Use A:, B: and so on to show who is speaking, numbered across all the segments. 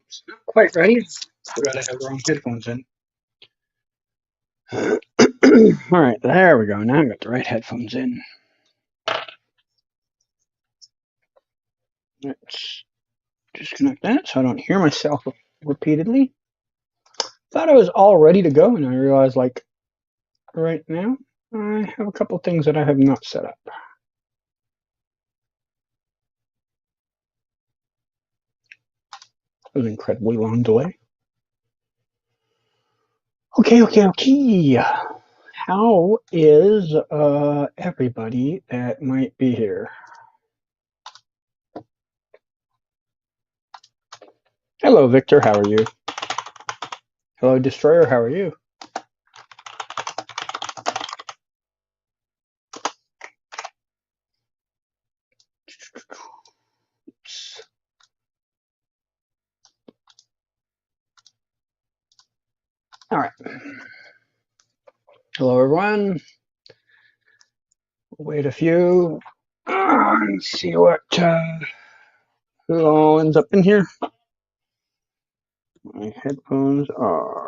A: It's not quite ready. Forgot I have the wrong headphones in. All right, there we go. Now I got the right headphones in. Let's disconnect that so I don't hear myself repeatedly. Thought I was all ready to go, and I realized, like, right now, I have a couple things that I have not set up. That was an incredibly long delay. Okay. How is everybody that might be here? Hello, Victor. How are you? Hello, Destroyer. How are you? Oops. All right. Hello, everyone. Wait a few. And see what who all ends up in here. My headphones are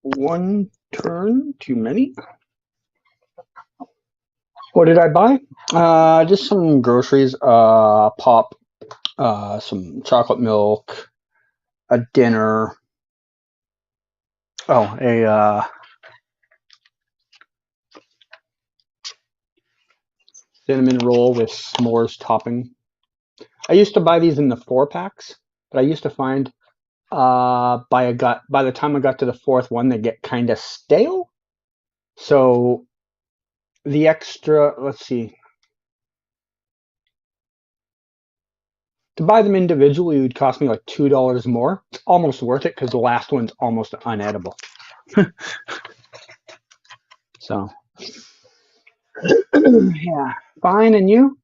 A: one turn too many. What did I buy? Just some groceries, pop, some chocolate milk, a dinner. Oh, a cinnamon roll with s'mores topping. I used to buy these in the 4-packs, but I used to find by the time I got to the fourth one, they get kind of stale. So the extra, let's see, to buy them individually, it would cost me like $2 more. It's almost worth it because the last one's almost unedible. So, yeah, fine. And you?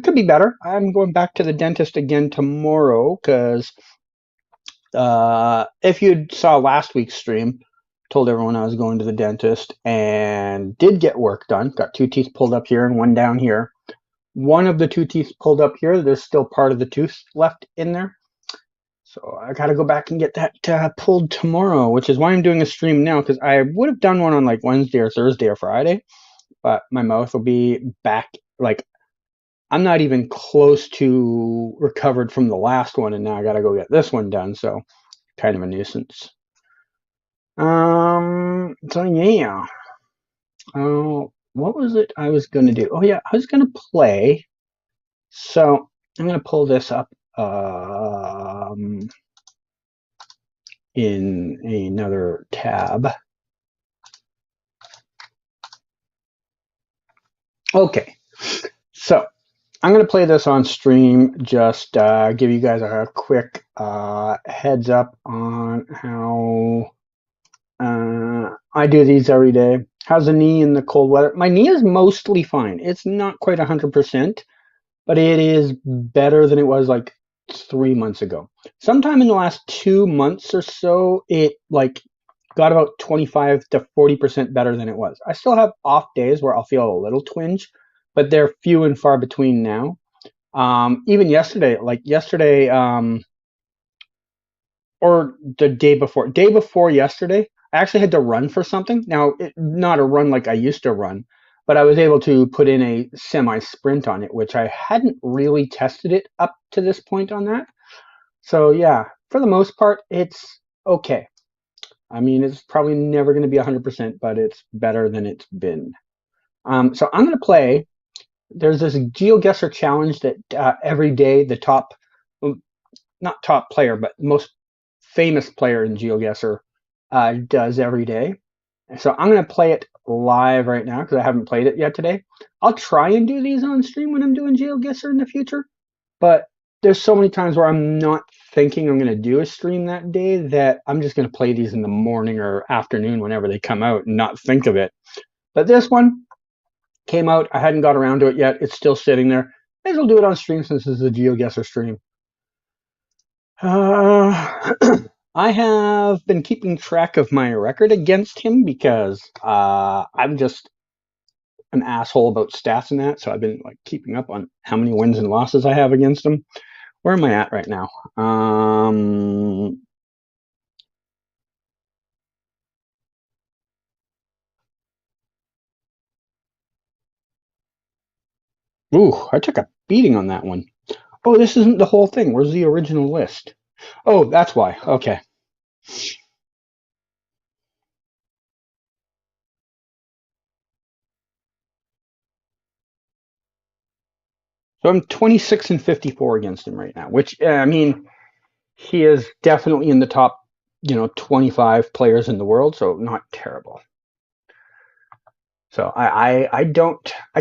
A: Could be better. I'm going back to the dentist again tomorrow because if you saw last week's stream, told everyone I was going to the dentist and did get work done. Got 2 teeth pulled up here and 1 down here. One of the 2 teeth pulled up here, there's still part of the tooth left in there. So I got to go back and get that pulled tomorrow, which is why I'm doing a stream now, because I would have done one on like Wednesday or Thursday or Friday, but my mouth will be back. Like, I'm not even close to recovered from the last one, and now I got to go get this one done. So kind of a nuisance. So yeah. What was it I was going to do? Oh yeah, I was going to play. So I'm going to pull this up in another tab. Okay, so I'm going to play this on stream, just give you guys a quick heads up on how I do these every day. How's the knee in the cold weather? My knee is mostly fine. It's not quite 100%, but it is better than it was like 3 months ago. Sometime in the last 2 months or so, it like got about 25 to 40% better than it was. I still have off days where I'll feel a little twinge, but they're few and far between now. Even yesterday, or the day before yesterday, I actually had to run for something. Now, not a run like I used to run, but I was able to put in a semi-sprint on it, which I hadn't really tested it up to this point on that. So yeah, for the most part, it's okay. I mean, it's probably never going to be 100%, but it's better than it's been. So I'm going to play. There's this Geoguessr challenge that every day the top, not top player, but most famous player in Geoguessr does every day. So I'm going to play it live right now because I haven't played it yet today. I'll try and do these on stream when I'm doing Geoguessr in the future, but there's so many times where I'm not thinking I'm going to do a stream that day that I'm just going to play these in the morning or afternoon whenever they come out and not think of it. But this one came out. I hadn't got around to it yet. It's still sitting there. May as well do it on stream since this is a Geoguessr stream. I have been keeping track of my record against him because I'm just an asshole about stats and that. So I've been like keeping up on how many wins and losses I have against him, Where am I at right now? Ooh, I took a beating on that one. Oh, this isn't the whole thing. Where's the original list? Oh, that's why. Okay. So I'm 26 and 54 against him right now, which, I mean, he is definitely in the top, 25 players in the world, so not terrible. So I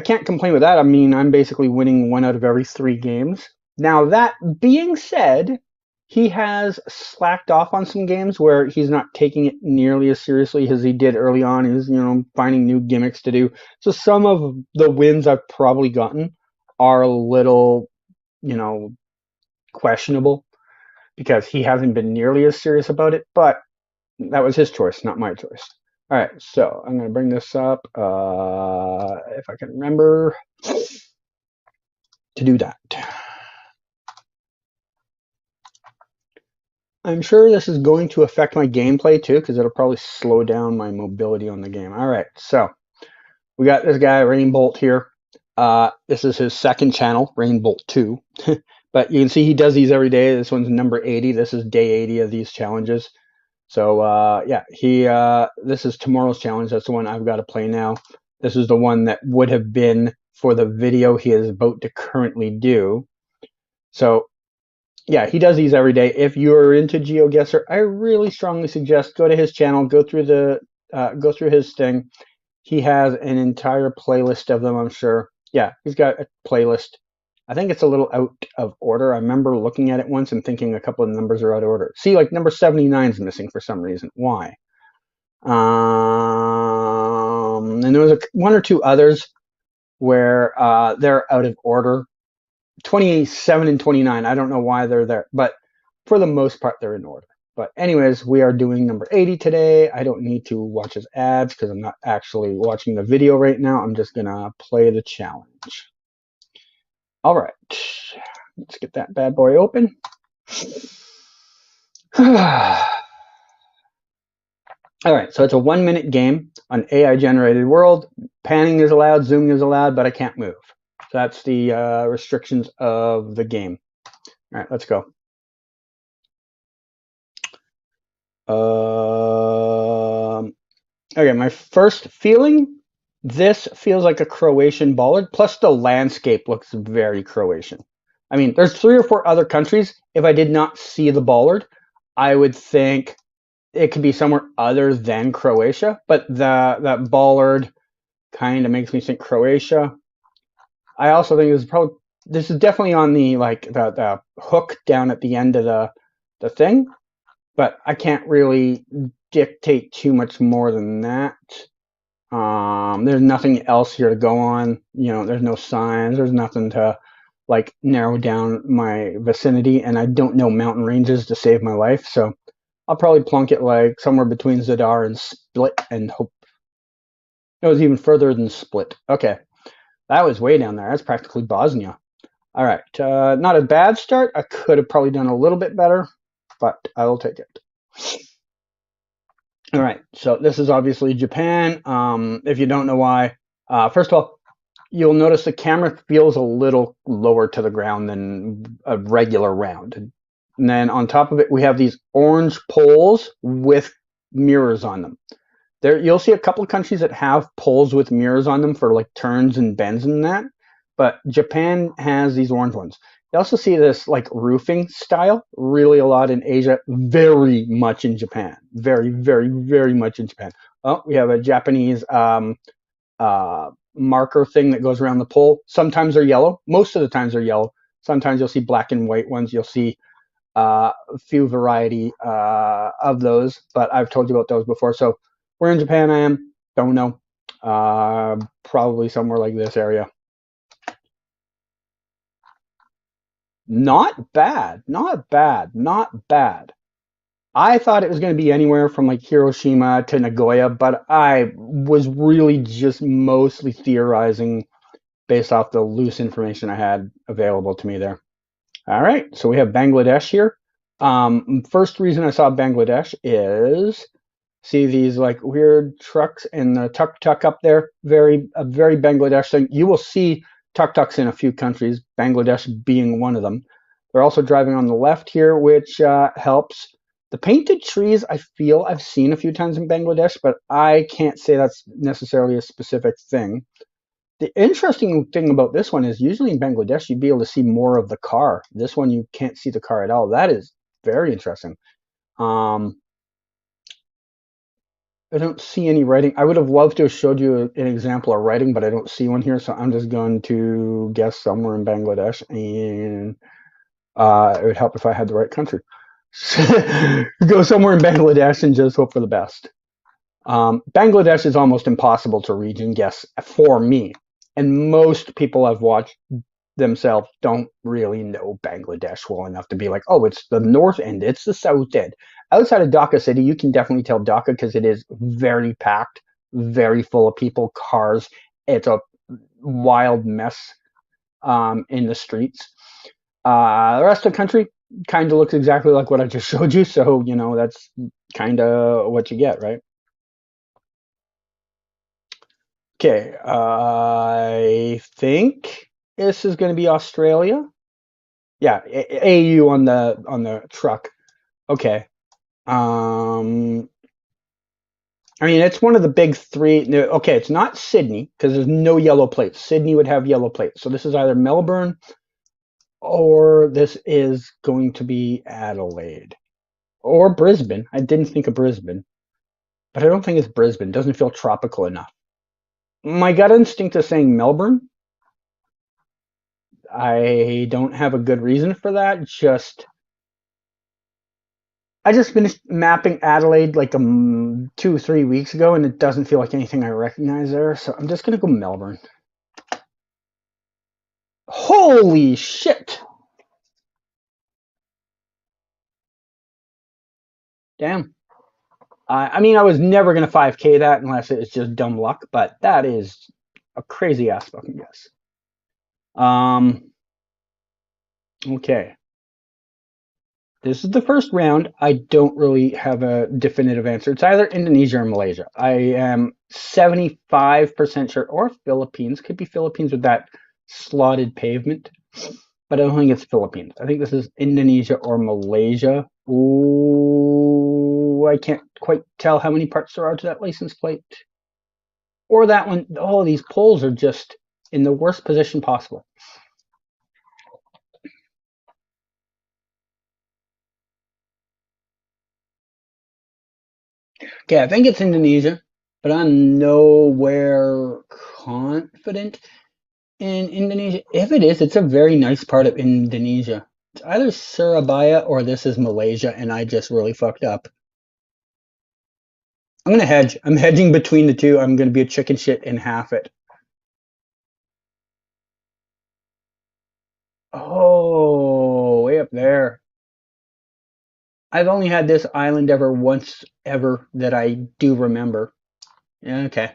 A: can't complain with that. I mean, I'm basically winning 1 out of every 3 games. Now, that being said, he has slacked off on some games where he's not taking it nearly as seriously as he did early on. He's, finding new gimmicks to do. So some of the wins I've probably gotten are a little, you know, questionable because he hasn't been nearly as serious about it, but that was his choice, not my choice. All right, so I'm going to bring this up if I can remember to do that. I'm sure this is going to affect my gameplay too, because it'll probably slow down my mobility on the game. All right, so we got this guy, Rainbolt, here. This is his second channel, Rainbolt 2. But you can see he does these every day. This one's number 80. This is day 80 of these challenges. So yeah, this is tomorrow's challenge. That's the one I've got to play now. This is the one that would have been for the video he is about to currently do. So yeah, he does these every day. If you're into Geoguessr, I really strongly suggest go to his channel, go through his thing. He has an entire playlist of them, I'm sure. Yeah, he's got a playlist. I think it's a little out of order. I remember looking at it once and thinking a couple of numbers are out of order. See, like number 79 is missing for some reason. Why? And there was one or two others where they're out of order. 27 and 29. I don't know why they're there, but for the most part, they're in order. But anyways, we are doing number 80 today. I don't need to watch his ads because I'm not actually watching the video right now. I'm just going to play the challenge. All right. Let's get that bad boy open. All right, so it's a 1-minute game on AI-generated world. Panning is allowed, zooming is allowed, but I can't move. So that's the restrictions of the game. All right, let's go. Okay, my first feeling, this feels like a Croatian bollard, plus the landscape looks very Croatian. I mean, there's 3 or 4 other countries. If I did not see the bollard, I would think it could be somewhere other than Croatia, but that bollard kind of makes me think Croatia. I also think this is definitely on the hook down at the end of the thing, but I can't really dictate too much more than that. There's nothing else here to go on. There's no signs. There's nothing to narrow down my vicinity, and I don't know mountain ranges to save my life, so I'll probably plunk it somewhere between Zadar and Split and hope. It was even further than Split. Okay. That was way down there. That's practically Bosnia. All right. Not a bad start. I could have probably done a little bit better, but I will take it. All right. So this is obviously Japan. If you don't know why, first of all, you'll notice the camera feels a little lower to the ground than a regular round. And then on top of it, we have these orange poles with mirrors on them. You'll see a couple of countries that have poles with mirrors on them for turns and bends and that, but Japan has these orange ones. You also see this roofing style really a lot in Asia, very much in Japan, very, very, very much in Japan. Oh, we have a Japanese marker thing that goes around the pole. Sometimes they're yellow. Most of the times they're yellow. Sometimes you'll see black and white ones. You'll see a few variety of those, but I've told you about those before. So where in Japan I am, don't know. Probably somewhere like this area. Not bad, not bad, not bad. I thought it was going to be anywhere from Hiroshima to Nagoya, but I was really just mostly theorizing based off the loose information I had available to me there. All right, so we have Bangladesh here. First reason I saw Bangladesh is see these like weird trucks and the tuk tuk up there. A very Bangladesh thing. You will see tuk tuks in a few countries, Bangladesh being one of them. They're also driving on the left here, which helps. The painted trees, I feel I've seen a few times in Bangladesh, but I can't say that's necessarily a specific thing. The interesting thing about this one is usually in Bangladesh, you'd be able to see more of the car. This one, you can't see the car at all. That is very interesting. Um, I don't see any writing. I would have loved to have showed you an example of writing, but I don't see one here. So I'm just going to guess somewhere in Bangladesh, and it would help if I had the right country. Go somewhere in Bangladesh and just hope for the best. Bangladesh is almost impossible to region guess for me, and most people I've watched themselves don't really know Bangladesh well enough to be like, oh, it's the north end, it's the south end. Outside of Dhaka City, you can definitely tell Dhaka because it is very packed, very full of people, cars. It's a wild mess in the streets. The rest of the country kind of looks exactly like what I just showed you, so you know that's kind of what you get, right? Okay, I think this is going to be Australia. Yeah, AU on the truck. Okay. Um, I mean, it's one of the big three. No, okay, it's not Sydney because there's no yellow plates. Sydney would have yellow plates. So this is either Melbourne or this is going to be Adelaide or Brisbane. I didn't think of Brisbane, but I don't think it's Brisbane. It doesn't feel tropical enough. My gut instinct is saying Melbourne. I don't have a good reason for that. I just finished mapping Adelaide like 2 or 3 weeks ago, and it doesn't feel like anything I recognize there. So I'm just gonna go Melbourne. Holy shit! Damn. I mean, I was never gonna 5K that unless it's just dumb luck, but that is a crazy ass fucking guess. Um. Okay. This is the first round. I don't really have a definitive answer. It's either Indonesia or Malaysia. I am 75% sure, or Philippines. Could be Philippines with that slotted pavement, but I don't think it's Philippines. I think this is Indonesia or Malaysia. Ooh, I can't quite tell how many parts there are to that license plate. Or that one. Oh, these poles are just in the worst position possible. Okay, I think it's Indonesia, but I'm nowhere confident in Indonesia. If it is, it's a very nice part of Indonesia. It's either Surabaya or this is Malaysia, and I just really fucked up. I'm gonna hedge. I'm hedging between the two. I'm gonna be a chicken shit and half it. Oh, way up there. I've only had this island ever once ever that I do remember. Yeah, okay.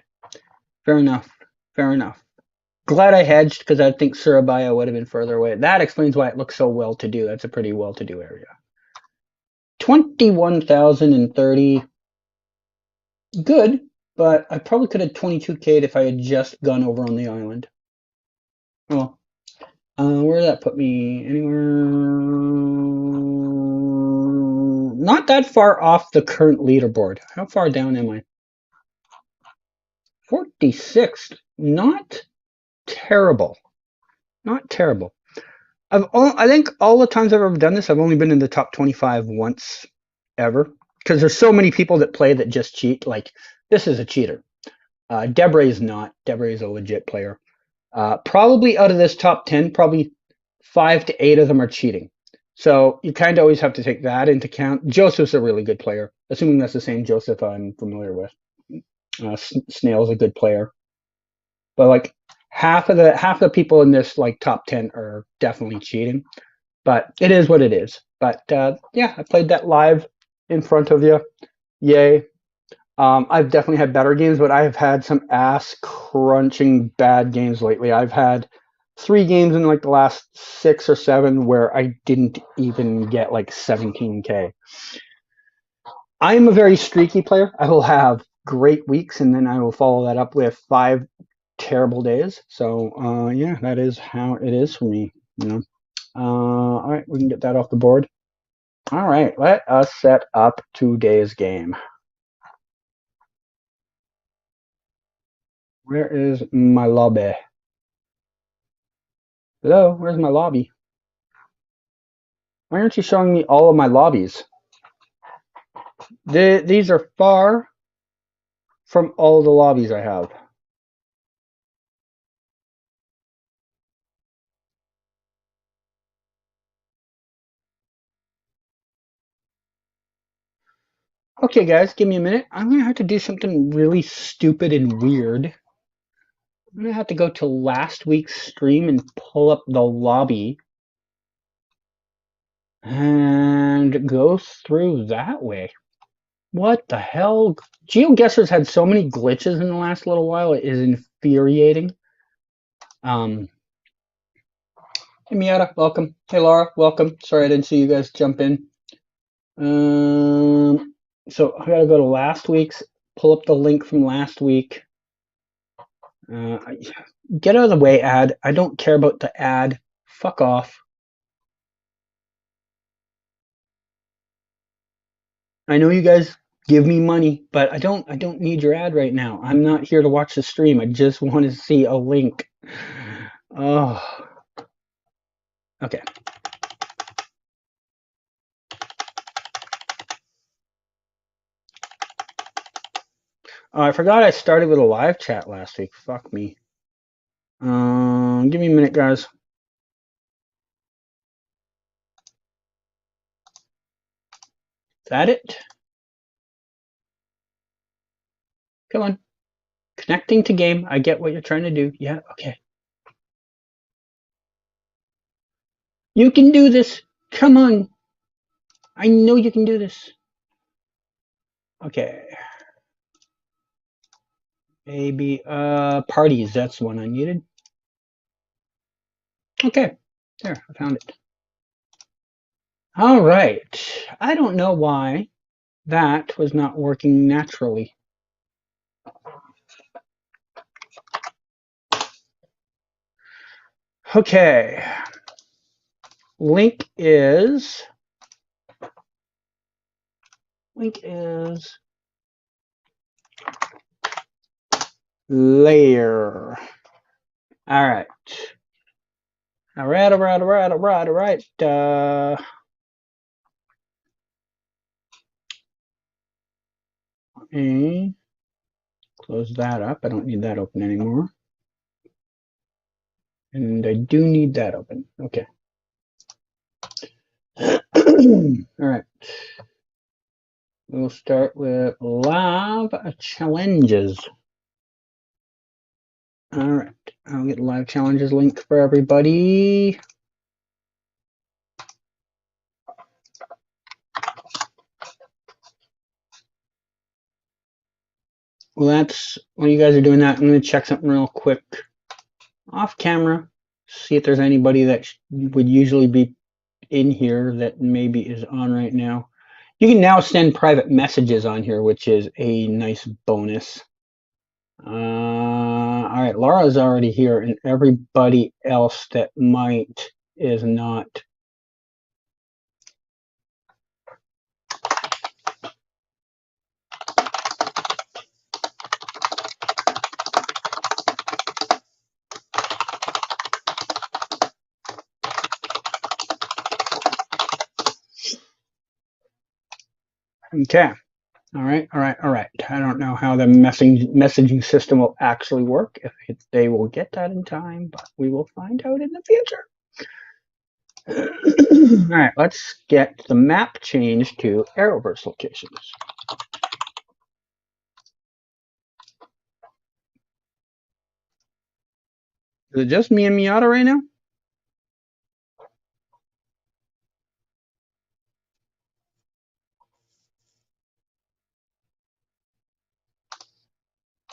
A: Fair enough. Fair enough. Glad I hedged because I think Surabaya would have been further away. That explains why it looks so well to do. That's a pretty well to do area. 21,030. Good, but I probably could have 22K'd if I had just gone over on the island. Well, where did that put me? Anywhere? Not that far off the current leaderboard. How far down am I? 46th. Not terrible. Not terrible. I think all the times I've ever done this, I've only been in the top 25 once ever. Because there's so many people that play that just cheat. Like, this is a cheater. Debray is not. Debray is a legit player. Probably out of this top 10, probably 5 to 8 of them are cheating. So you kind of always have to take that into account. Joseph's a really good player, assuming that's the same Joseph I'm familiar with. Snail's a good player. But like half of the people in this like top 10 are definitely cheating. But it is what it is. But yeah, I played that live in front of you. Yay. I've definitely had better games, but I have had some ass crunching bad games lately. I've had 3 games in like the last 6 or 7 where I didn't even get like 17K. I am a very streaky player. I will have great weeks and then I will follow that up with 5 terrible days. So yeah, that is how it is for me. You know. All right, we can get that off the board. All right, let us set up today's game. Where is my lobby? Hello, where's my lobby? Why aren't you showing me all of my lobbies? These are far from all the lobbies I have. Okay, guys, give me a minute. I'm going to have to do something really stupid and weird. I'm going to have to go to last week's stream and pull up the lobby and go through that way. What the hell? Geoguessr's had so many glitches in the last little while, it is infuriating. Hey Miata, welcome. Hey Laura, welcome. Sorry I didn't see you guys jump in. So I gotta go to last week's, pull up the link from last week. Get out of the way, ad. I don't care about the ad. Fuck off. I know you guys give me money, but I don't need your ad right now. I'm not here to watch the stream. I just want to see a link. Oh. Okay. Oh, I forgot I started with a live chat last week. Fuck me. Give me a minute, guys. Is that it? Come on. Connecting to game. I get what you're trying to do. Yeah, okay. You can do this. Come on. I know you can do this. Okay. Maybe parties. That's the one I needed. Okay. There, I found it. All right. I don't know why that was not working naturally. Okay. Link is layer. All right. All right. And close that up. I don't need that open anymore. And I do need that open. Okay. All right. We'll start with live challenges. All right. I'll get live challenges link for everybody. Well, that's when you guys are doing that. I'm going to check something real quick off camera, see if there's anybody that would usually be in here that maybe is on right now. You can now send private messages on here, which is a nice bonus. All right, Laura's already here, and everybody else that might is not. Okay. All right. I don't know how the messaging system will actually work, if they will get that in time, but we will find out in the future. All right, let's get the map changed to Arrowverse locations. Is it just me and Miata right now?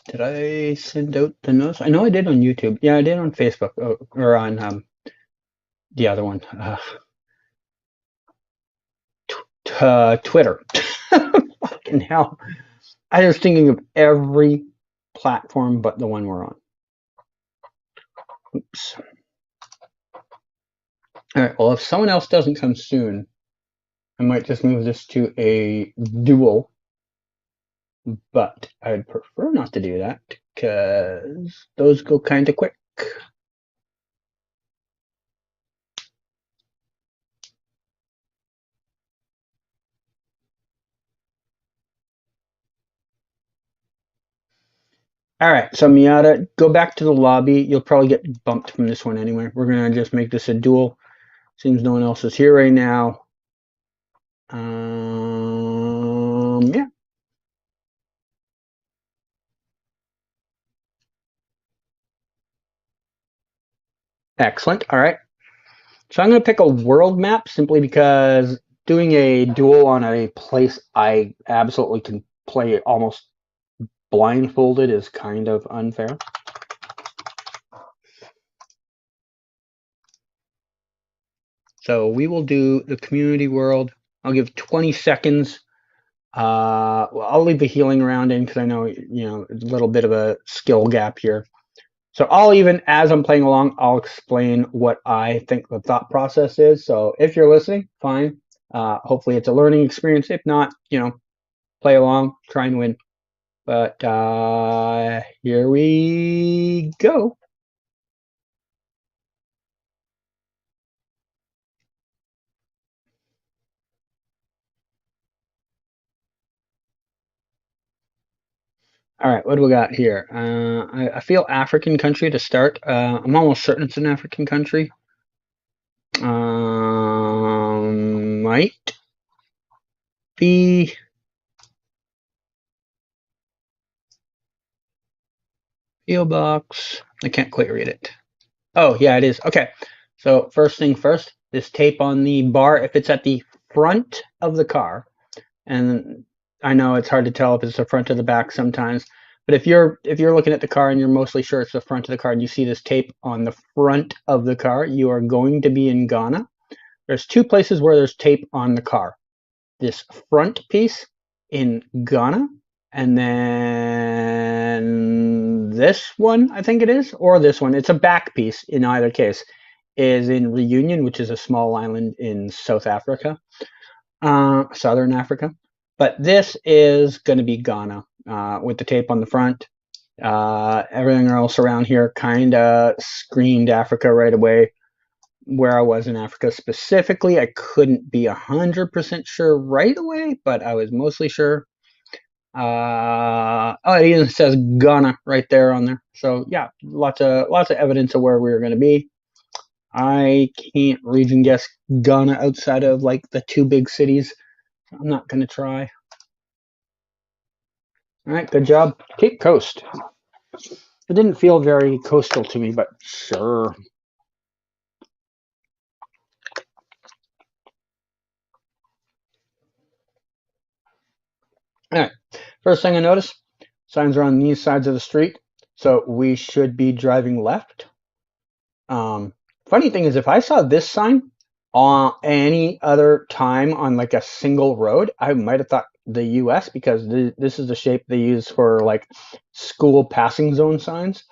A: Did I send out the notes? I know I did on YouTube. Yeah, I did on Facebook or on the other one, Twitter. Fucking hell! I was thinking of every platform but the one we're on. Oops. All right. Well, if someone else doesn't come soon, I might just move this to a dual. But I'd prefer not to do that because those go kind of quick. All right, so Miata, go back to the lobby. You'll probably get bumped from this one anyway. We're gonna just make this a duel. Seems no one else is here right now. Yeah. Excellent. All right. So I'm gonna pick a world map simply because doing a duel on a place I absolutely can play almost blindfolded is kind of unfair. So we will do the community world. I'll give 20 seconds. Well, I'll leave the healing round in because I know, it's a little bit of a skill gap here. So I'll even, as I'm playing along, I'll explain what I think the thought process is. So if you're listening, fine. Hopefully it's a learning experience. If not, play along, try and win. But here we go. All right, what do we got here? I feel African country to start. I'm almost certain it's an African country. Might be PO box. I can't quite read it. Oh, yeah, it is. Okay. So first thing first, this tape on the bar, if it's at the front of the car, and I know it's hard to tell if it's the front or the back sometimes, but if you're looking at the car and you're mostly sure it's the front of the car and you see this tape on the front of the car, you are going to be in Ghana. There's two places where there's tape on the car. This front piece in Ghana, and then this one, I think it is, or this one. It's a back piece in either case, is in Reunion, which is a small island in South Africa, Southern Africa. But this is going to be Ghana with the tape on the front. Everything else around here kind of screamed Africa right away. Where I was in Africa specifically, I couldn't be 100% sure right away, but I was mostly sure. Oh, it even says Ghana right there on there. So yeah, lots of evidence of where we were going to be. I can't region guess Ghana outside of like the two big cities. I'm not going to try. All right, good job. Cape Coast. It didn't feel very coastal to me, but sure. All right, first thing I notice, signs are on these sides of the street, so we should be driving left. Funny thing is, if I saw this sign on any other time on like a single road, I might have thought the US because this is the shape they use for like school passing zone signs.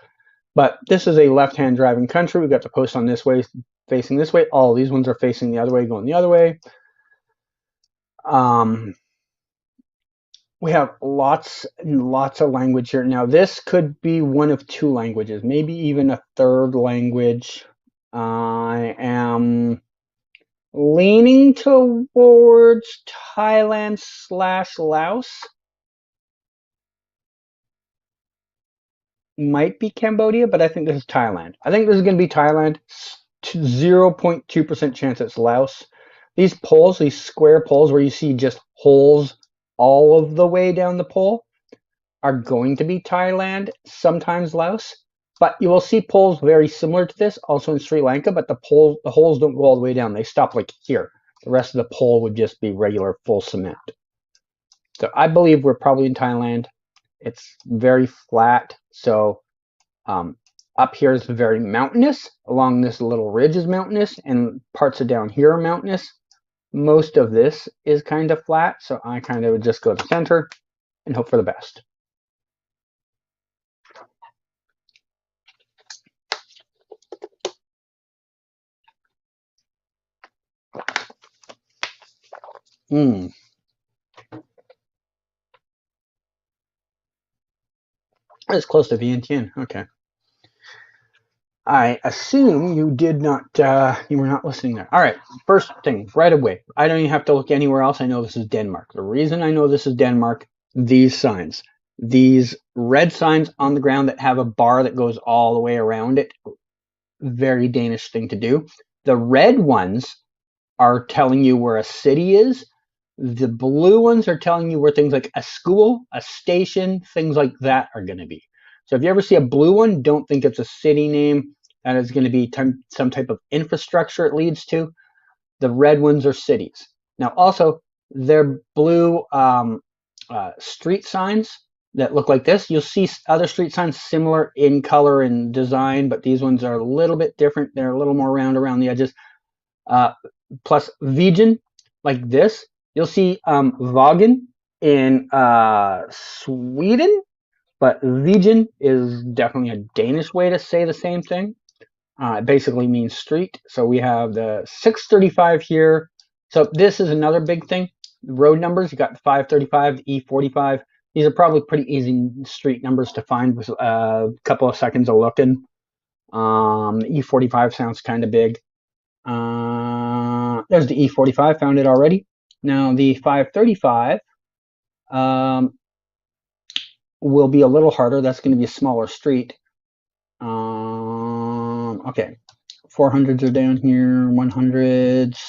A: But this is a left-hand driving country. We've got the post on this way, facing this way. All these ones are facing the other way, going the other way. We have lots and lots of language here. Now, this could be one of two languages, maybe even a third language. I am leaning towards Thailand/Laos. Might be Cambodia, but I think this is Thailand. I think this is going to be Thailand. 0.2% chance it's Laos. These poles, these square poles where you see just holes all of the way down the pole, are going to be Thailand, sometimes Laos. But you will see poles very similar to this also in Sri Lanka, but the holes don't go all the way down. They stop like here. The rest of the pole would just be regular full cement. So I believe we're probably in Thailand. It's very flat. So up here is very mountainous. Along this little ridge is mountainous, and parts of down here are mountainous. Most of this is kind of flat, so I kind of would just go to center and hope for the best. It's close to Vientiane. Okay. I assume you did not, you were not listening there. All right, first thing, right away. I don't even have to look anywhere else. I know this is Denmark. The reason I know this is Denmark, these signs. These red signs on the ground that have a bar that goes all the way around it. Very Danish thing to do. The red ones are telling you where a city is. The blue ones are telling you where things like a school, a station, things like that are going to be. So if you ever see a blue one, don't think it's a city name. That is going to be some type of infrastructure it leads to. The red ones are cities. Now, also, they're blue street signs that look like this. You'll see other street signs similar in color and design, but these ones are a little bit different. They're a little more round around the edges. Plus, Vegan, like this. You'll see Vagen in Sweden, but vegan is definitely a Danish way to say the same thing. It basically means street. So we have the 635 here. So this is another big thing. Road numbers, you got the 535, the E45. These are probably pretty easy street numbers to find with a couple of seconds of looking. The E45 sounds kind of big. There's the E45, found it already. Now the 535 will be a little harder. That's going to be a smaller street. Okay, 400s are down here, 100s.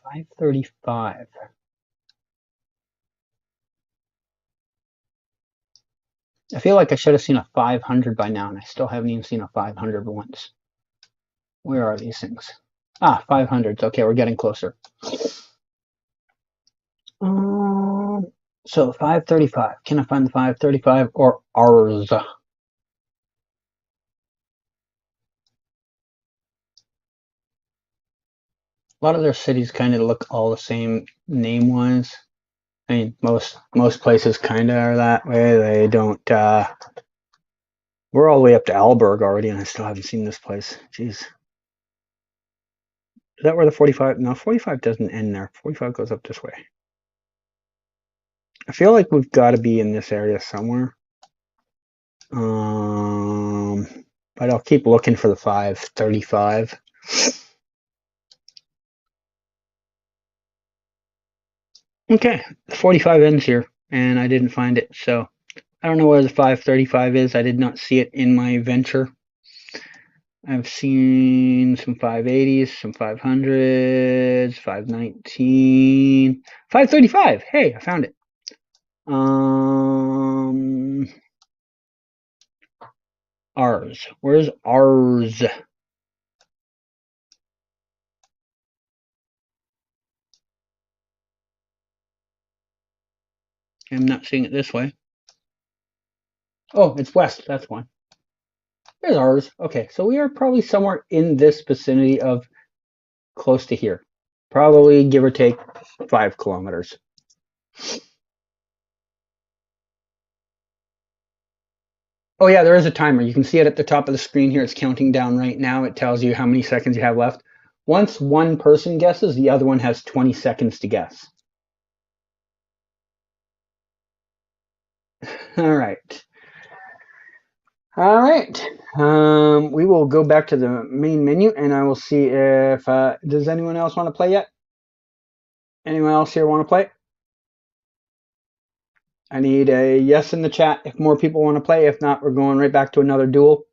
A: 535. I feel like I should have seen a 500 by now, and I still haven't even seen a 500 once. Where are these things? Ah, 500s. Okay, we're getting closer. So 535. Can I find the 535 or ours? A lot of their cities kind of look all the same name-wise. I mean, most places kind of are that way. They don't. We're all the way up to Alberg already, and I still haven't seen this place. Jeez. Is that where the 45? No, 45 doesn't end there. 45 goes up this way. I feel like we've got to be in this area somewhere. But I'll keep looking for the 535. Okay, the 45 ends here, and I didn't find it, so I don't know where the 535 is. I did not see it in my venture. I've seen some 580s, some 500s, 519, 535. Hey, I found it. Ours. Where's ours? I'm not seeing it this way. Oh, it's west. That's one. There's ours. Okay, so we are probably somewhere in this vicinity of close to here. Probably give or take 5 kilometers. Oh yeah, there is a timer. You can see it at the top of the screen here. It's counting down right now. It tells you how many seconds you have left. Once one person guesses, the other one has 20 seconds to guess. All right. All right. We will go back to the main menu, and I will see if does anyone else want to play yet? Anyone else here want to play? I need a yes in the chat if more people want to play. If not, we're going right back to another duel.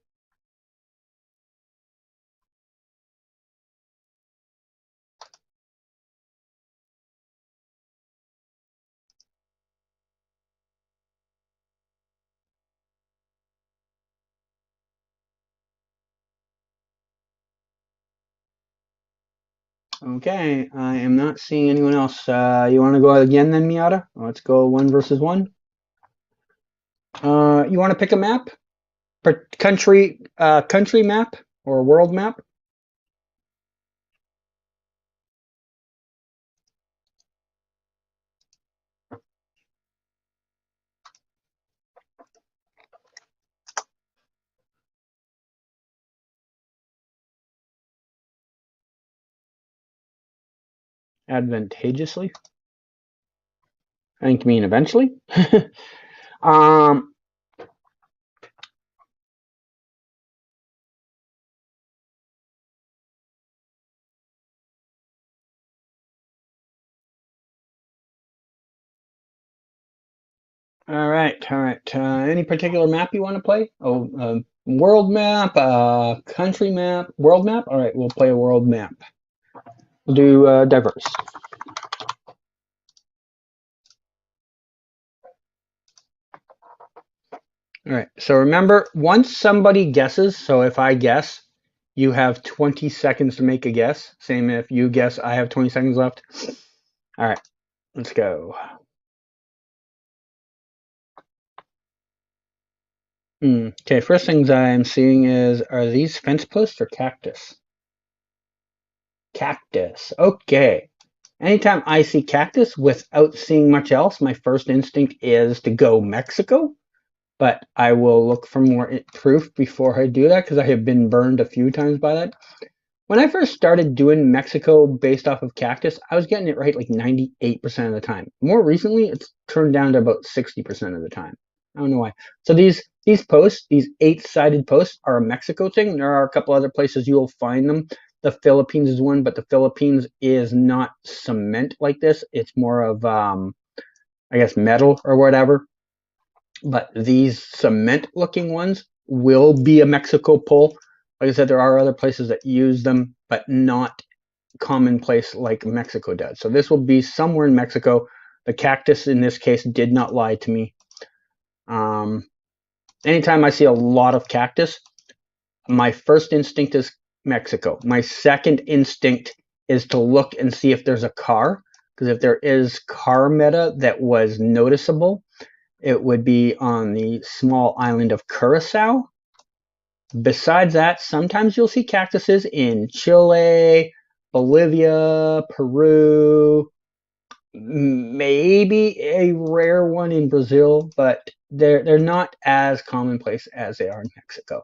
A: Okay, I am not seeing anyone else. You want to go again then, Miata? Let's go 1 versus 1. You want to pick a map? Country map or world map? Advantageously? I think you mean eventually. um, all right. Any particular map you want to play? Oh, world map, country map, world map. All right, we'll play a world map. We'll do diverse. All right. So remember, once somebody guesses, so if I guess, you have 20 seconds to make a guess. Same if you guess, I have 20 seconds left. All right, let's go. Okay, first things I'm seeing are these fence posts or cactus? Cactus. Okay. Anytime I see cactus without seeing much else, my first instinct is to go Mexico. But I will look for more proof before I do that because I have been burned a few times by that. When I first started doing Mexico based off of cactus, I was getting it right like 98% of the time. More recently, it's turned down to about 60% of the time. I don't know why. So these posts, these 8-sided posts, are a Mexico thing. There are a couple other places you'll find them. The Philippines is one, but the Philippines is not cement like this. It's more of, I guess, metal or whatever. But these cement-looking ones will be a Mexico pole. Like I said, there are other places that use them, but not commonplace like Mexico does. So this will be somewhere in Mexico. The cactus in this case did not lie to me. Anytime I see a lot of cactus, my first instinct is Mexico. My second instinct is to look and see if there's a car, because if there is car meta that was noticeable, it would be on the small island of Curacao. Besides that, sometimes you'll see cactuses in Chile, Bolivia, Peru, maybe a rare one in Brazil, but they're not as commonplace as they are in Mexico.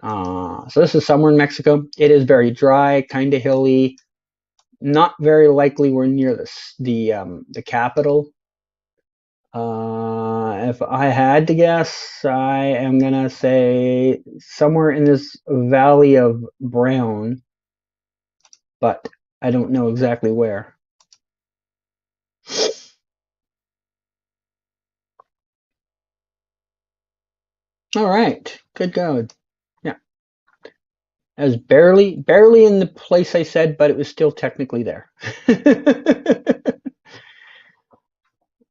A: So this is somewhere in Mexico. It is very dry, kind of hilly. Not very likely we're near the capital. If I had to guess, I am gonna say somewhere in this valley of brown, but I don't know exactly where. All right, good going. Yeah, I was barely in the place I said, but it was still technically there.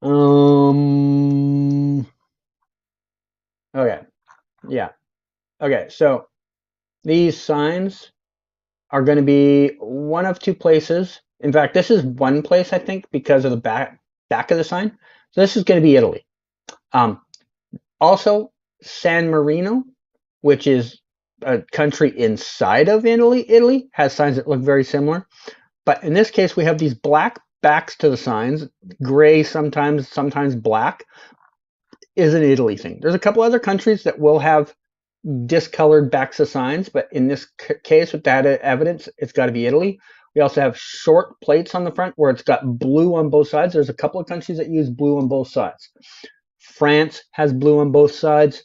A: um. Okay. Yeah. Okay. So these signs are going to be one of two places. In fact, this is one place, I think, because of the back of the sign. So this is going to be Italy. Also, San Marino, which is a country inside of Italy, has signs that look very similar. But in this case, we have these black backs to the signs, gray sometimes black, is an Italy thing. There's a couple other countries that will have discolored backs of signs, but in this case with that evidence, it's got to be Italy. We also have short plates on the front where it's got blue on both sides. There's a couple of countries that use blue on both sides. France has blue on both sides.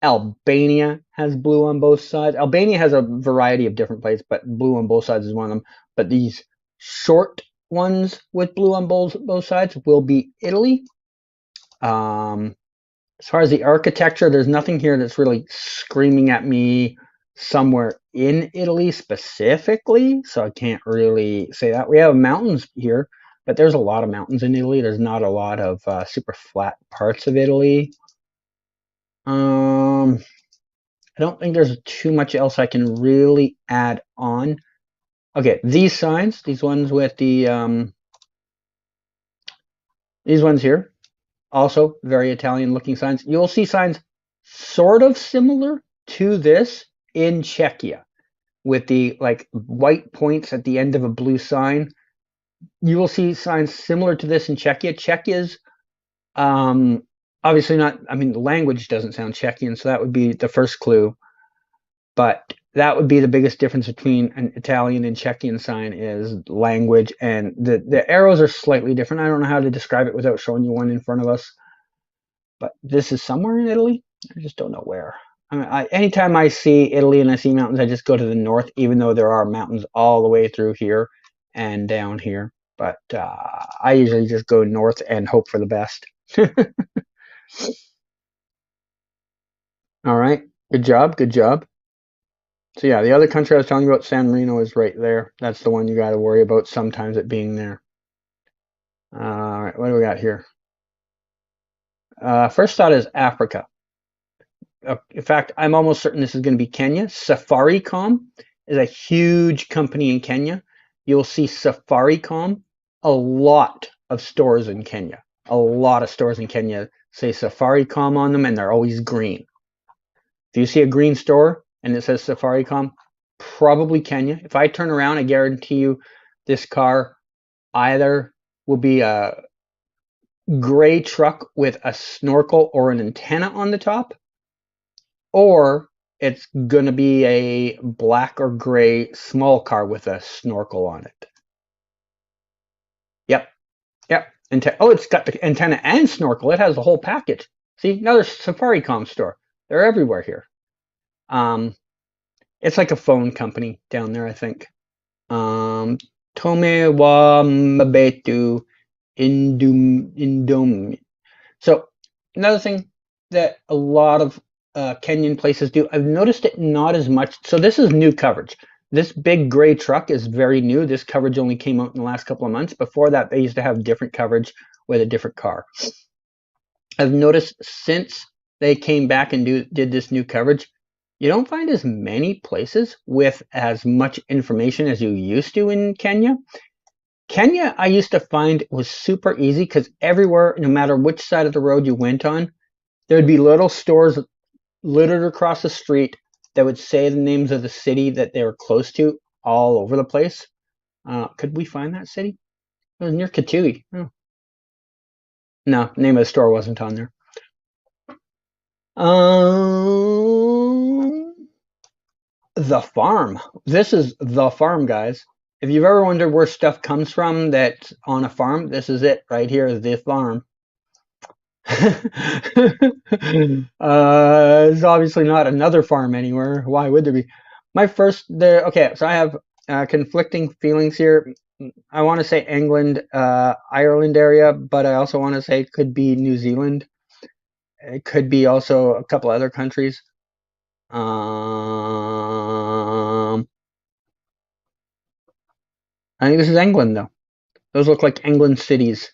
A: Albania has blue on both sides. Albania has a variety of different plates, but blue on both sides is one of them. But these short ones with blue on both sides will be Italy. As far as the architecture, there's nothing here that's really screaming at me somewhere in Italy specifically, so I can't really say that. We have mountains here, but there's a lot of mountains in Italy. There's not a lot of super flat parts of Italy. I don't think there's too much else I can really add on. Okay, these signs, these ones with the these ones here, also very Italian looking signs. You'll see signs sort of similar to this in Czechia with the like white points at the end of a blue sign. You will see signs similar to this in Czechia. Czechia's obviously not, I mean, the language doesn't sound Czechian, so that would be the first clue. But that would be the biggest difference between an Italian and Czechian sign is language, and the arrows are slightly different. I don't know how to describe it without showing you one in front of us. But this is somewhere in Italy. I just don't know where. I mean, anytime I see Italy and I see mountains, I just go to the north, even though there are mountains all the way through here and down here. But I usually just go north and hope for the best. All right. Good job. Good job. So yeah, the other country I was telling you about, San Marino, is right there. That's the one you got to worry about sometimes it being there. All right. What do we got here? First thought is Africa. In fact, I'm almost certain this is going to be Kenya. Safaricom is a huge company in Kenya. You'll see Safaricom, a lot of stores in Kenya. A lot of stores in Kenya say Safaricom on them, and they're always green. If you see a green store and it says Safaricom, probably Kenya. If I turn around, I guarantee you this car either will be a gray truck with a snorkel or an antenna on the top, or it's going to be a black or gray small car with a snorkel on it. Yep. Yep. Oh, it's got the antenna and snorkel. It has the whole package. See, another Safaricom store. They're everywhere here. It's like a phone company down there, I think. Tome wa mabetu indum. So another thing that a lot of Kenyan places do, I've noticed it not as much. So this is new coverage. This big gray truck is very new. This coverage only came out in the last couple of months. Before that, they used to have different coverage with a different car. I've noticed since they came back and did this new coverage, you don't find as many places with as much information as you used to in Kenya. Kenya, I used to find was super easy because everywhere, no matter which side of the road you went on, there'd be little stores littered across the street that would say the names of the city that they were close to all over the place. Could we find that city? It was near Kitui. Oh. No, name of the store wasn't on there. The farm. This is the farm, guys. If you've ever wondered where stuff comes from that's on a farm, this is it right here, is the farm. There's obviously not another farm anywhere. Why would there be? Okay, so I have conflicting feelings here. I want to say England, Ireland area, but I also want to say it could be New Zealand. It could be also a couple other countries. I think this is England, though. Those look like England cities.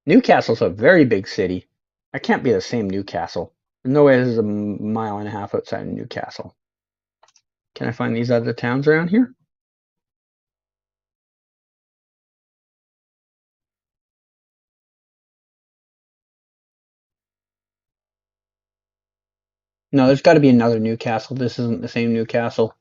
A: Newcastle's a very big city. That can't be the same Newcastle. No way this is a mile and a half outside of Newcastle. Can I find these other towns around here? No, there's got to be another Newcastle. This isn't the same Newcastle.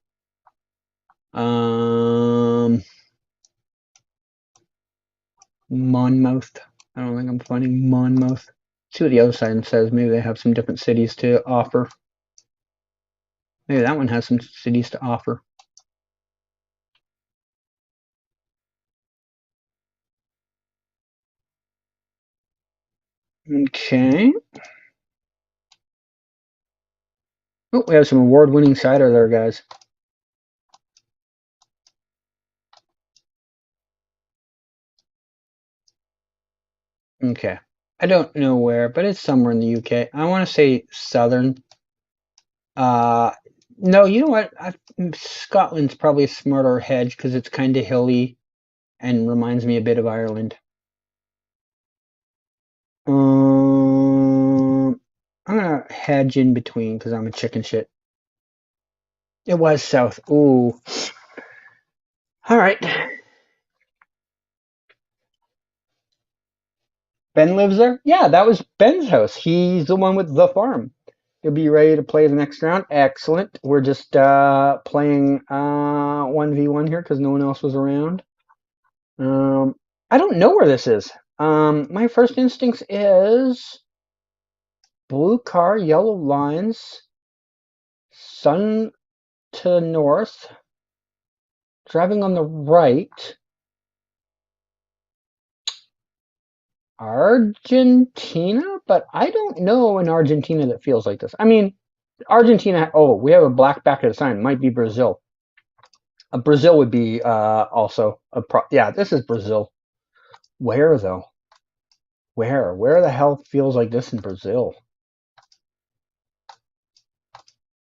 A: Monmouth. I don't think I'm finding Monmouth. See what the other side says. Maybe they have some different cities to offer. Maybe that one has some cities to offer. Okay. Oh, we have some award-winning cider there, guys. Okay. I don't know where, but it's somewhere in the UK. I want to say southern. No, you know what? Scotland's probably a smarter hedge because it's kind of hilly and reminds me a bit of Ireland. I'm gonna hedge in between because I'm a chicken shit. It was south. Ooh. All right. Ben lives there? Yeah, that was Ben's house. He's the one with the farm. He'll be ready to play the next round. Excellent. We're just playing 1v1 here because no one else was around. I don't know where this is. My first instinct is blue car, yellow lines, sun to north, driving on the right. Argentina, but I don't know in Argentina that feels like this. I mean, Argentina. Oh, we have a black back of the sign. Might be Brazil. Brazil would be also a yeah. This is Brazil. Where though? Where? Where the hell feels like this in Brazil?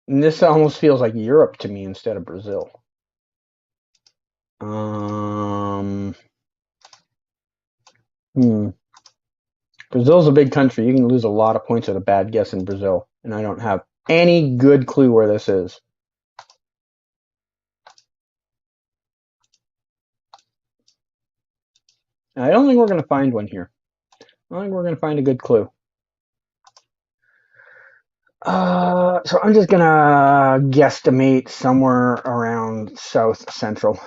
A: And this almost feels like Europe to me instead of Brazil. Hmm. Brazil's a big country. You can lose a lot of points at a bad guess in Brazil, and I don't have any good clue where this is. I don't think we're going to find one here. I don't think we're going to find a good clue. So I'm just going to guesstimate somewhere around South Central.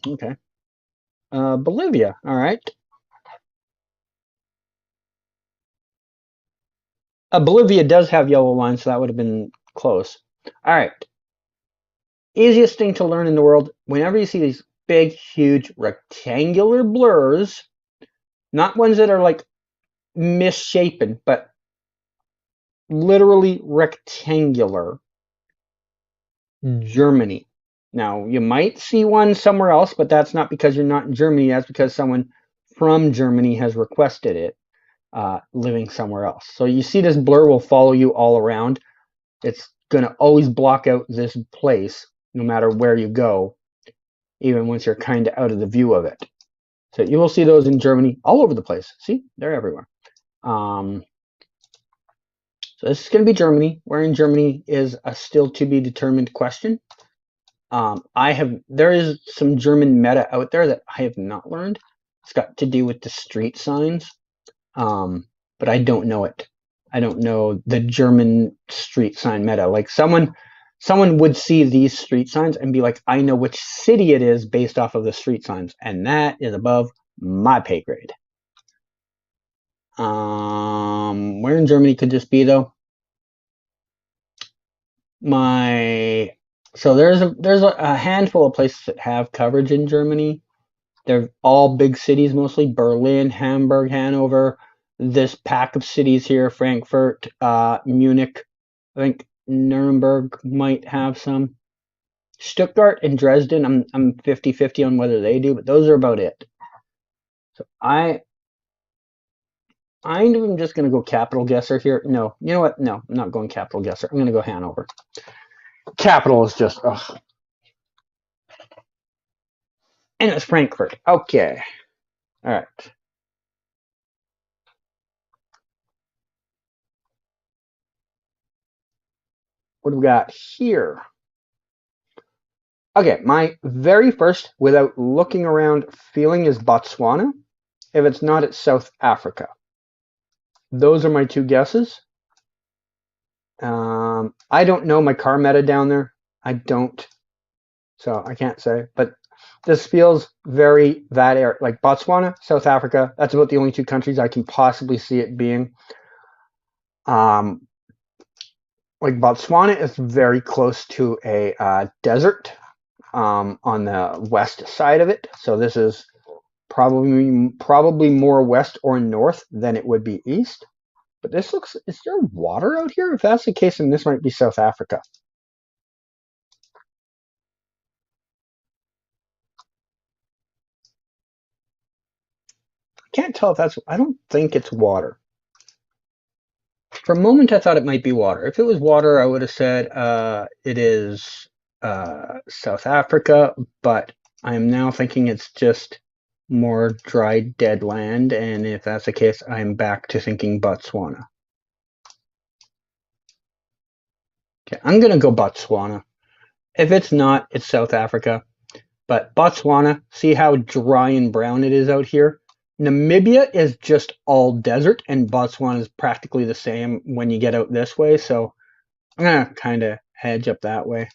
A: Okay. Bolivia. All right. Bolivia does have yellow lines, so that would have been close. All right. Easiest thing to learn in the world, whenever you see these big, huge, rectangular blurs, not ones that are like misshapen, but literally rectangular, Germany. Now, you might see one somewhere else, but that's not because you're not in Germany. That's because someone from Germany has requested it, living somewhere else. So you see this blur will follow you all around. It's going to always block out this place, no matter where you go, even once you're kind of out of the view of it. So you will see those in Germany all over the place. See, they're everywhere. So this is going to be Germany. Where in Germany is a still to be determined question. There is some German meta out there that I have not learned. It's got to do with the street signs, but I don't know it. I don't know the German street sign meta. Like someone would see these street signs and be like, I know which city it is based off of the street signs, and that is above my pay grade. Where in Germany could this be though? So there's a handful of places that have coverage in Germany. They're all big cities, mostly Berlin, Hamburg, Hanover. This pack of cities here, Frankfurt, Munich. I think Nuremberg might have some. Stuttgart and Dresden, I'm 50-50 on whether they do, but those are about it. So I'm just going to go capital guesser here. No, you know what? No, I'm not going capital guesser. I'm going to go Hanover. Capital is just, ugh. And it's Frankfurt. Okay. All right. What do we got here? Okay, my very first, without looking around, feeling is Botswana. If it's not, it's South Africa. Those are my two guesses. I don't know my car meta down there. I don't. So I can't say. But this feels very that area. Like Botswana, South Africa. That's about the only two countries I can possibly see it being. Like Botswana is very close to a desert on the west side of it. So this is probably more west or north than it would be east. But this looks, is there water out here? If that's the case, then this might be South Africa. I can't tell if that's, I don't think it's water. For a moment, I thought it might be water. If it was water, I would have said it is South Africa, but I'm now thinking it's just more dry, dead land, and if that's the case, I'm back to thinking Botswana. Okay, I'm gonna go Botswana. If it's not, it's South Africa. But Botswana, see how dry and brown it is out here? Namibia is just all desert, and Botswana is practically the same when you get out this way, so I'm gonna kind of hedge up that way.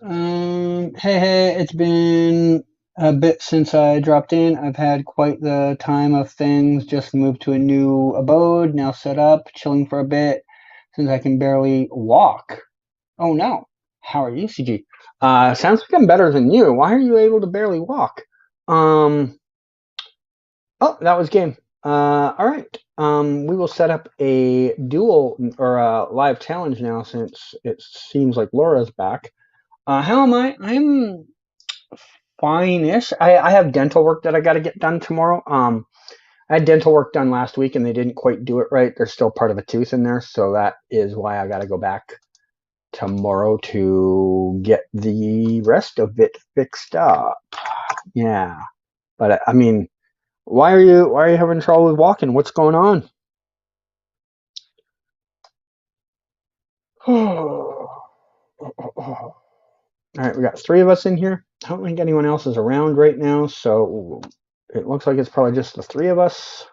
A: Hey, it's been a bit since I dropped in. I've had quite the time of things. Just moved to a new abode, now set up, chilling for a bit, since I can barely walk. Oh no. How are you, CG? Sounds like I'm better than you. Why are you able to barely walk? Oh, that was game. All right. We will set up a duel or a live challenge now since it seems like Laura's back. How am I? I'm fine-ish. I have dental work that I got to get done tomorrow. I had dental work done last week and they didn't quite do it right. There's still part of a tooth in there, so that is why I got to go back tomorrow to get the rest of it fixed up. Yeah, but I mean, why are you having trouble with walking? What's going on? All right, we got 3 of us in here. I don't think anyone else is around right now, so it looks like it's probably just the 3 of us.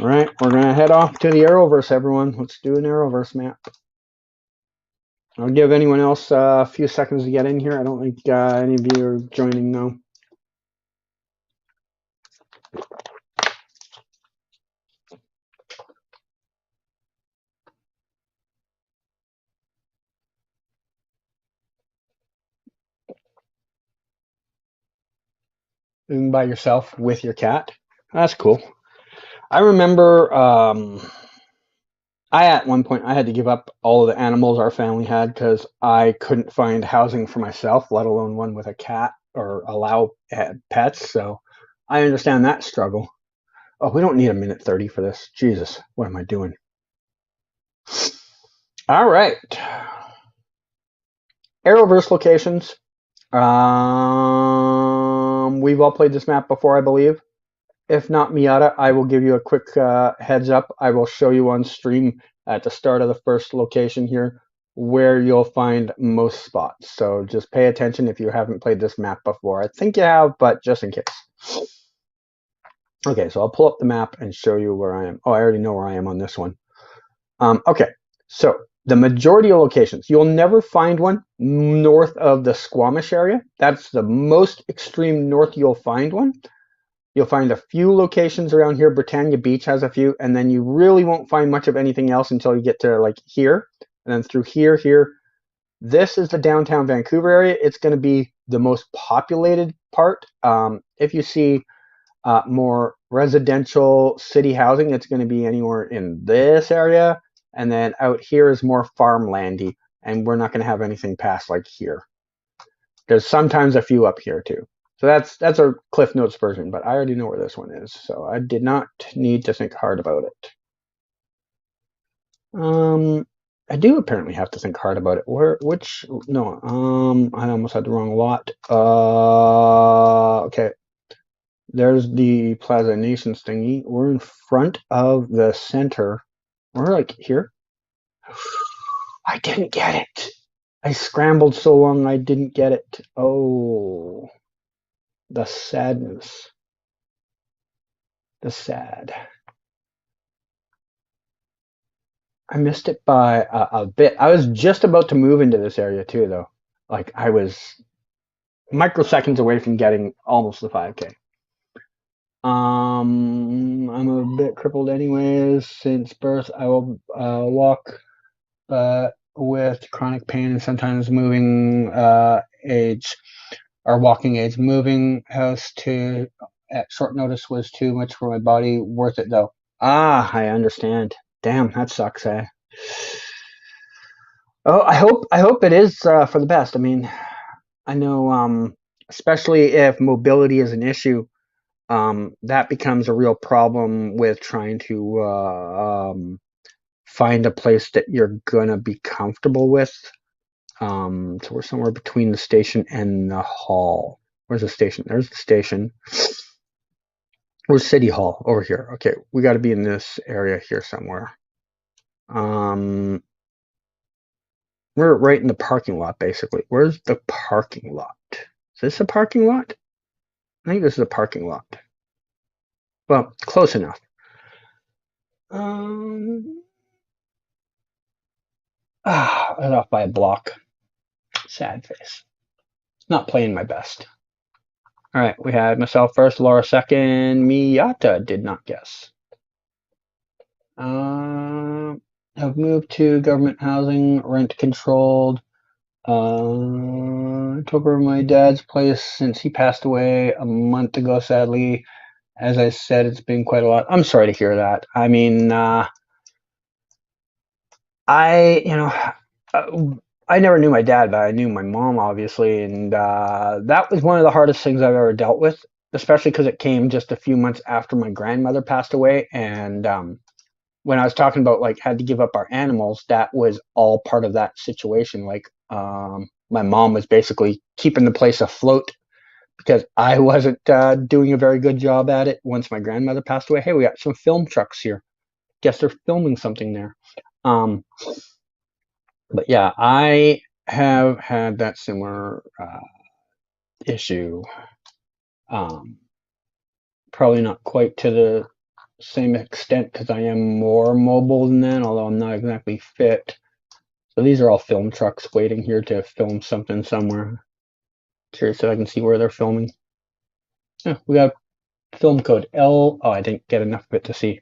A: All right, we're gonna head off to the Arrowverse, everyone. Let's do an Arrowverse map. I'll give anyone else a few seconds to get in here. I don't think any of you are joining now. Living by yourself with your cat. That's cool. I remember at one point I had to give up all of the animals our family had because I couldn't find housing for myself, let alone one with a cat or allow pets. So I understand that struggle. Oh, we don't need a minute 30 for this. Jesus, what am I doing? All right. Arrowverse locations. We've all played this map before, I believe. If not Miata, I will give you a quick heads up. I will show you on stream at the start of the first location here where you'll find most spots. So just pay attention if you haven't played this map before. I think you have, but just in case. Okay, so I'll pull up the map and show you where I am. Oh, I already know where I am on this one. Okay, so the majority of locations, you'll never find one north of the Squamish area. That's the most extreme north you'll find one. You'll find a few locations around here. Britannia Beach has a few, and then you really won't find much of anything else until you get to like here, and then through here. This is the downtown Vancouver area. It's going to be the most populated part. If you see more residential city housing, it's going to be anywhere in this area, and then out here is more farmlandy, and we're not going to have anything past like here. There's sometimes a few up here too. So that's a Cliff Notes version, but I already know where this one is, so I did not need to think hard about it. I do apparently have to think hard about it. I almost had the wrong lot. Okay. There's the Plaza Nations thingy. We're in front of the center. We're like here. I didn't get it. I scrambled so long I didn't get it. Oh. The sadness. The sad. I missed it by a bit. I was just about to move into this area too, though. Like I was microseconds away from getting almost the 5K. I'm a bit crippled anyways. Since birth, I will walk, but with chronic pain and sometimes moving age or walking age. Moving house to at short notice was too much for my body. Worth it though. Ah, I understand. Damn, that sucks, eh? Oh, I hope it is for the best. I mean, I know, especially if mobility is an issue, that becomes a real problem with trying to find a place that you're gonna be comfortable with. So we're somewhere between the station and the hall. Where's the station? There's the station. Where's City Hall? Over here. Okay, we got to be in this area here somewhere. We're right in the parking lot, basically. Where's the parking lot? Is this a parking lot? I think this is a parking lot. Well, close enough. I was off by a block. Sad face. Not playing my best. All right, we had myself first, Laura second, Miyata did not guess. Have moved to government housing, rent controlled. Took over my dad's place since he passed away a month ago, sadly. As I said, it's been quite a lot. I'm sorry to hear that. I mean, I never knew my dad, but I knew my mom, obviously, and that was one of the hardest things I've ever dealt with, especially because it came just a few months after my grandmother passed away. And when I was talking about like had to give up our animals, that was all part of that situation. Like my mom was basically keeping the place afloat because I wasn't doing a very good job at it once my grandmother passed away. Hey, we got some film trucks here. Guess they're filming something there. But yeah, I have had that similar issue. Probably not quite to the same extent because I am more mobile than that, although I'm not exactly fit. So these are all film trucks waiting here to film something somewhere. Curious if I can see where they're filming. Yeah, we got film code L. Oh, I didn't get enough of it to see.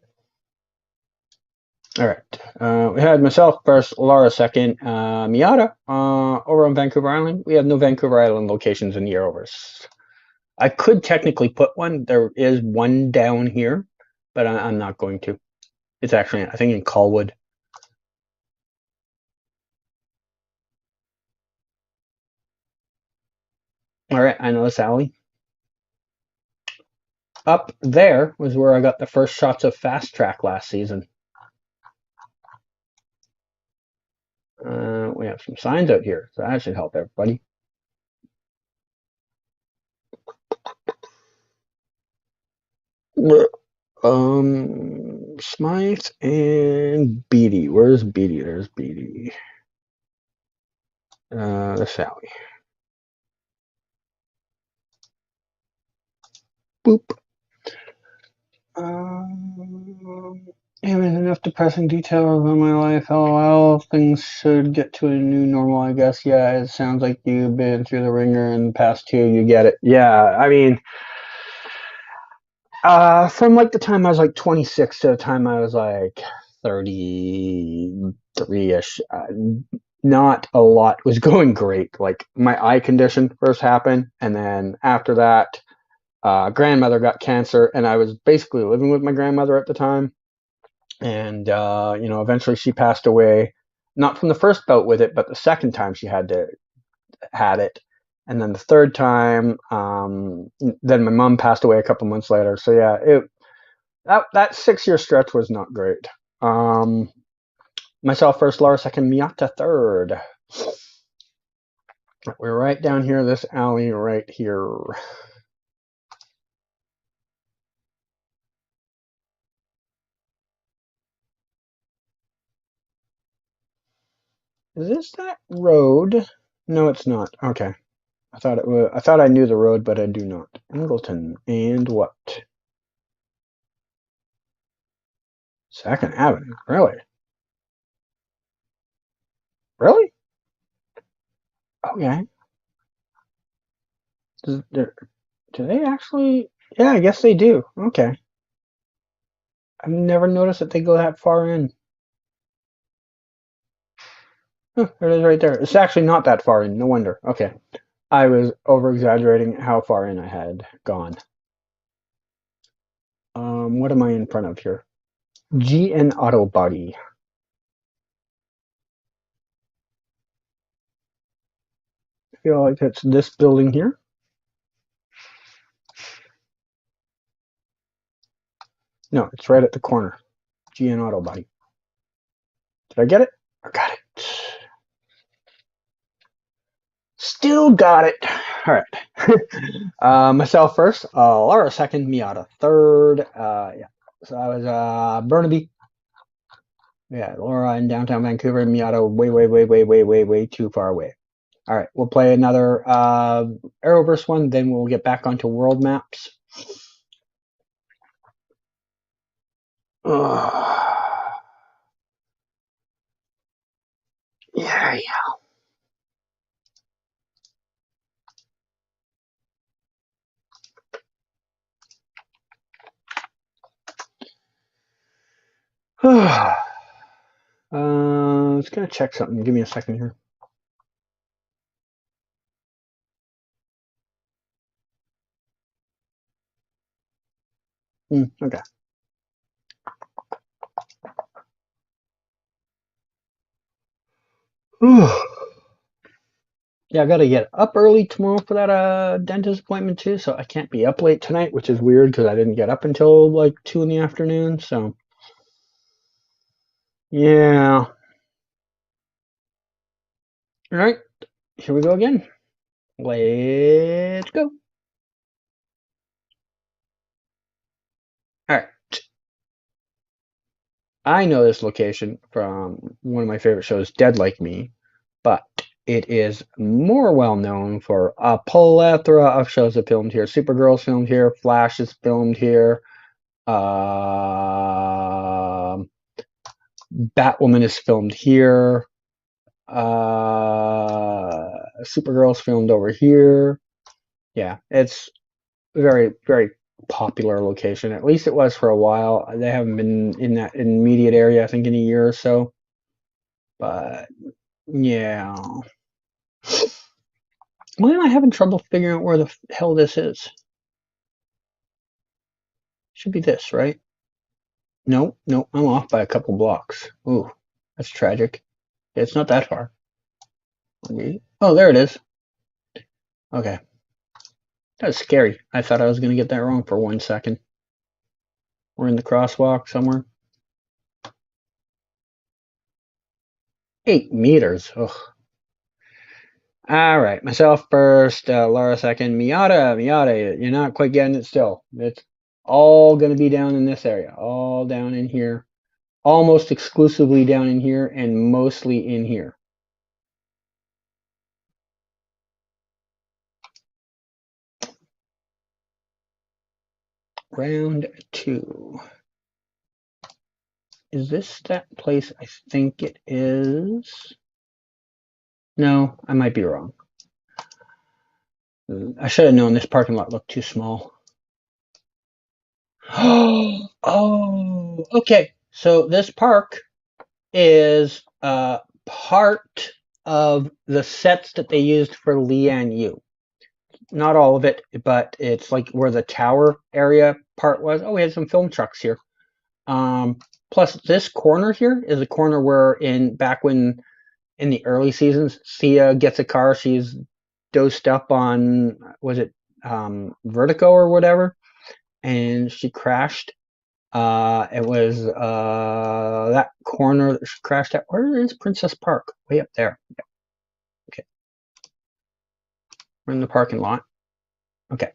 A: All right. We had myself first, Laura second, Miata over on Vancouver Island. We have no Vancouver Island locations in the Arrowverse. I could technically put one. There is one down here, but I'm not going to. It's actually, I think, in Colwood. All right, I know this alley. Up there was where I got the first shots of Fast Track last season. We have some signs out here, so that should help everybody. Smythe and Beatty. Where's Beatty? There's Beatty. This alley. Boop. Even enough depressing details on my life. LOL. Things should get to a new normal, I guess. Yeah, it sounds like you've been through the ringer in the past two. You get it. Yeah, I mean, from like the time I was like 26 to the time I was like 33-ish, not a lot was going great. Like my eye condition first happened, and then after that, grandmother got cancer, and I was basically living with my grandmother at the time. And eventually she passed away, not from the first bout with it, but the second time she had it, and then the third time, then my mom passed away a couple months later. So yeah, that 6-year stretch was not great. Myself first, Laura second, Miata third. We're right down here, this alley right here. Is this that road? No, it's not. Okay. I thought it was. I thought I knew the road, but I do not. Ingleton and what? Second Avenue. Really? Really? Okay. Do they actually? Yeah, I guess they do. Okay. I've never noticed that they go that far in. Huh, there it is right there. It's actually not that far in. No wonder. Okay. I was over exaggerating how far in I had gone. What am I in front of here? GN Auto Body. I feel like it's this building here. No, it's right at the corner. GN Auto Body. Did I get it? I got it. Still got it. All right. Myself first. Laura second. Miata third. Yeah. So I was Burnaby. Yeah, Laura in downtown Vancouver. Miata way too far away. All right. We'll play another Arrowverse one. Then we'll get back onto world maps. Yeah. Just gonna check something. Give me a second here. Okay. Yeah, I gotta get up early tomorrow for that dentist appointment too, so I can't be up late tonight, which is weird because I didn't get up until like 2 in the afternoon. So yeah. All right, here we go again. Let's go. All right. I know this location from one of my favorite shows, Dead Like Me, but it is more well known for a plethora of shows that filmed here. Supergirl's filmed here, Flash is filmed here, Batwoman is filmed here, Supergirl's filmed over here. Yeah, it's very, very popular location. At least it was for a while. They haven't been in that immediate area, I think, in a year or so. But yeah. Why am I having trouble figuring out where the hell this is? Should be this, right? No, no, I'm off by a couple blocks. Ooh, that's tragic. It's not that far. Oh, there it is. Okay. That was scary. I thought I was going to get that wrong for 1 second. We're in the crosswalk somewhere. 8 meters. Ugh. All right, myself first, Laura second, Miata, you're not quite getting it still. It's all going to be down in this area, all down in here, almost exclusively down in here, and mostly in here. Round 2. Is this that place? I think it is. No, I might be wrong. I should have known this parking lot looked too small. Oh, okay. So this park is part of the sets that they used for Lian Yu. Not all of it, but it's like where the tower area part was. Oh, we had some film trucks here. Plus, this corner here is a corner where back when in the early seasons, Thea gets a car. She's dosed up on, was it Vertigo or whatever, and she crashed. It was that corner that she crashed at. Where is Princess Park? Way up there. Yeah. Okay. We're in the parking lot. Okay.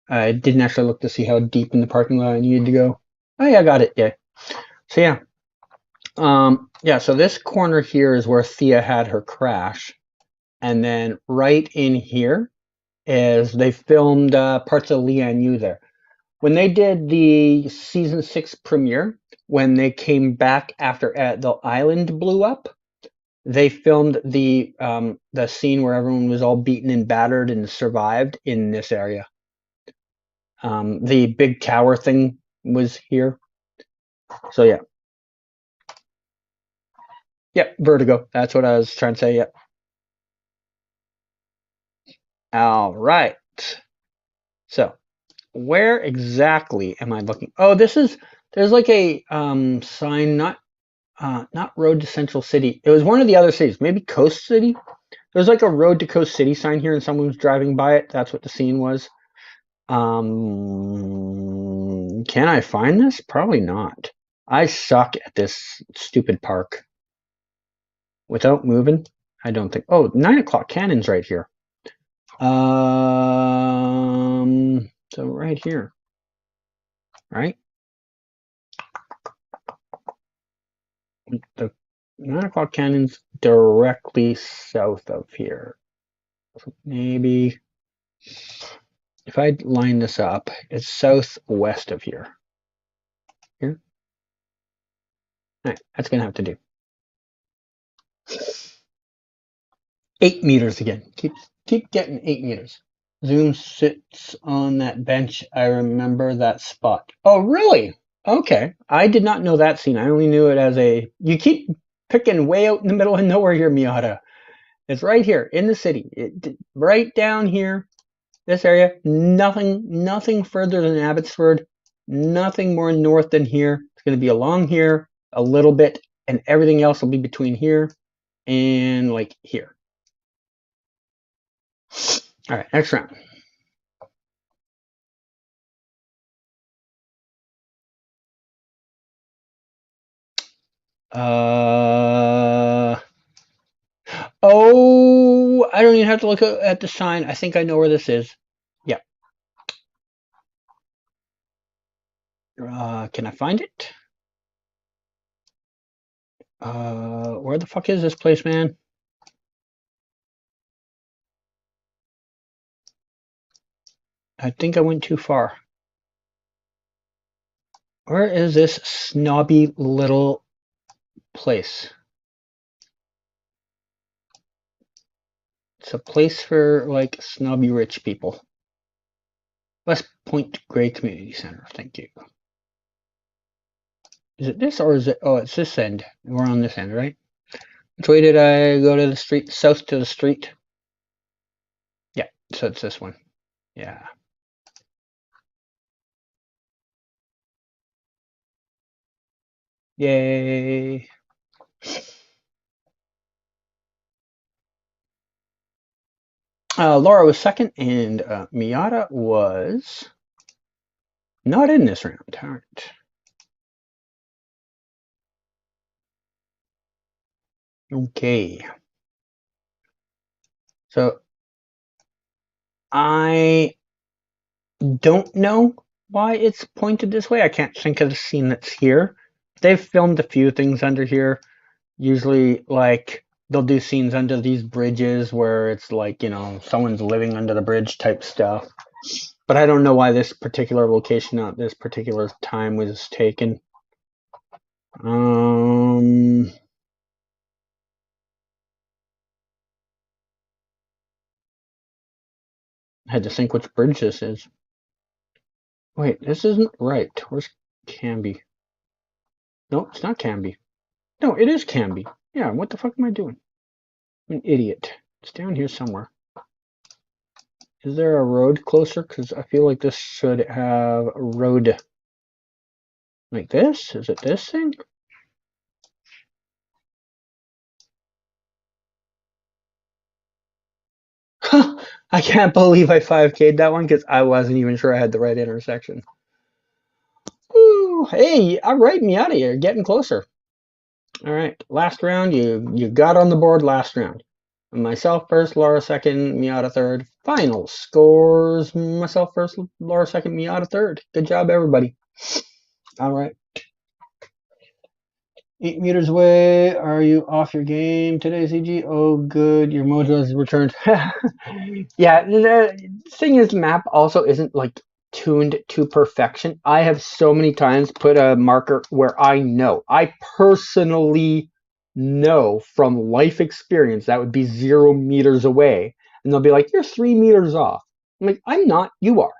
A: I didn't actually look to see how deep in the parking lot I needed to go. Oh yeah, I got it. Yeah. So yeah. Yeah, so this corner here is where Thea had her crash. And then right in here is they filmed parts of Lian Yu there. When they did the season 6 premiere, when they came back after the island blew up, they filmed the scene where everyone was all beaten and battered and survived in this area. The big tower thing was here. So yeah. Yep, Vertigo. That's what I was trying to say. Yep. All right. So where exactly am I looking? Oh, there's like a sign, not Road to Central City. It was one of the other cities, maybe Coast City. There's like a Road to Coast City sign here, and someone was driving by it. That's what the scene was. Can I find this? Probably not. I suck at this stupid park. Without moving? I don't think. Oh, 9 o'clock cannon's right here. So right here, right? The 9 o'clock cannon's directly south of here. So maybe if I line this up, it's southwest of here. Here. All right, that's gonna have to do. 8 meters again. Keep getting 8 meters. Zoom sits on that bench. I remember that spot. Oh, really? Okay. I did not know that scene. I only knew it as a. You keep picking way out in the middle of nowhere here, Miata. It's right here in the city. Right down here, this area. Nothing further than Abbotsford. Nothing more north than here. It's going to be along here a little bit, and everything else will be between here and like here. All right, next round. Oh, I don't even have to look at the sign. I think I know where this is. Yeah. Can I find it? Where the fuck is this place, man? I think I went too far. Where is this snobby little place? It's a place for like snobby rich people. West Point Grey Community Center. Thank you. Is it this or is it? Oh, it's this end. We're on this end, right? Which way did I go to the street? South to the street? Yeah, so it's this one. Yeah. Yay. Laura was second, and Miata was not in this round. All right. Okay. So I don't know why it's pointed this way. I can't think of the scene that's here. They've filmed a few things under here. Usually, like, they'll do scenes under these bridges where it's like, you know, someone's living under the bridge type stuff. But I don't know why this particular location at this particular time was taken. I had to think which bridge this is. Wait, this isn't right. Where's Canby? No, it's not Canby. No, it is Canby. Yeah, what the fuck am I doing? I'm an idiot. It's down here somewhere. Is there a road closer? Because I feel like this should have a road like this. Is it this thing? I can't believe I 5K'd that one because I wasn't even sure I had the right intersection. Ooh, hey, all right, me out of here. Getting closer. All right, last round. You got on the board last round. Myself first, Laura second, Miata third. Final scores: myself first, Laura second, Miata third. Good job, everybody. All right. 8 meters away. Are you off your game today, CG? Oh, good. Your mojo has returned. Yeah, the thing is, the map also isn't like tuned to perfection. I have so many times put a marker where I personally know from life experience that would be 0 meters away. And they'll be like, you're 3 meters off. I'm like, I'm not, you are.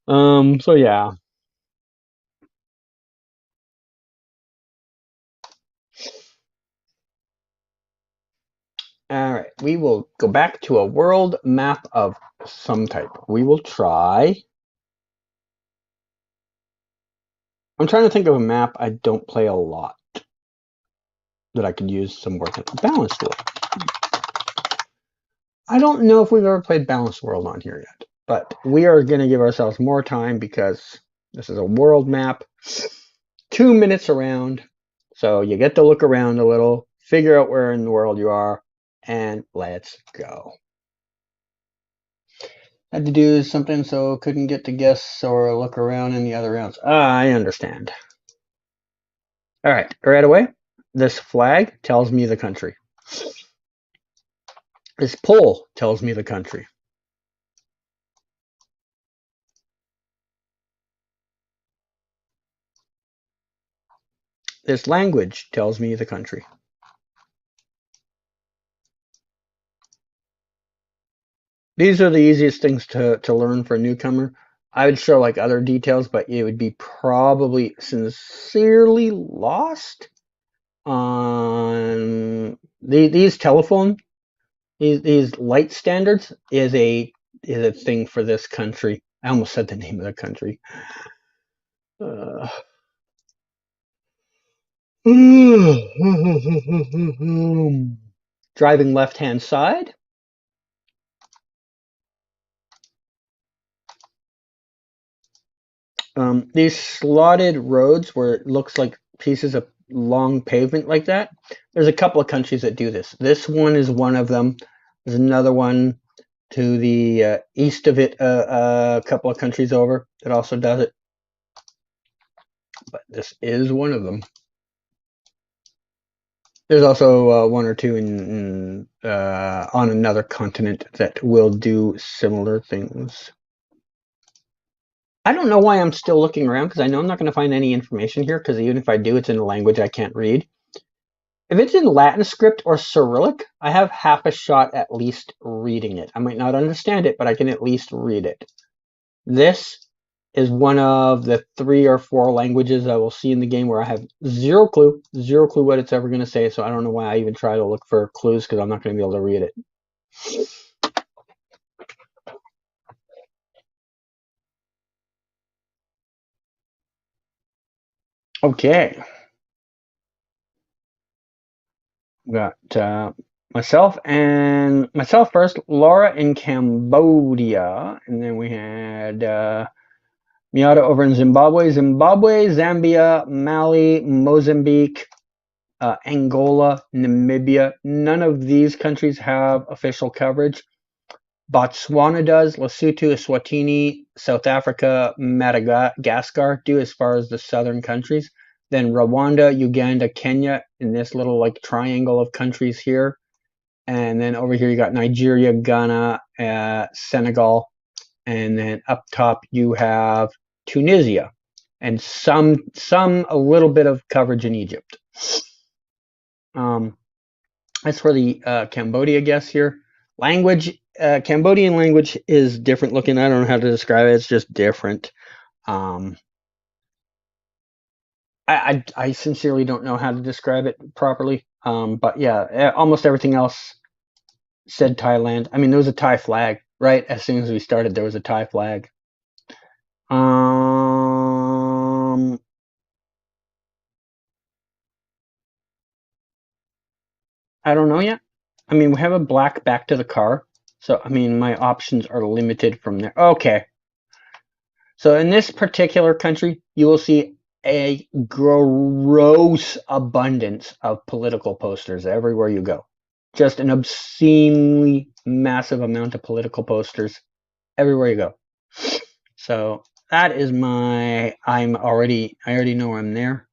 A: So yeah. All right, we will go back to a world map of some type. We will try. I'm trying to think of a map I don't play a lot that I could use some work in. Balanced World. I don't know if we've ever played Balanced World on here yet, but we are going to give ourselves more time because this is a world map. 2 minutes around, so you get to look around a little, figure out where in the world you are, and let's go. Had to do something, so couldn't get to guess or look around in the other rounds. I understand. All right, right away. This flag tells me the country. This pole tells me the country. This language tells me the country. These are the easiest things to learn for a newcomer. I would show like other details, but it would be probably sincerely lost on these telephone, these light standards is a thing for this country. I almost said the name of the country. Uh, driving left-hand side. These slotted roads where it looks like pieces of long pavement like that. There's a couple of countries that do this. This one is one of them. There's another one to the east of it, a couple of countries over that also does it. But this is one of them. There's also one or two on another continent that will do similar things. I don't know why I'm still looking around, because I know I'm not going to find any information here, because even if I do, it's in a language I can't read. If it's in Latin script or Cyrillic, I have half a shot at least reading it. I might not understand it, but I can at least read it. This is one of the 3 or 4 languages I will see in the game where I have zero clue what it's ever going to say, so I don't know why I even try to look for clues, because I'm not going to be able to read it. Okay. Got myself first, Laura in Cambodia, and then we had Miata over in Zimbabwe, Zambia, Mali, Mozambique, Angola, Namibia. None of these countries have official coverage. Botswana does, Lesotho, Eswatini, South Africa, Madagascar do as far as the southern countries. Then Rwanda, Uganda, Kenya in this little like triangle of countries here. And then over here you got Nigeria, Ghana, Senegal, and then up top you have Tunisia, and some a little bit of coverage in Egypt. As for the Cambodia guess here, language, Cambodian language is different looking. I don't know how to describe it. It's just different. I sincerely don't know how to describe it properly. But yeah, almost everything else said Thailand. I mean, there was a Thai flag, right? As soon as we started, there was a Thai flag. I don't know yet. I mean, we have a black back to the car. So, I mean, my options are limited from there. Okay. So in this particular country, you will see a gross abundance of political posters everywhere you go. Just an obscenely massive amount of political posters everywhere you go. So that is I already know I'm there.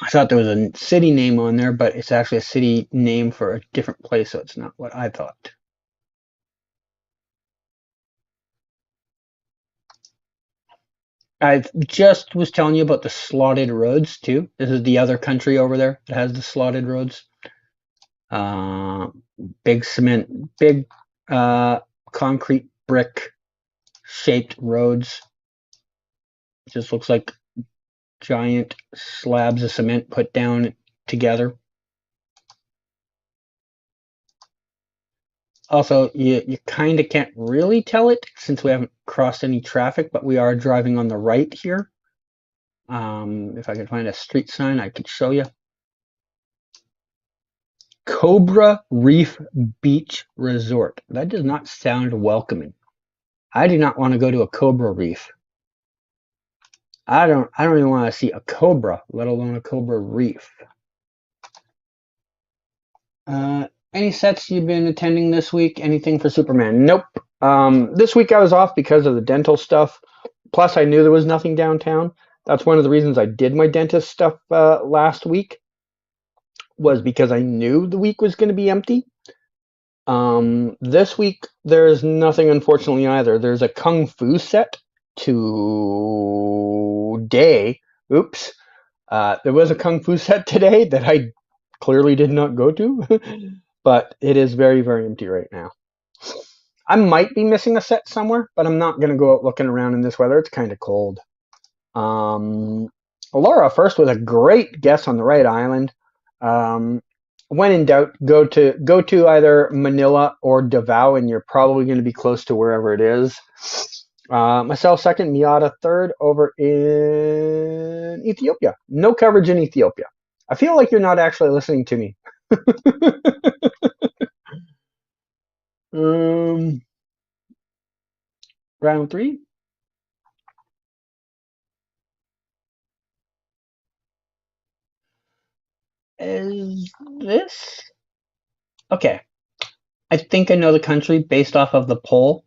A: I thought there was a city name on there, but it's actually a city name for a different place, so it's not what I thought. I just was telling you about the slotted roads too. This is the other country over there that has the slotted roads. Big cement, big concrete brick shaped roads. It just looks like giant slabs of cement put down together. Also, you kind of can't really tell it since we haven't crossed any traffic, but we are driving on the right here. If I could find a street sign, I could show you. Cobra Reef Beach Resort. That does not sound welcoming. I do not want to go to a Cobra Reef. I don't even want to see a cobra, let alone a Cobra Reef. Any sets you've been attending this week? Anything for Superman? Nope. This week I was off because of the dental stuff. Plus, I knew there was nothing downtown. That's one of the reasons I did my dentist stuff last week, was because I knew the week was going to be empty. This week there's nothing, unfortunately, either. There's a Kung Fu set today. Oops. There was a Kung Fu set today that I clearly did not go to, but it is very, very empty right now. I might be missing a set somewhere, but I'm not going to go out looking around in this weather. It's kind of cold. Laura first with a great guess on the right island. When in doubt, go to either Manila or Davao, and you're probably going to be close to wherever it is. Myself second, Miata third over in Ethiopia. No coverage in Ethiopia. I feel like you're not actually listening to me. Round 3. Is this? Okay. I think I know the country based off of the poll,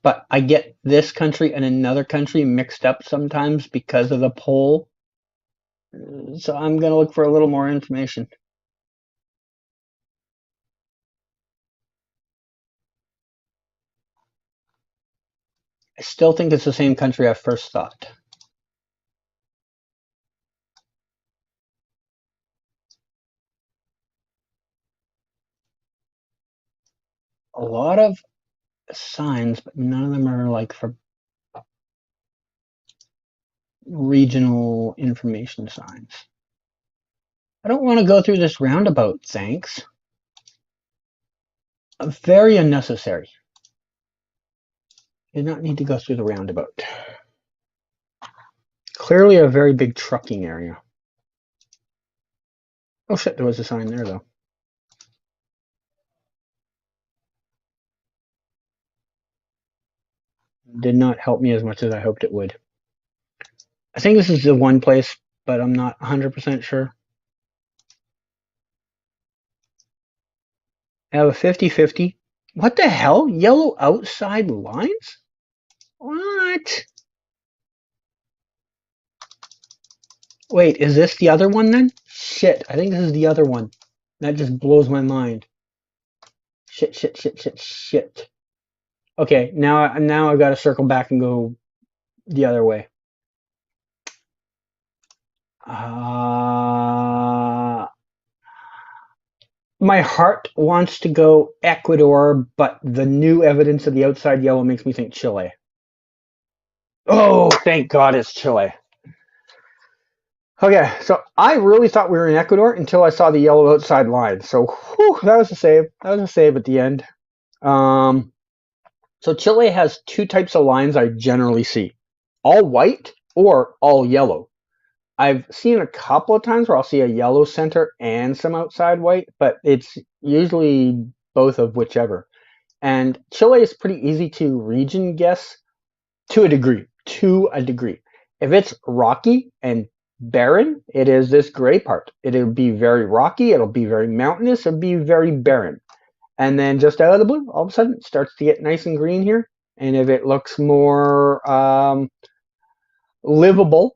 A: but I get this country and another country mixed up sometimes because of the poll. So I'm going to look for a little more information. I still think it's the same country I first thought. A lot of signs, but none of them are like for regional information signs. I don't want to go through this roundabout, thanks. Very unnecessary. You do not need to go through the roundabout. Clearly a very big trucking area. Oh shit, there was a sign there though. Did not help me as much as I hoped it would. I think this is the one place, but I'm not 100% sure. I have a 50-50. What the hell? Yellow outside lines? What? Wait, is this the other one then? Shit, I think this is the other one. That just blows my mind. Shit. Okay, now I've got to circle back and go the other way. My heart wants to go Ecuador, but the new evidence of the outside yellow makes me think Chile. Oh, thank God it's Chile. Okay, so I really thought we were in Ecuador until I saw the yellow outside line. So whew, that was a save. That was a save at the end. So Chile has two types of lines I generally see. All white or all yellow. I've seen a couple of times where I'll see a yellow center and some outside white, but it's usually both of whichever. And Chile is pretty easy to region guess to a degree. If it's rocky and barren, it is this gray part. It'll be very rocky, it'll be very mountainous, it'll be very barren. And then just out of the blue, all of a sudden it starts to get nice and green here. And if it looks more livable,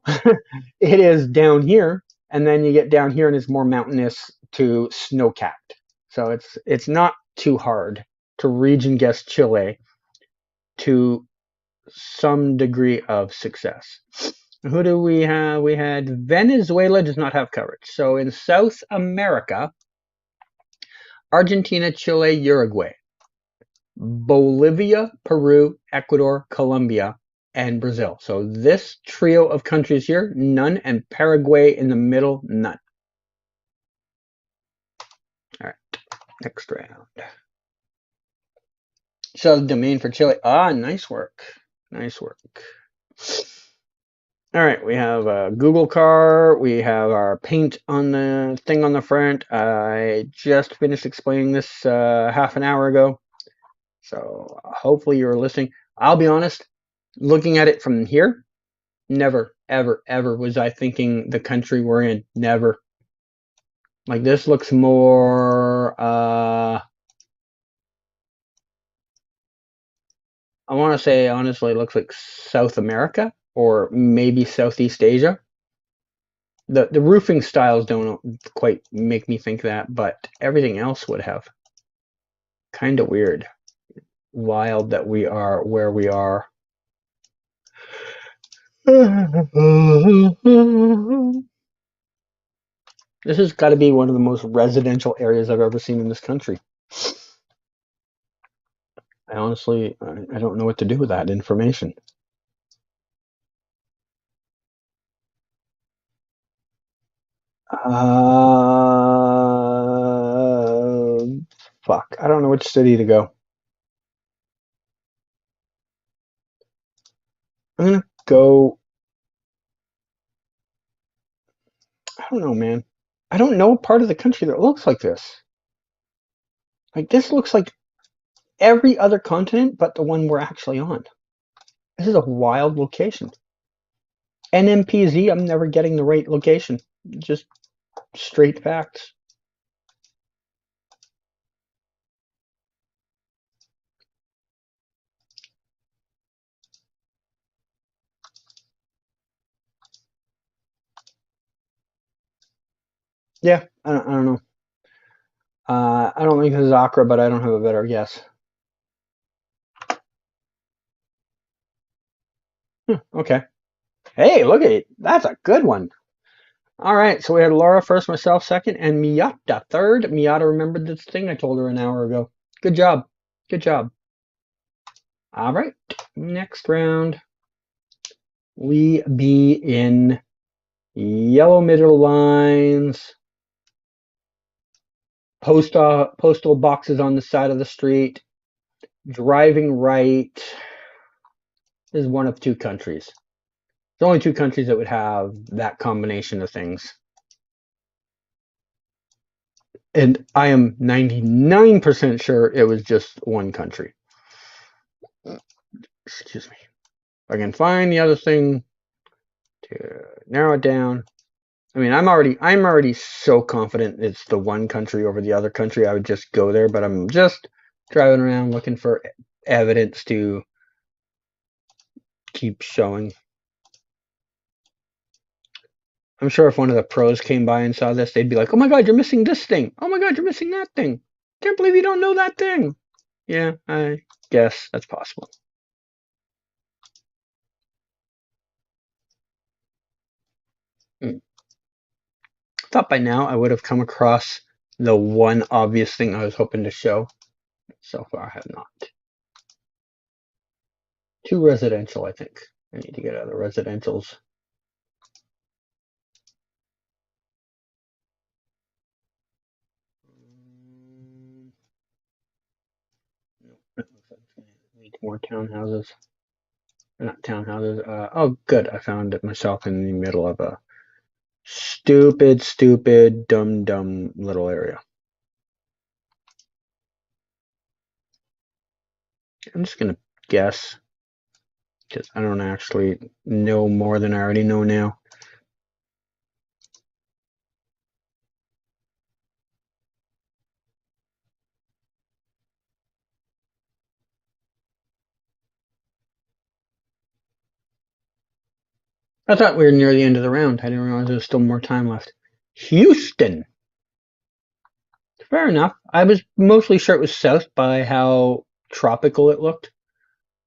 A: it is down here. And then you get down here and it's more mountainous to snow-capped. So it's not too hard to region guess Chile to some degree of success. Who do we have? We had Venezuela does not have coverage. So in South America, Argentina, Chile, Uruguay, Bolivia, Peru, Ecuador, Colombia, and Brazil. So this trio of countries here, none, and Paraguay in the middle, none. All right, next round. So the domain for Chile. Ah, nice work. Nice work. All right, we have a Google car. We have our paint on the thing on the front. I just finished explaining this half an hour ago. So hopefully you're listening. I'll be honest, looking at it from here, never, ever, ever was I thinking the country we're in. Never. Like this looks more, I want to say honestly, it looks like South America or maybe Southeast Asia. The roofing styles don't quite make me think that, but everything else would have. Kind of weird. Wild that we are where we are. This has got to be one of the most residential areas I've ever seen in this country. I honestly, I don't know what to do with that information. Uh, Fuck. I don't know which city to go. I'm gonna go. I don't know, man. I don't know a part of the country that looks like this. Like this looks like every other continent but the one we're actually on. This is a wild location. NMPZ, I'm never getting the right location. Just straight facts. Yeah, I don't know. I don't think this is Accra, but I don't have a better guess. Okay. Hey, look at it. That's a good one. All right, so we had Laura first, myself second, and Miata third. Miata remembered this thing I told her an hour ago. Good job. Good job. All right, next round. We be in yellow middle lines, postal boxes on the side of the street, driving right. This is one of two countries. There's only two countries that would have that combination of things. And I am 99% sure it was just one country. Excuse me. If I can find the other thing to narrow it down. I mean, I'm already so confident it's the one country over the other country. I would just go there, but I'm just driving around looking for evidence to keep showing. I'm sure if one of the pros came by and saw this, they'd be like, "Oh my God, you're missing this thing! Oh my God, you're missing that thing! Can't believe you don't know that thing!" Yeah, I guess that's possible. Hmm. Thought by now I would have come across the one obvious thing I was hoping to show. So far, I have not. Too residential, I think. I need to get out of the residentials. Need more townhouses. Not townhouses. Oh, good. I found myself in the middle of a stupid, dumb little area. I'm just going to guess because I don't actually know more than I already know now. I thought we were near the end of the round. I didn't realize there was still more time left. Houston. Fair enough. I was mostly sure it was south by how tropical it looked.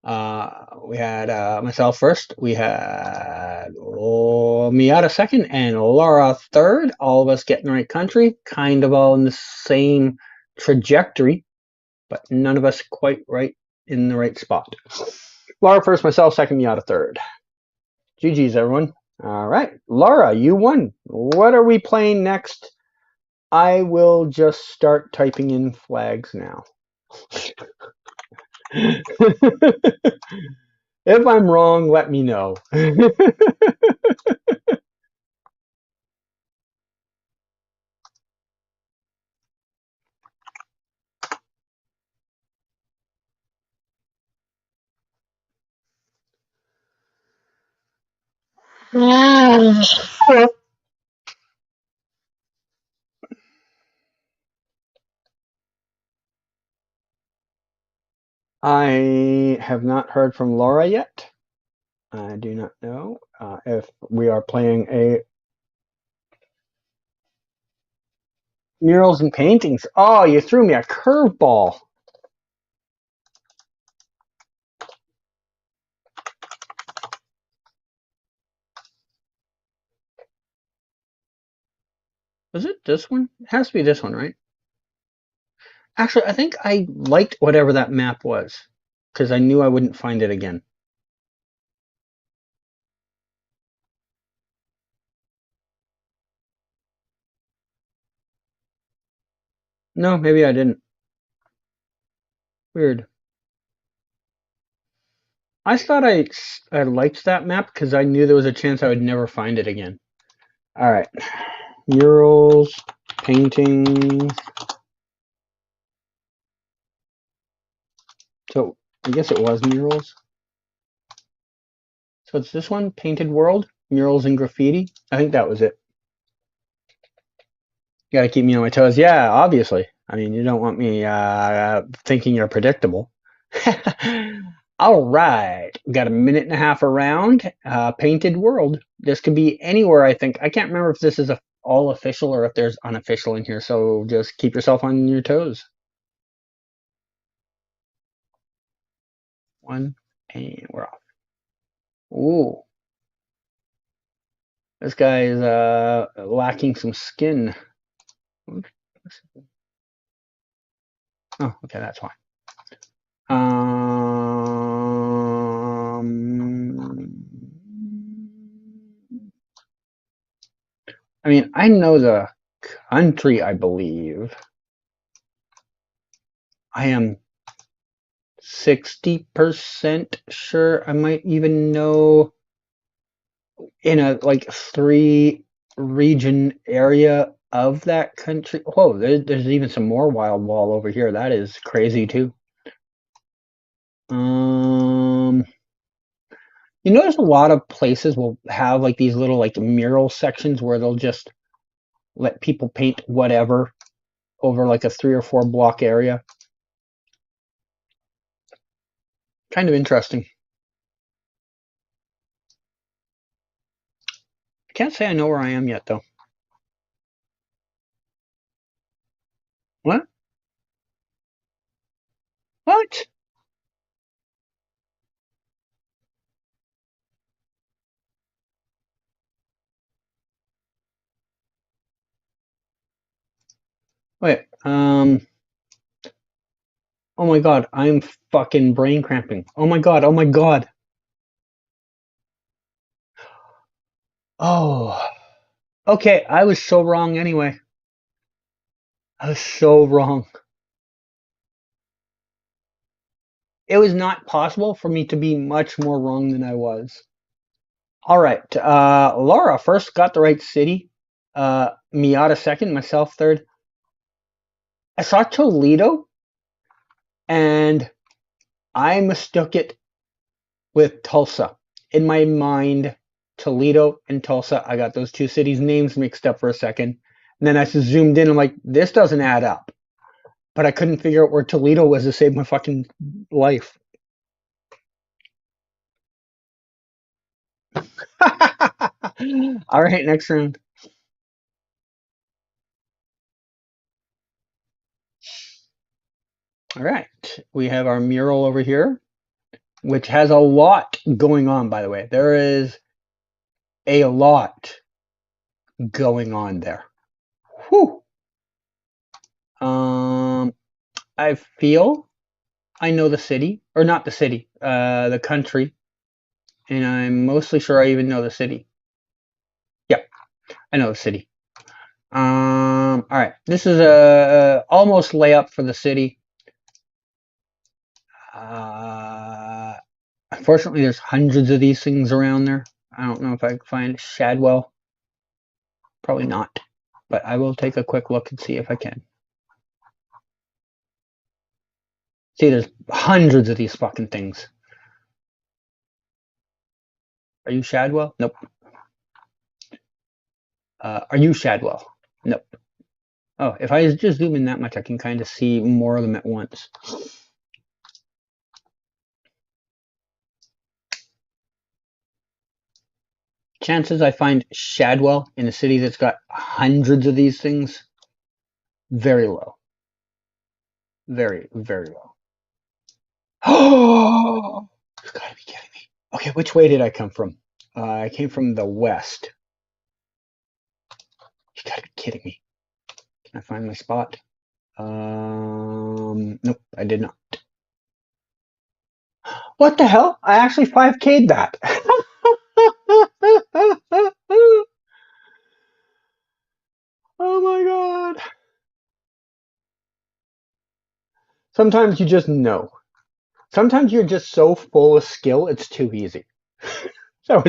A: We had myself first. We had Miata second and Laura third. All of us getting the right country, kind of all in the same trajectory, but none of us quite right in the right spot. Laura first, myself second, Miata third. GG's, everyone. All right, Laura, you won. What are we playing next? I will just start typing in flags now. If I'm wrong, let me know. I have not heard from Laura yet. I do not know if we are playing a murals and paintings. Oh, you threw me a curveball. Was it this one? It has to be this one, right? Actually, I think I liked whatever that map was because I knew I wouldn't find it again. No, maybe I didn't. Weird. I thought I liked that map because I knew there was a chance I would never find it again. All right, murals, paintings. So I guess it was murals. So it's this one, Painted World, murals and graffiti. I think that was it. You got to keep me on my toes. Yeah, obviously. I mean, you don't want me thinking you're predictable. All right, we got a minute and a half around. Painted World. This could be anywhere. I think. I can't remember if this is all official or if there's unofficial in here. So just keep yourself on your toes. One, and we're off. Ooh, this guy is lacking some skin. Oh, okay, that's fine. I mean, I know the country, I believe. I am 60% sure. I might even know in a like 3 region area of that country. Whoa, there's even some more wild wall over here. That is crazy too. You notice a lot of places will have like these little like mural sections where they'll just let people paint whatever over like a 3 or 4 block area. Kind of interesting. I can't say I know where I am yet though. What? What? Wait. Oh my god, I'm fucking brain cramping. Oh my god, oh my god. Oh. Okay, I was so wrong anyway. I was so wrong. It was not possible for me to be much more wrong than I was. All right. Laura first got the right city. Miata second, myself third. I saw Toledo and I mistook it with Tulsa. In my mind, Toledo and Tulsa, I got those two cities' names mixed up for a second. And then I zoomed in. I'm like, this doesn't add up. But I couldn't figure out where Toledo was to save my fucking life. All right, next round. All right, we have our mural over here, which has a lot going on, by the way. There is a lot going on there. Whew. I feel I know the city, or not the city, the country, and I'm mostly sure I even know the city. Yeah, I know the city. All right, this is a almost layup for the city. Fortunately, there's hundreds of these things around there. I don't know if I can find Shadwell. Probably not. But I will take a quick look and see if I can. See, there's hundreds of these fucking things. Are you Shadwell? Nope. Are you Shadwell? Nope. Oh, if I just zoom in that much, I can kind of see more of them at once. Chances I find Shadwell in a city that's got hundreds of these things, very low. Very, very low. Oh, you've got to be kidding me. Okay, which way did I come from? I came from the west. You gotta be kidding me. Can I find my spot? Nope, I did not. What the hell? I actually 5K'd that. Oh my god. Sometimes you just know. Sometimes you're just so full of skill, it's too easy. That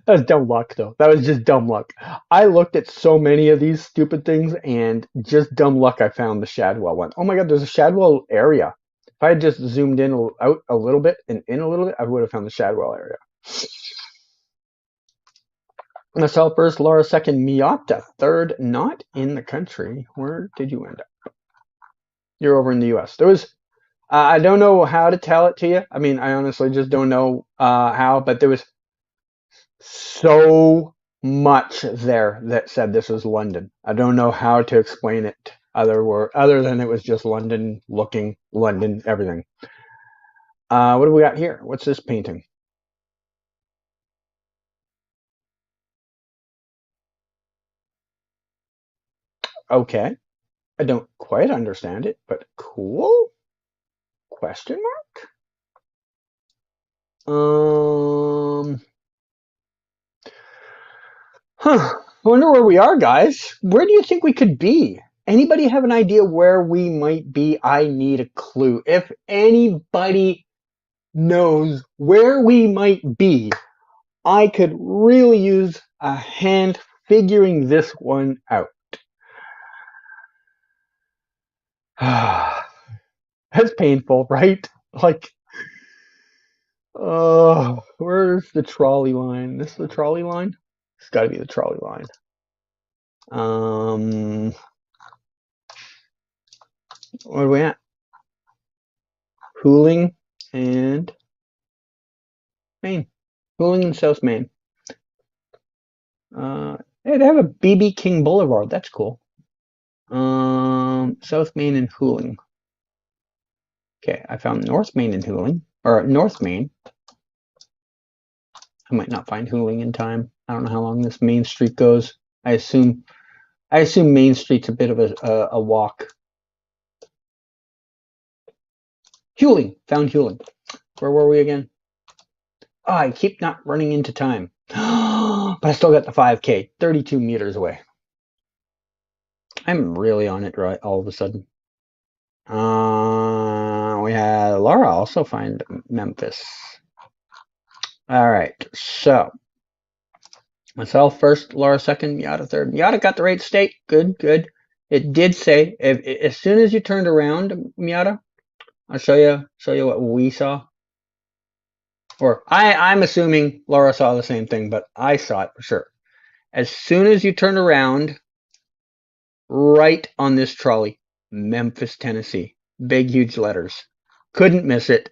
A: was dumb luck though. That was just dumb luck. I looked at so many of these stupid things and just dumb luck I found the Shadwell one. Oh my god, there's a Shadwell area. If I had just zoomed in out a little bit and in a little bit, I would have found the Shadwell area. Myself first, Laura second, Miata third, not in the country. Where did you end up? You're over in the US. There was I don't know how to tell it to you. I mean, I honestly just don't know how, but there was so much there that said this was London. I don't know how to explain it other than it was just London looking, London, everything. What do we got here? What's this painting? Okay. I don't quite understand it, but cool? Question mark? Huh. I wonder where we are, guys. Where do you think we could be? Anybody have an idea where we might be? I need a clue. If anybody knows where we might be, I could really use a hand figuring this one out. That's painful, right? Like, oh, where's the trolley line? This is the trolley line? It's got to be the trolley line. Where are we at? Hooling and Maine. Hooling and South Maine. Hey, they have a BB King Boulevard. That's cool. South Maine and Hooling. Okay, I found North Maine and Hooling, or North Maine. I might not find Hooling in time. I don't know how long this Main Street goes. I assume Main Street's a bit of a walk. Hooling, found Hooling. Where were we again? Oh, I keep not running into time. But I still got the 5K, 32 meters away. I'm really on it right all of a sudden. We had Laura also find Memphis. All right, so myself first, Laura second, Miata third. Miata got the right state. Good, good. It did say as soon as you turned around, Miata, I'll show you what we saw. Or I'm assuming Laura saw the same thing, but I saw it for sure. As soon as you turn around, right on this trolley, Memphis, Tennessee. Big, huge letters. Couldn't miss it.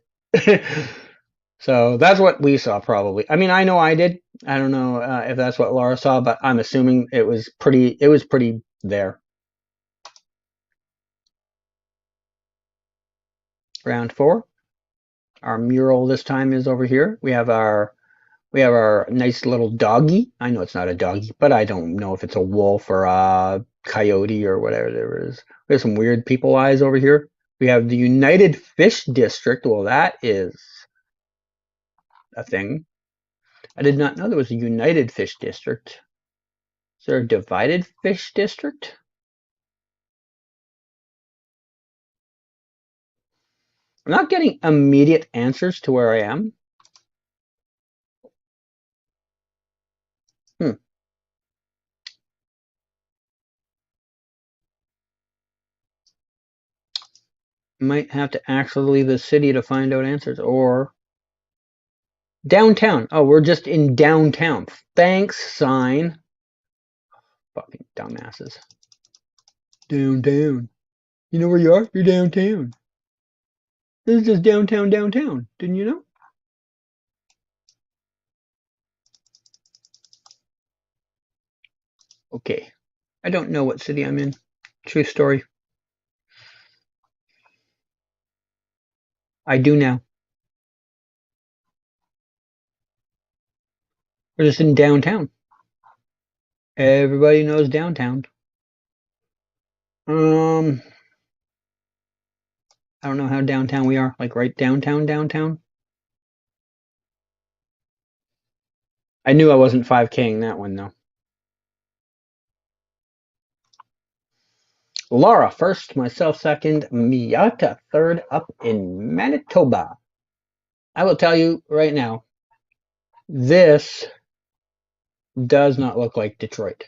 A: So that's what we saw probably. I mean, I know I did. I don't know if that's what Laura saw, but I'm assuming it was pretty there. Round 4. Our mural this time is over here. We have our nice little doggy. I know it's not a doggy, but I don't know if it's a wolf or a coyote or whatever there is. We have some weird people eyes over here. We have the United Fish District. Well, that is a thing. I did not know there was a United Fish District. Is there a Divided Fish District? I'm not getting immediate answers to where I am. Hmm. Might have to actually leave the city to find out answers. Or downtown. Oh, we're just in downtown. Thanks, sign. Fucking dumbasses. Downtown. You know where you are? You're downtown. This is just downtown. Didn't you know? Okay. I don't know what city I'm in. True story. I do now. We're just in downtown. Everybody knows downtown. I don't know how downtown we are. Like right downtown. I knew I wasn't 5K'ing that one though. Laura first, myself second, Miata third up in Manitoba. I will tell you right now, this does not look like Detroit.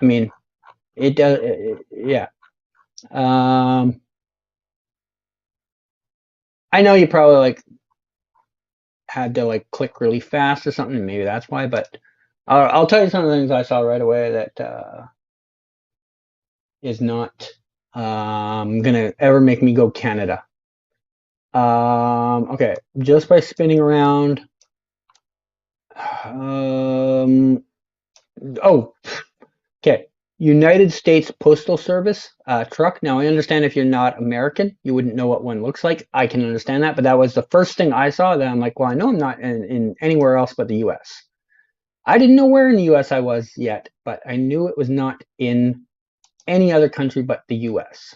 A: I mean, it does, yeah. I know you probably like had to like click really fast or something. Maybe that's why, but I'll tell you some of the things I saw right away that is not gonna ever make me go Canada. Okay, just by spinning around. Oh, okay. United States Postal Service truck. Now, I understand if you're not American, you wouldn't know what one looks like. I can understand that, but that was the first thing I saw. That I'm like, well, I know I'm not in anywhere else but the U.S. I didn't know where in the U.S. I was yet, but I knew it was not in any other country but the U.S.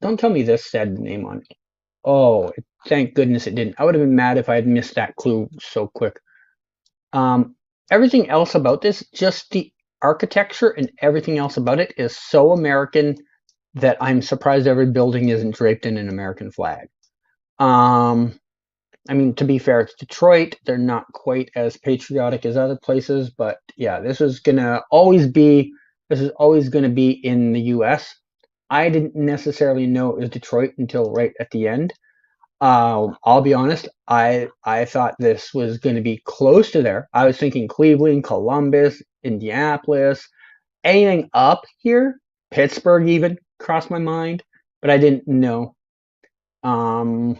A: Don't tell me this said the name on it. Oh, thank goodness it didn't. I would have been mad if I had missed that clue so quick. Um, Everything else about this, just the architecture and everything else about it is so American that I'm surprised every building isn't draped in an American flag. I mean, to be fair, it's Detroit. They're not quite as patriotic as other places, but yeah, this is always gonna be in the U.S. I didn't necessarily know it was Detroit until right at the end. I'll be honest. I thought this was going to be close to there. I was thinking Cleveland, Columbus, Indianapolis, anything up here, Pittsburgh even crossed my mind, but I didn't know. Um,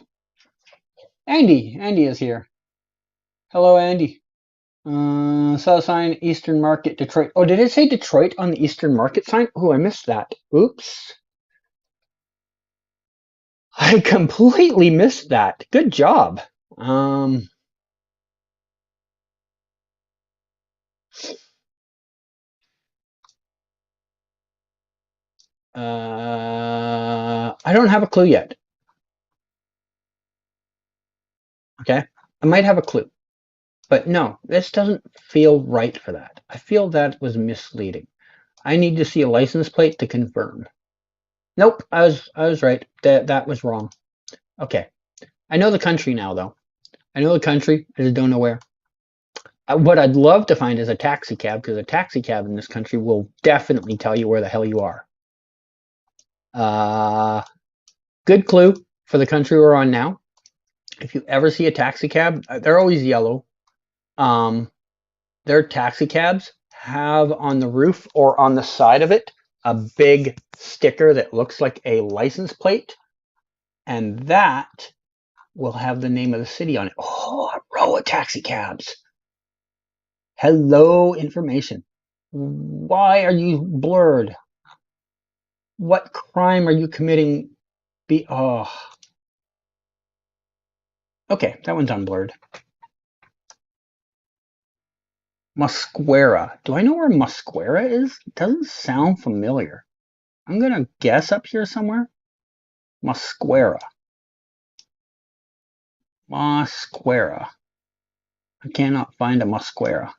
A: Andy is here. Hello, Andy. South sign, Eastern Market, Detroit. Oh, did it say Detroit on the Eastern Market sign? Oh, I missed that. Oops. I completely missed that. Good job. Um, I don't have a clue yet. Okay. I might have a clue. But no, this doesn't feel right for that. I feel that was misleading. I need to see a license plate to confirm. Nope, I was right. That was wrong. Okay. I know the country now though. I know the country, I just don't know where. What I'd love to find is a taxi cab, because a taxi cab in this country will definitely tell you where the hell you are. Uh, Good clue for the country we're on now. If you ever see a taxi cab, they're always yellow. Um, their taxi cabs have on the roof or on the side of it a big sticker that looks like a license plate, and that will have the name of the city on it. Oh, a row of taxi cabs. Hello, information. Why are you blurred? What crime are you committing? Oh, okay, that one's unblurred. Musquera. Do I know where Musquera is? It doesn't sound familiar. I'm gonna guess up here somewhere. Musquera. Mosquera. I cannot find a Mosquera.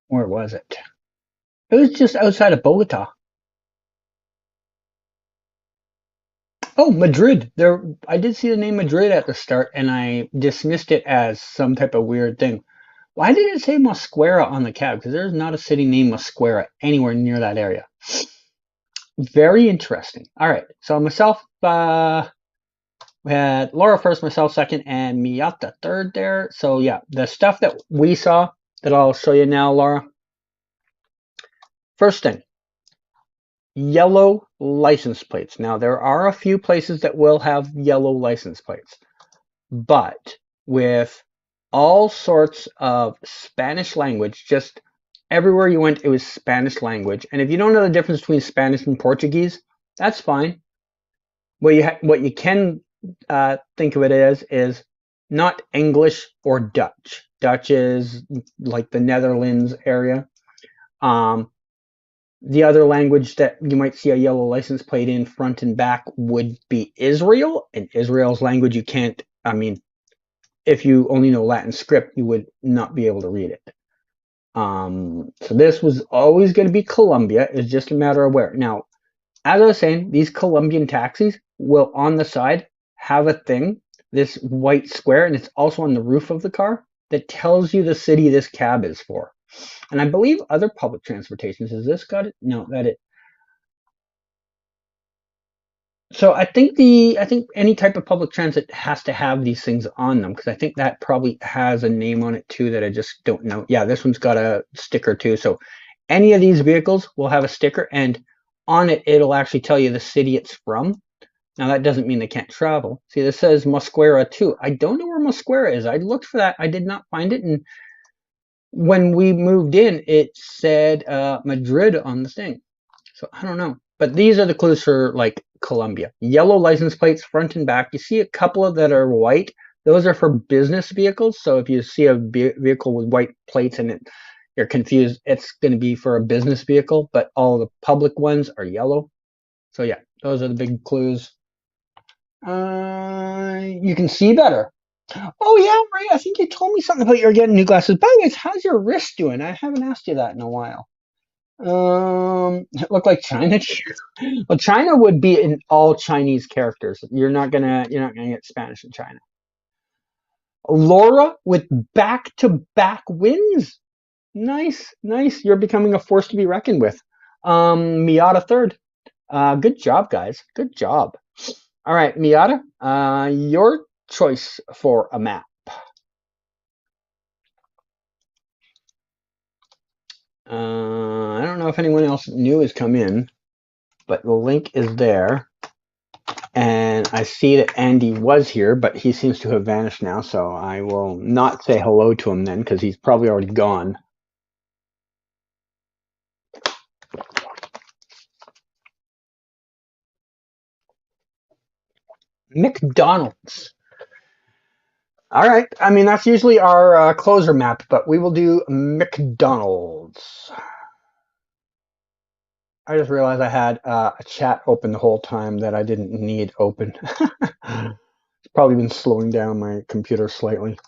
A: Where was it? It was just outside of Bogota. Oh, Madrid. There, I did see the name Madrid at the start, and I dismissed it as some type of weird thing. Why did it say Mosquera on the cab? Because there's not a city named Mosquera anywhere near that area. Very interesting. All right, so myself, we had Laura first, myself second, and Miata third there. So yeah, the stuff that we saw that I'll show you now, Laura. First thing, yellow license plates. Now there are a few places that will have yellow license plates, but with all sorts of Spanish language, just everywhere you went, it was Spanish language. And if you don't know the difference between Spanish and Portuguese, that's fine. What you can think of it as is not English or Dutch. Dutch is like the Netherlands area. The other language that you might see a yellow license plate in front and back would be Israel. And Israel's language you can't, I mean, if you only know Latin script, you would not be able to read it. So this was always going to be Colombia. It's just a matter of where. Now, as I was saying, these Colombian taxis will on the side have a thing, this white square, and it's also on the roof of the car that tells you the city this cab is for. And I believe other public transportations, has this got it? No, that it. So I think any type of public transit has to have these things on them because I think that probably has a name on it too that I just don't know. Yeah, this one's got a sticker too. So any of these vehicles will have a sticker and on it it'll actually tell you the city it's from. Now that doesn't mean they can't travel. See, this says Mosquera too. I don't know where Mosquera is. I looked for that. I did not find it. And when we moved in, it said Madrid on the thing. So I don't know. But these are the clues for like Colombia. Yellow license plates front and back. You see a couple of that are white. Those are for business vehicles. So if you see a vehicle with white plates and you're confused, it's going to be for a business vehicle. But all the public ones are yellow. So yeah, those are the big clues. You can see better. Oh yeah, Ray. I think you told me something about you're getting new glasses. By the way, how's your wrist doing? I haven't asked you that in a while. It looked like China. Well, China would be in all Chinese characters. You're not gonna get Spanish in China. Laura with back-to-back wins. Nice, nice. You're becoming a force to be reckoned with. Miata third. Good job, guys. Good job. All right, Miata. Your choice for a map. I don't know if anyone else new has come in, but the link is there. And I see that Andy was here, but he seems to have vanished now, so I will not say hello to him then, because he's probably already gone. McDonald's. All right. I mean, that's usually our closer map, but we will do McDonald's. I just realized I had a chat open the whole time that I didn't need open. It's probably been slowing down my computer slightly.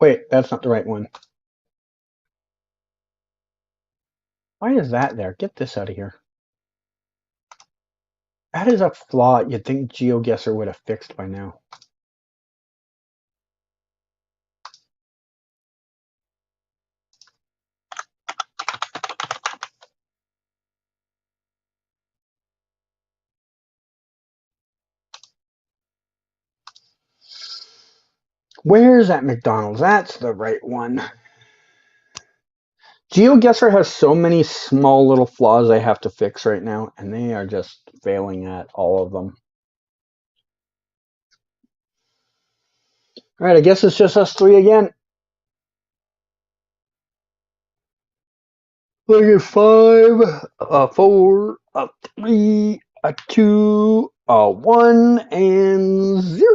A: Wait, that's not the right one. Why is that there? Get this out of here. That is a flaw you'd think Geoguessr would have fixed by now. Where's that McDonald's? That's the right one. Geoguessr has so many small little flaws I have to fix right now, and they are just failing at all of them. All right, I guess it's just us three again. Look at 5, 4, 3, 2, 1, and 0.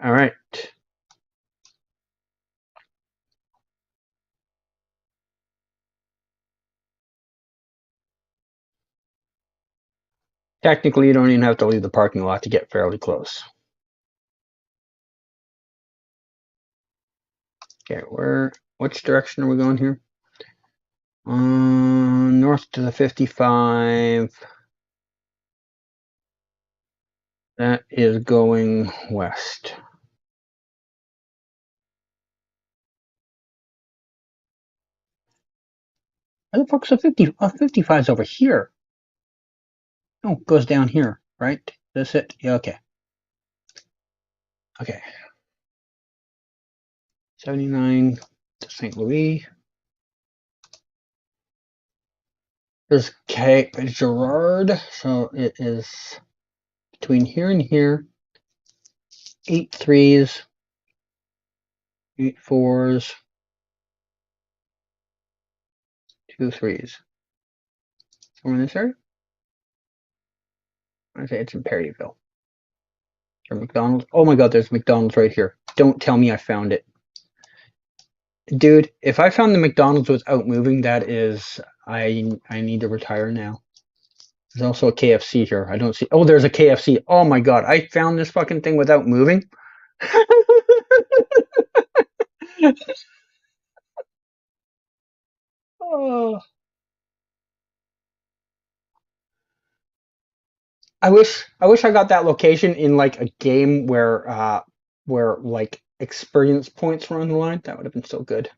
A: All right. Technically, you don't even have to leave the parking lot to get fairly close. Okay, which direction are we going here? North to the 55. That is going west. Where the fuck's the 50? 55 is over here. No, it goes down here, right? That's it? Yeah, okay. Okay. 79 to St. Louis. There's Cape Girard, so it is between here and here. 8 threes, 8 fours, 2 threes. Somewhere in this area? I say it's in Perryville. Or McDonald's. Oh my god, there's McDonald's right here. Don't tell me I found it. Dude, if I found the McDonald's without moving, that is I need to retire now. There's also a KFC here. I don't see. Oh, there's a KFC. Oh my god, I found this fucking thing without moving. Oh. I wish I got that location in like a game where like experience points were on the line. That would have been so good.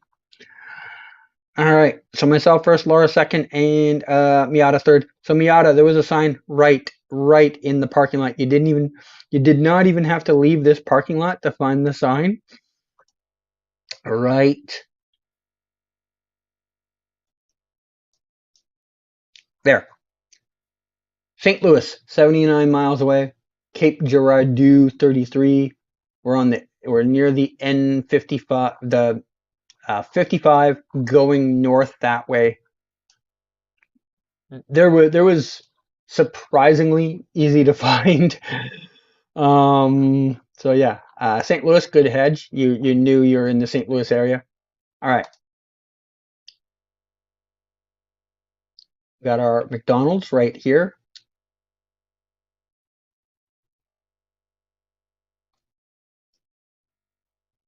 A: All right. So myself first, Laura second, and Miata third. So Miata, there was a sign right in the parking lot. You did not even have to leave this parking lot to find the sign. Right there. St. Louis, 79 miles away. Cape Girardeau, 33. We're near the N55, the 55 going north that way. There was surprisingly easy to find. So yeah, St. Louis, good hedge. You knew you were in the St. Louis area. All right, got our McDonald's right here.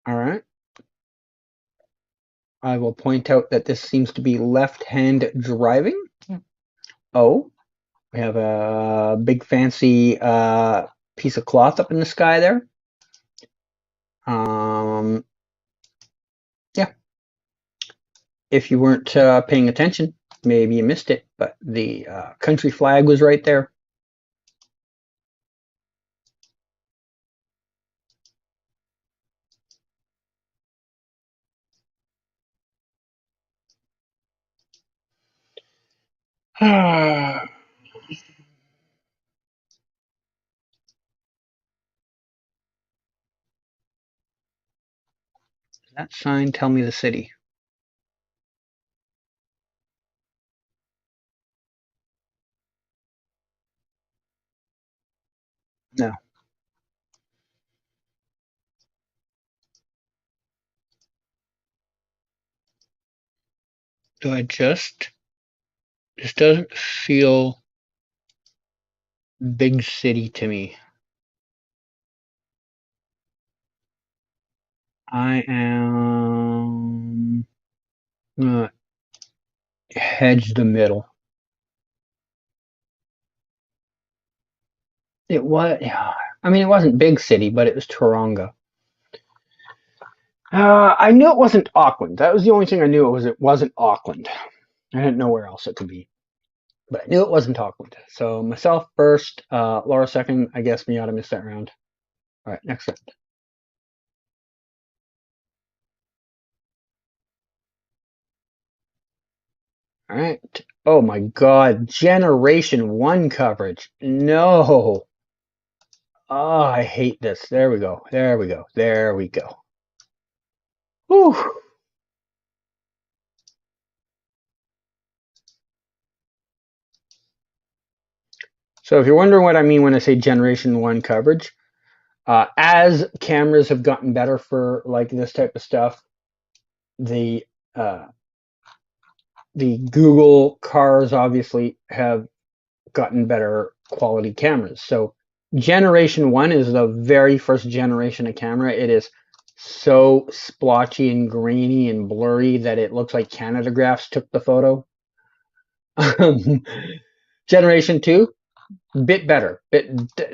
A: All right. I will point out that this seems to be left-hand driving. Oh, we have a big fancy piece of cloth up in the sky there. Yeah. If you weren't paying attention, maybe you missed it, but the country flag was right there. Does that sign tell me the city? No. Do I just? This doesn't feel big city to me. I am gonna hedge the middle. It was, I mean, it wasn't big city, but it was Taronga. I knew it wasn't Auckland. That was the only thing I knew. It wasn't Auckland. I didn't know where else it could be, but I knew it wasn't Auckland. So myself first, Laura second. I guess Miata missed that round. All right, next round. All right. Oh my God, Generation 1 coverage. No. Oh, I hate this. There we go. There we go. There we go. Whew. So if you're wondering what I mean when I say Generation 1 coverage, as cameras have gotten better for like this type of stuff, the Google cars obviously have gotten better quality cameras. So generation 1 is the very first generation of camera. It is so splotchy and grainy and blurry that it looks like Canada Graphs took the photo. Generation 2, bit better,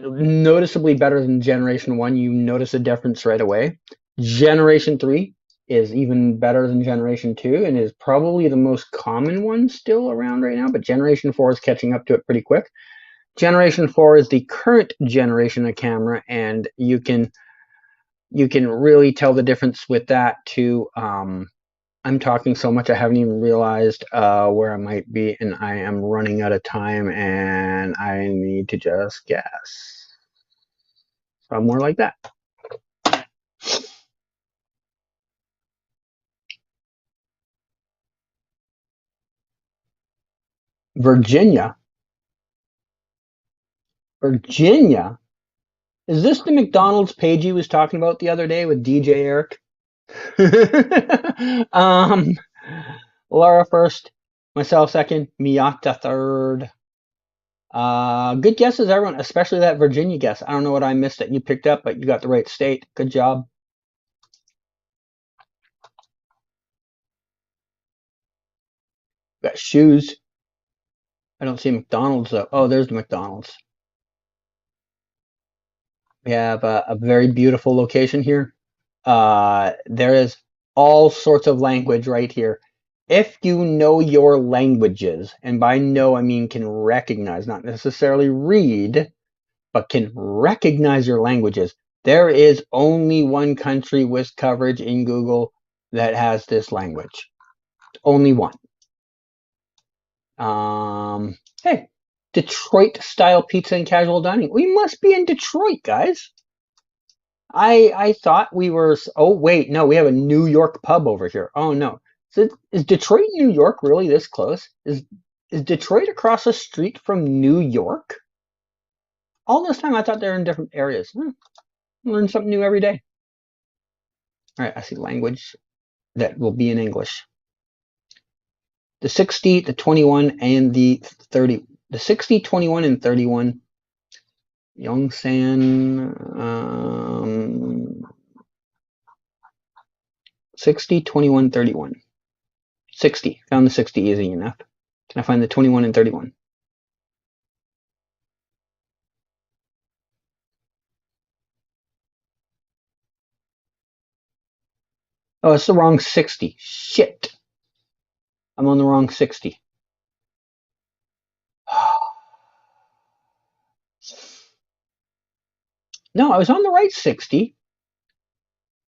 A: noticeably better than generation 1. You notice a difference right away. Generation 3 is even better than generation 2 and is probably the most common one still around right now, but generation 4 is catching up to it pretty quick. Generation 4 is the current generation of camera, and you can really tell the difference with that too. I'm talking so much I haven't even realized where I might be, and I am running out of time, and I need to just guess. Somewhere like that. Virginia? Virginia? Is this the McDonald's page he was talking about the other day with DJ Eric? Laura first, myself second, Miata third. Good guesses, everyone, especially that Virginia guess. I don't know what I missed that you picked up, but you got the right state. Good job. Got shoes. I don't see McDonald's though. Oh, there's the McDonald's. We have a very beautiful location here. There is all sorts of language right here. If you know your languages, and by know I mean can recognize, not necessarily read, but can recognize your languages, there is only one country with coverage in Google that has this language. Only one. Hey, Detroit style pizza and casual dining. We must be in Detroit, guys. I thought we were. Oh wait, no, we have a New York pub over here. Oh no, is Detroit, New York really this close? Is Detroit across the street from New York? All this time I thought they were in different areas. Learn something new every day. All right, I see language that will be in English. The 60, the 21, and the 30. The 60, 21, and 31. Yongsan. 60, 21, 31. 60. Found the 60 easy enough. Can I find the 21 and 31? Oh, it's the wrong 60. Shit. I'm on the wrong 60. No, I was on the right 60.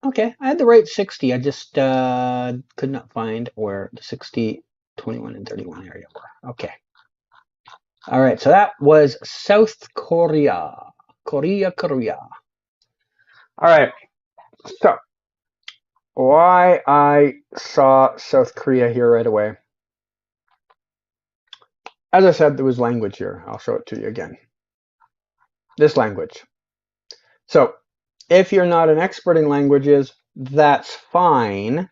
A: Okay, I had the right 60. I just could not find where the 60, 21, and 31 area were. Okay. All right, so that was South Korea. Korea. All right, so why I saw South Korea here right away. As I said, there was language here. I'll show it to you again. This language. So if you're not an expert in languages, that's fine,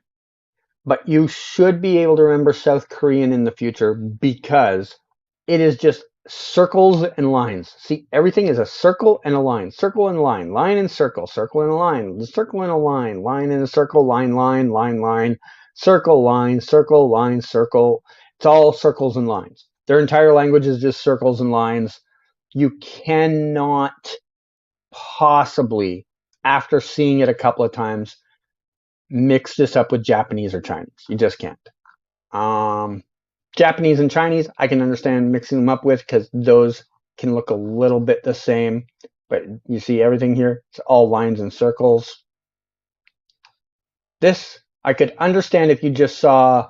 A: but you should be able to remember South Korean in the future because it is just circles and lines. See, everything is a circle and a line, circle and line, line and circle, circle and a line, circle and a line, line and a circle, line, circle, line, circle, line, circle. It's all circles and lines. Their entire language is just circles and lines. You cannot possibly, after seeing it a couple of times, mix this up with Japanese or Chinese. You just can't. Japanese and Chinese, I can understand mixing them up with because those can look a little bit the same. But you see everything here? It's all lines and circles. This, I could understand if you just saw,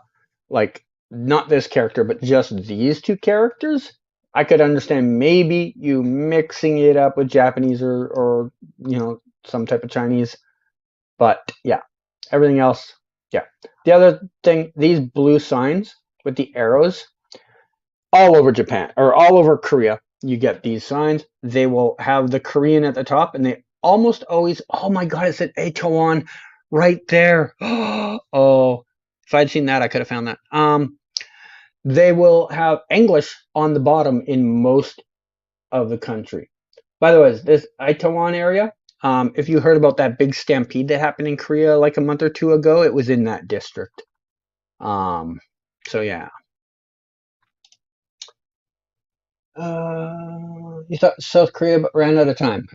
A: like, not this character, but just these two characters. I could understand maybe you mixing it up with Japanese or you know, some type of Chinese. But yeah, everything else, yeah. The other thing, these blue signs with the arrows, all over Japan, or all over Korea, you get these signs. They will have the Korean at the top, and they almost always, oh my god, it said Etowan right there. Oh, if I'd seen that, I could have found that. They will have English on the bottom in most of the country. By the way, this Itaewon area, if you heard about that big stampede that happened in Korea like a month or two ago, it was in that district. Um, so yeah. You thought South Korea ran out of time.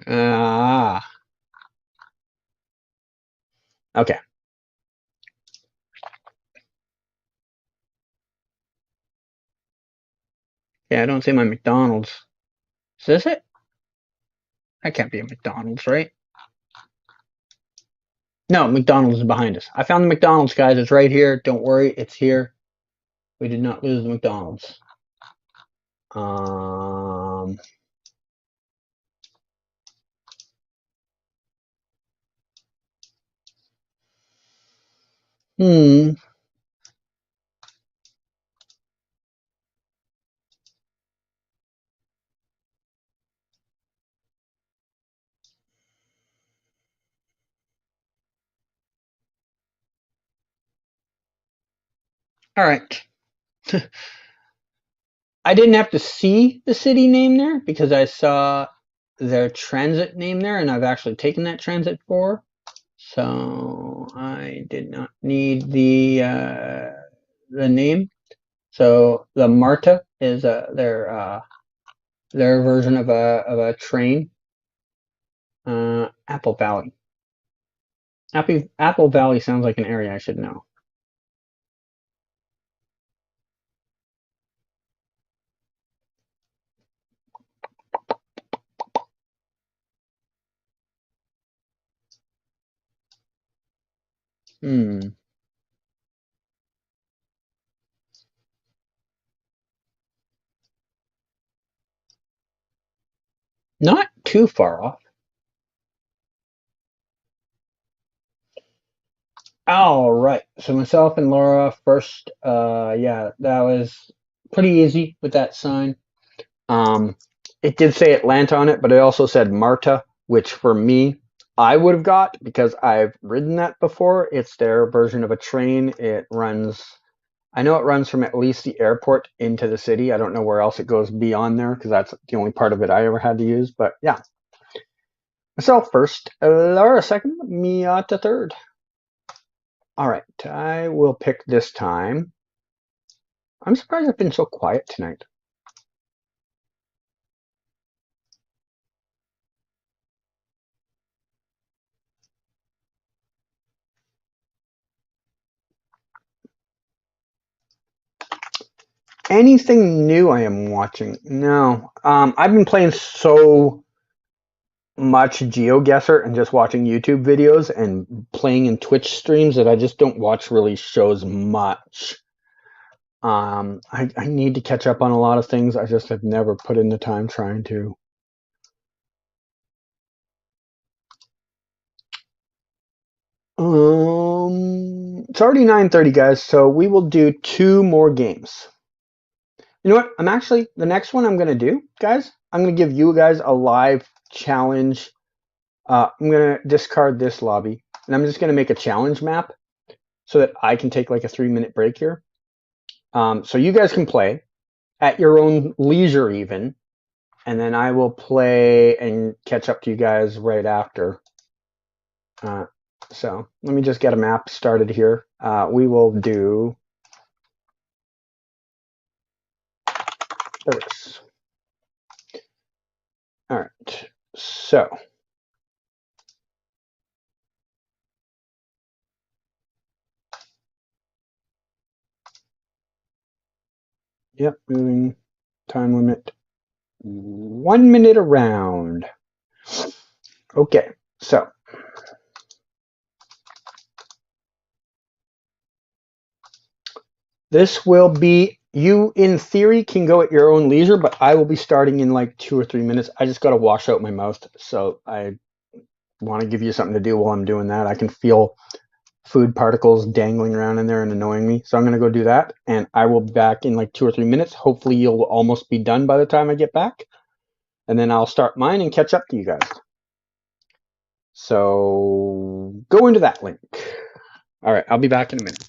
A: Okay. Yeah, I don't see my McDonald's. Is this it? That can't be a McDonald's, right? No, McDonald's is behind us. I found the McDonald's, guys. It's right here. Don't worry, it's here. We did not lose the McDonald's. Um, hmm. All right. I didn't have to see the city name there because I saw their transit name there, and I've actually taken that transit for. So I did not need the name. So the Marta is their version of a train. Apple Valley. Apple Valley sounds like an area I should know. Hmm. Not too far off. All right. So myself and Laura first. Yeah, that was pretty easy with that sign. Um, it did say Atlanta on it, but it also said Marta, which for me, I would have got because I've ridden that before. It's their version of a train. It runs, I know it runs from at least the airport into the city. I don't know where else it goes beyond there because that's the only part of it I ever had to use. But yeah, myself first, Laura second, Miata third. All right, I will pick this time. I'm surprised I've been so quiet tonight. Anything new I am watching? No. I've been playing so much Geoguessr and just watching YouTube videos and playing in Twitch streams that I just don't watch really shows much. I need to catch up on a lot of things. I just have never put in the time trying to. It's already 9:30, guys, so we will do two more games. You know what? I'm actually the next one I'm gonna do, guys. I'm gonna give you guys a live challenge. I'm gonna discard this lobby, and I'm just gonna make a challenge map so that I can take like a 3-minute break here. So you guys can play at your own leisure, even, and then I will play and catch up to you guys right after. So let me just get a map started here. We will do this. All right. So yep, moving time limit 1 minute around. Okay, so this will be, you in theory can go at your own leisure, but I will be starting in like 2 or 3 minutes. I just got to wash out my mouth, so I want to give you something to do while I'm doing that. I can feel food particles dangling around in there and annoying me, so I'm going to go do that, and I will be back in like 2 or 3 minutes. Hopefully you'll almost be done by the time I get back, and then I'll start mine and catch up to you guys. So go into that link. All right, I'll be back in a minute.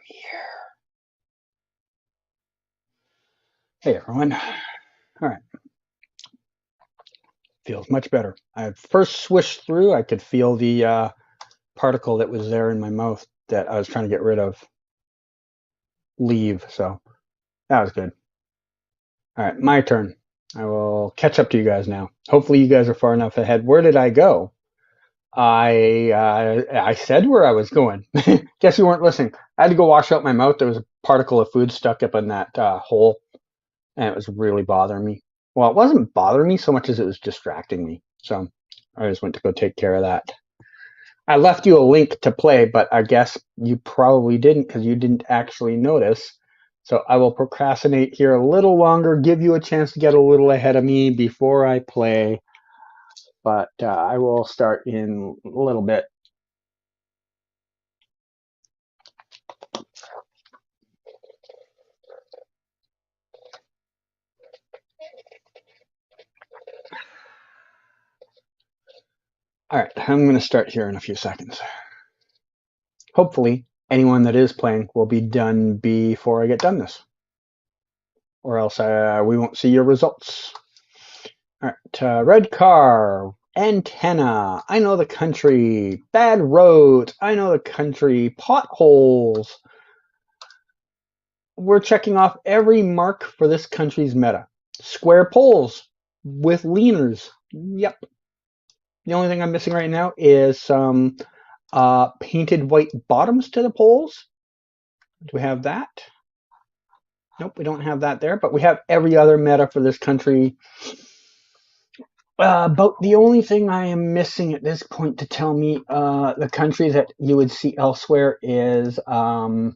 A: here. Hey everyone. All right. Feels much better. I first swished through, I could feel the particle that was there in my mouth that I was trying to get rid of leave. So that was good. All right, my turn. I will catch up to you guys now. Hopefully you guys are far enough ahead. Where did I go? I said where I was going. Guess you weren't listening. I had to go wash out my mouth. There was a particle of food stuck up in that hole, and it was really bothering me. Well, it wasn't bothering me so much as it was distracting me. So I just went to go take care of that. I left you a link to play, but I guess you probably didn't because you didn't actually notice. So I will procrastinate here a little longer, give you a chance to get a little ahead of me before I play. But I will start in a little bit. All right, I'm going to start here in a few seconds. Hopefully, anyone that is playing will be done before I get done this. Or else we won't see your results. All right, red car, antenna, I know the country, bad roads, I know the country, potholes. We're checking off every mark for this country's meta. Square poles with leaners. Yep. The only thing I'm missing right now is some painted white bottoms to the poles. Do we have that? Nope, we don't have that there, but we have every other meta for this country. About the only thing I am missing at this point to tell me the country that you would see elsewhere is the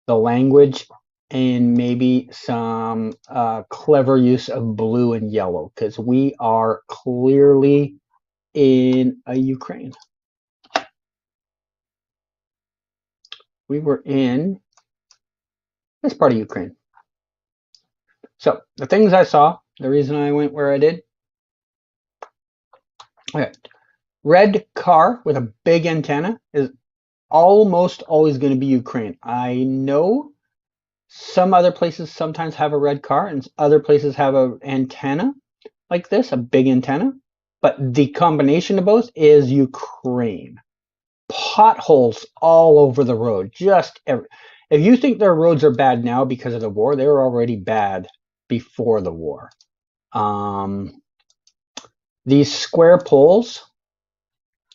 A: language and maybe some clever use of blue and yellow, because we are clearly in a Ukraine. We were in this part of Ukraine. So the things I saw, the reason I went where I did. Okay. Red car with a big antenna is almost always going to be Ukraine. I know some other places sometimes have a red car and other places have an antenna like this, a big antenna. But the combination of both is Ukraine. Potholes all over the road. If you think their roads are bad now because of the war, they were already bad before the war. These square poles,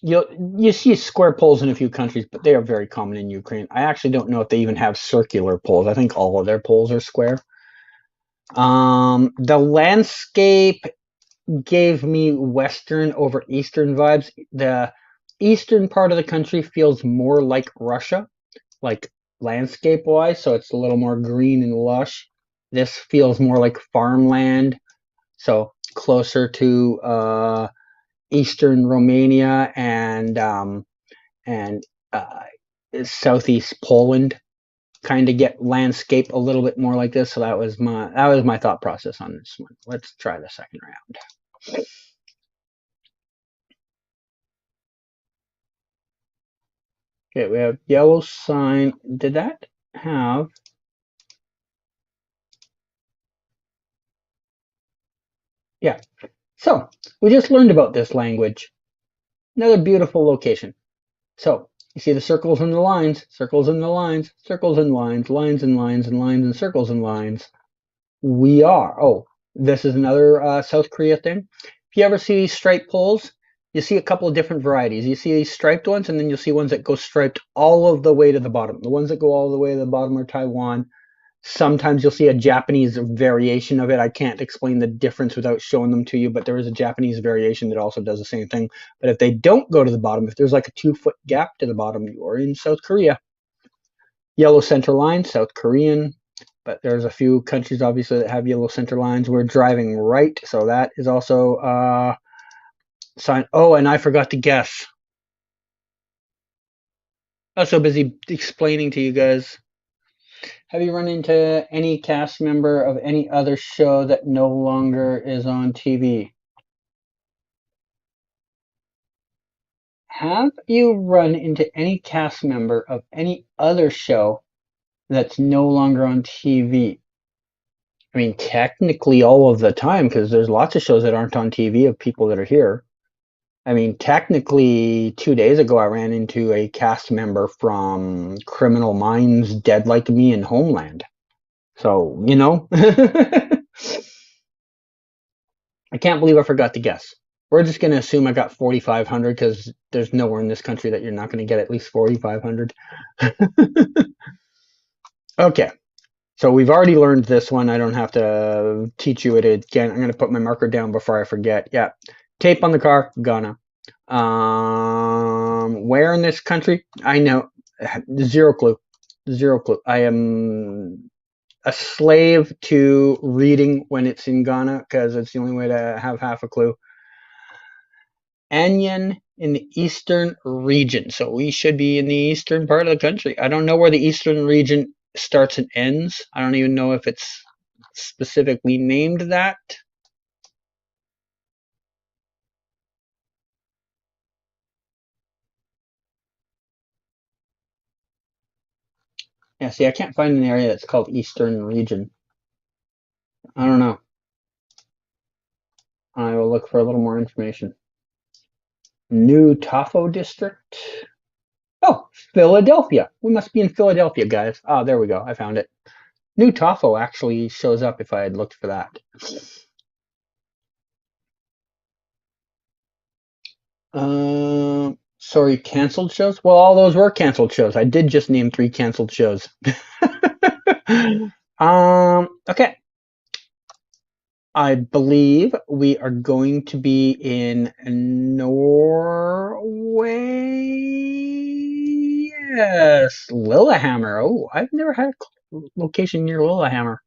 A: you see square poles in a few countries, but they are very common in Ukraine. I actually don't know if they even have circular poles. I think all of their poles are square. The landscape gave me Western over Eastern vibes. The eastern part of the country feels more like Russia, like landscape-wise, so it's a little more green and lush. This feels more like farmland, so closer to Eastern Romania and southeast Poland. Kind of get landscape a little bit more like this. So that was my thought process on this one. Let's try the second round. Okay, we have yellow sign. Did that have? Yeah. So we just learned about this language. Another beautiful location. So you see the circles and the lines, circles and the lines, circles and lines, lines and lines and lines and circles and lines. We are. Oh, this is another South Korea thing. If you ever see these striped poles, you see a couple of different varieties. You see these striped ones, and then you'll see ones that go striped all of the way to the bottom. The ones that go all the way to the bottom are Taiwan. Sometimes you'll see a Japanese variation of it. I can't explain the difference without showing them to you, but there is a Japanese variation that also does the same thing. But if they don't go to the bottom, if there's like a 2-foot gap to the bottom, you are in South Korea. Yellow center line, South Korean. But there's a few countries, obviously, that have yellow center lines. We're driving right, so that is also sign. Oh, and I forgot to guess. I was so busy explaining to you guys. Have you run into any cast member of any other show that no longer is on TV? Have you run into any cast member of any other show that's no longer on TV? I mean, technically all of the time, because there's lots of shows that aren't on TV of people that are here. I mean, technically 2 days ago, I ran into a cast member from Criminal Minds, Dead Like Me, and Homeland. So, you know, I can't believe I forgot to guess. We're just going to assume I got 4,500 because there's nowhere in this country that you're not going to get at least 4,500. Okay. So we've already learned this one. I don't have to teach you it again. I'm going to put my marker down before I forget. Yeah. Tape on the car, Ghana. Where in this country? I know. Zero clue. Zero clue. I am a slave to reading when it's in Ghana because it's the only way to have half a clue. Anyan in the eastern region. So we should be in the eastern part of the country. I don't know where the eastern region starts and ends. I don't even know if it's specifically named that. Yeah, see, I can't find an area that's called eastern region. I don't know. I will look for a little more information. New Tafo district. Oh, Philadelphia. We must be in Philadelphia, guys. Oh, there we go. I found it. New Tafo actually shows up if I had looked for that. Sorry, canceled shows? Well, all those were canceled shows. I did just name 3 canceled shows. Okay. I believe we are going to be in Norway. Yes, Lillehammer. Oh, I've never had a location near Lillehammer.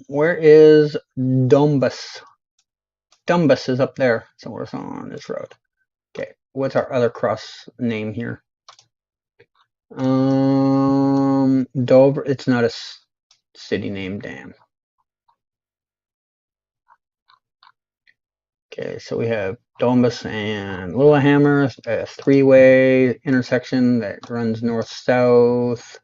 A: Where is Dombas? Dombas is up there somewhere on this road. Okay, what's our other cross name here? Dover. It's not a city name, damn. Okay, so we have Dombas and Lillehammer, a 3-way intersection that runs north-south.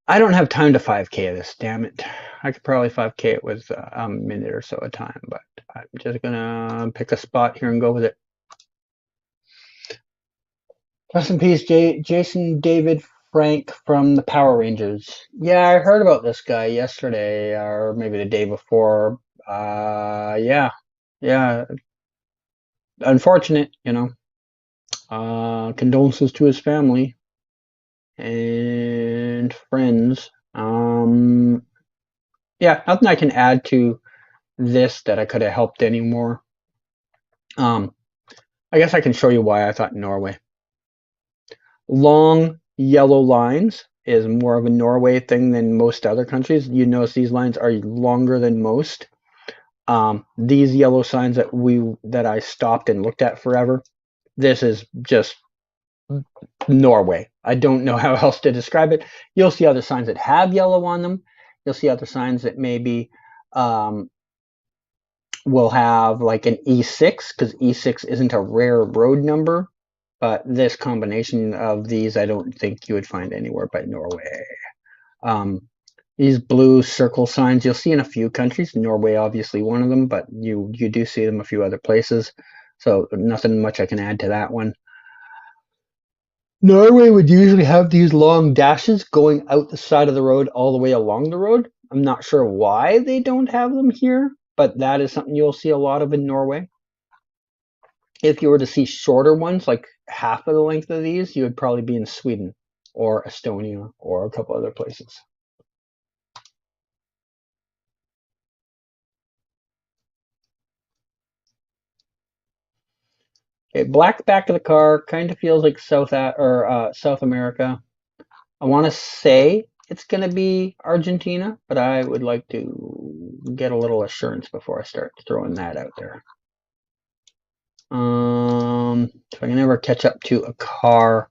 A: I don't have time to 5K this, damn it. I could probably 5K it with a minute or so of time, but I'm just gonna pick a spot here and go with it. Rest in peace, Jason David Frank from the Power Rangers. Yeah, I heard about this guy yesterday, or maybe the day before. Yeah. Unfortunate, you know. Condolences to his family and friends. Yeah, nothing I can add to this that I could have helped anymore. I guess I can show you why I thought Norway. Long yellow lines is more of a Norway thing than most other countries. You notice these lines are longer than most. These yellow signs that I stopped and looked at forever, this is just Norway. I don't know how else to describe it. You'll see other signs that have yellow on them. You'll see other signs that maybe will have like an E6 because E6 isn't a rare road number. But this combination of these, I don't think you would find anywhere but Norway. These blue circle signs you'll see in a few countries. Norway, obviously, one of them, but you do see them a few other places. So nothing much I can add to that one. Norway would usually have these long dashes going out the side of the road all the way along the road. I'm not sure why they don't have them here, but that is something you'll see a lot of in Norway. If you were to see shorter ones, like half of the length of these, you would probably be in Sweden or Estonia or a couple other places. Okay, black back of the car kind of feels like South America. I want to say it's going to be Argentina, but I would like to get a little assurance before I start throwing that out there. If I can ever catch up to a car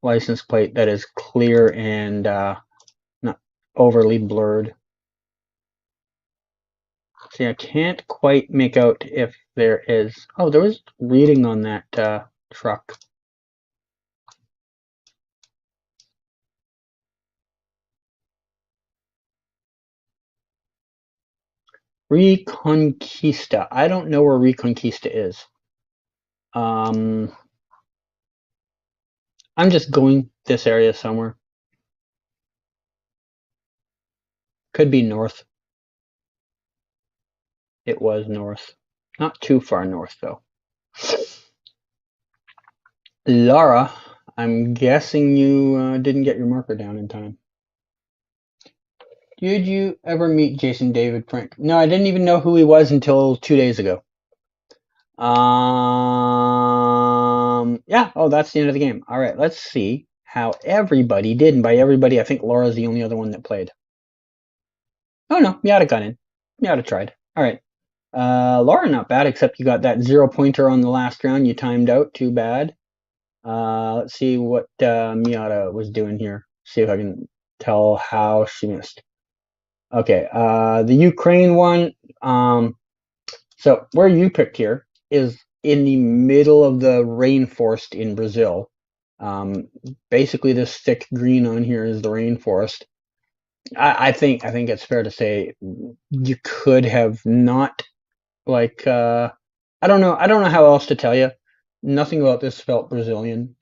A: license plate that is clear and not overly blurred. See, I can't quite make out if there is. Oh, there was reading on that truck. Reconquista. I don't know where Reconquista is. I'm just going this area somewhere. Could be north. It was north. Not too far north, though. Laura, I'm guessing you didn't get your marker down in time. Did you ever meet Jason David Frank? No, I didn't even know who he was until 2 days ago. Yeah. Oh, that's the end of the game. All right, let's see how everybody did. And by everybody, I think Laura's the only other one that played. Oh no, Miata got in. Miata tried. All right. Laura, not bad, except you got that 0-pointer on the last round. You timed out. Too bad. Let's see what Miata was doing here. See if I can tell how she missed. Okay. The Ukraine one. So where you picked here is in the middle of the rainforest in Brazil. Basically, this thick green on here is the rainforest. I think it's fair to say you could have not I don't know how else to tell you. Nothing about this felt Brazilian.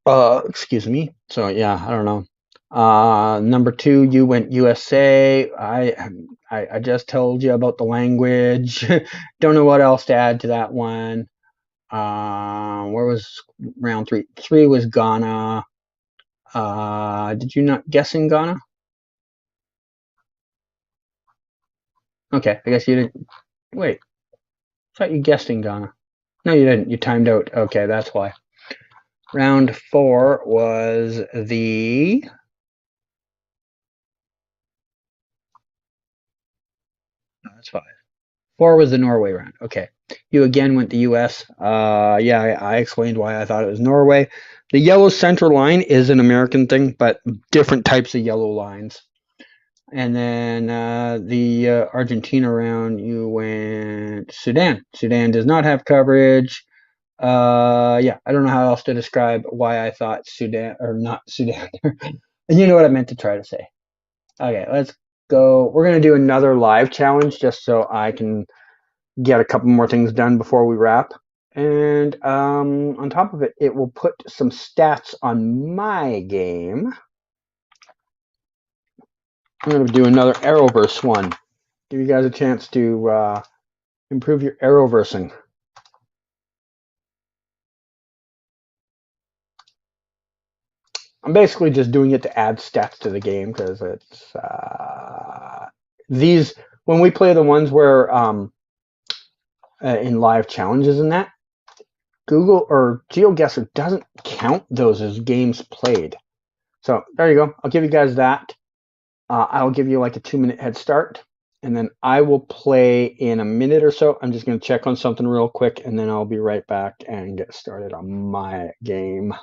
A: Excuse me. So yeah, I don't know. Number two, you went USA. I just told you about the language. Don't know what else to add to that one. Where was round three? Three was Ghana. Did you not guess in Ghana? Okay, I guess you didn't. Wait, I thought you guessed in Ghana. No, you didn't. You timed out. Okay, that's why. Round four was the. No, that's five. Four was the Norway round. Okay. You again went the US. Yeah, I explained why I thought it was Norway. The yellow center line is an American thing, but different types of yellow lines. And then the Argentina round, you went Sudan. Sudan does not have coverage. Yeah, I don't know how else to describe why I thought Sudan, or not Sudan. You know what I meant to try to say. Okay, let's go. We're going to do another live challenge just so I can get a couple more things done before we wrap. And on top of it, it will put some stats on my game. I'm going to do another Arrowverse one. Give you guys a chance to improve your Arrowversing. I'm basically just doing it to add stats to the game because it's these when we play the ones where in live challenges and that Google or Geoguessr doesn't count those as games played. So there you go. I'll give you guys that. I'll give you like a 2-minute head start, and then I will play in a minute or so. I'm just going to check on something real quick, and then I'll be right back and get started on my game.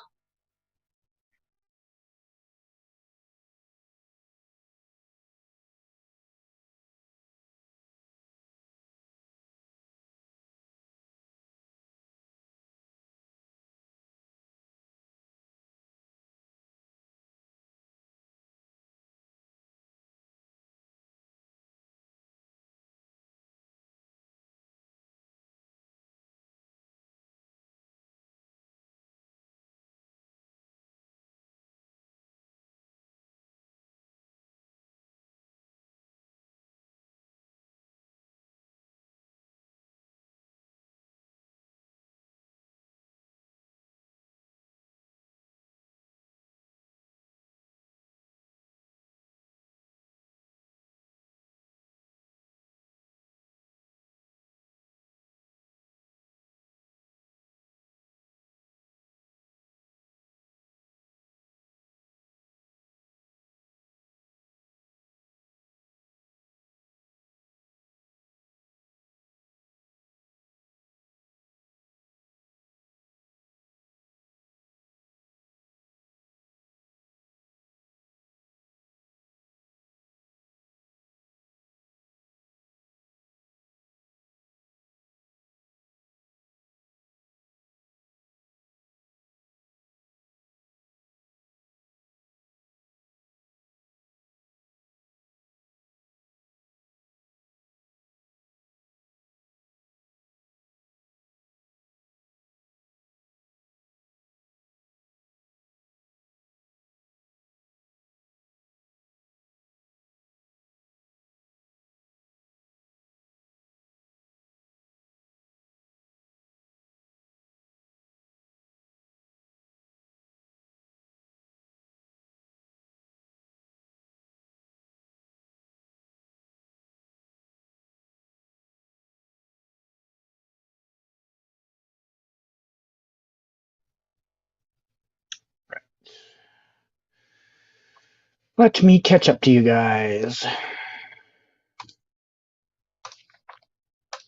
A: Let me catch up to you guys.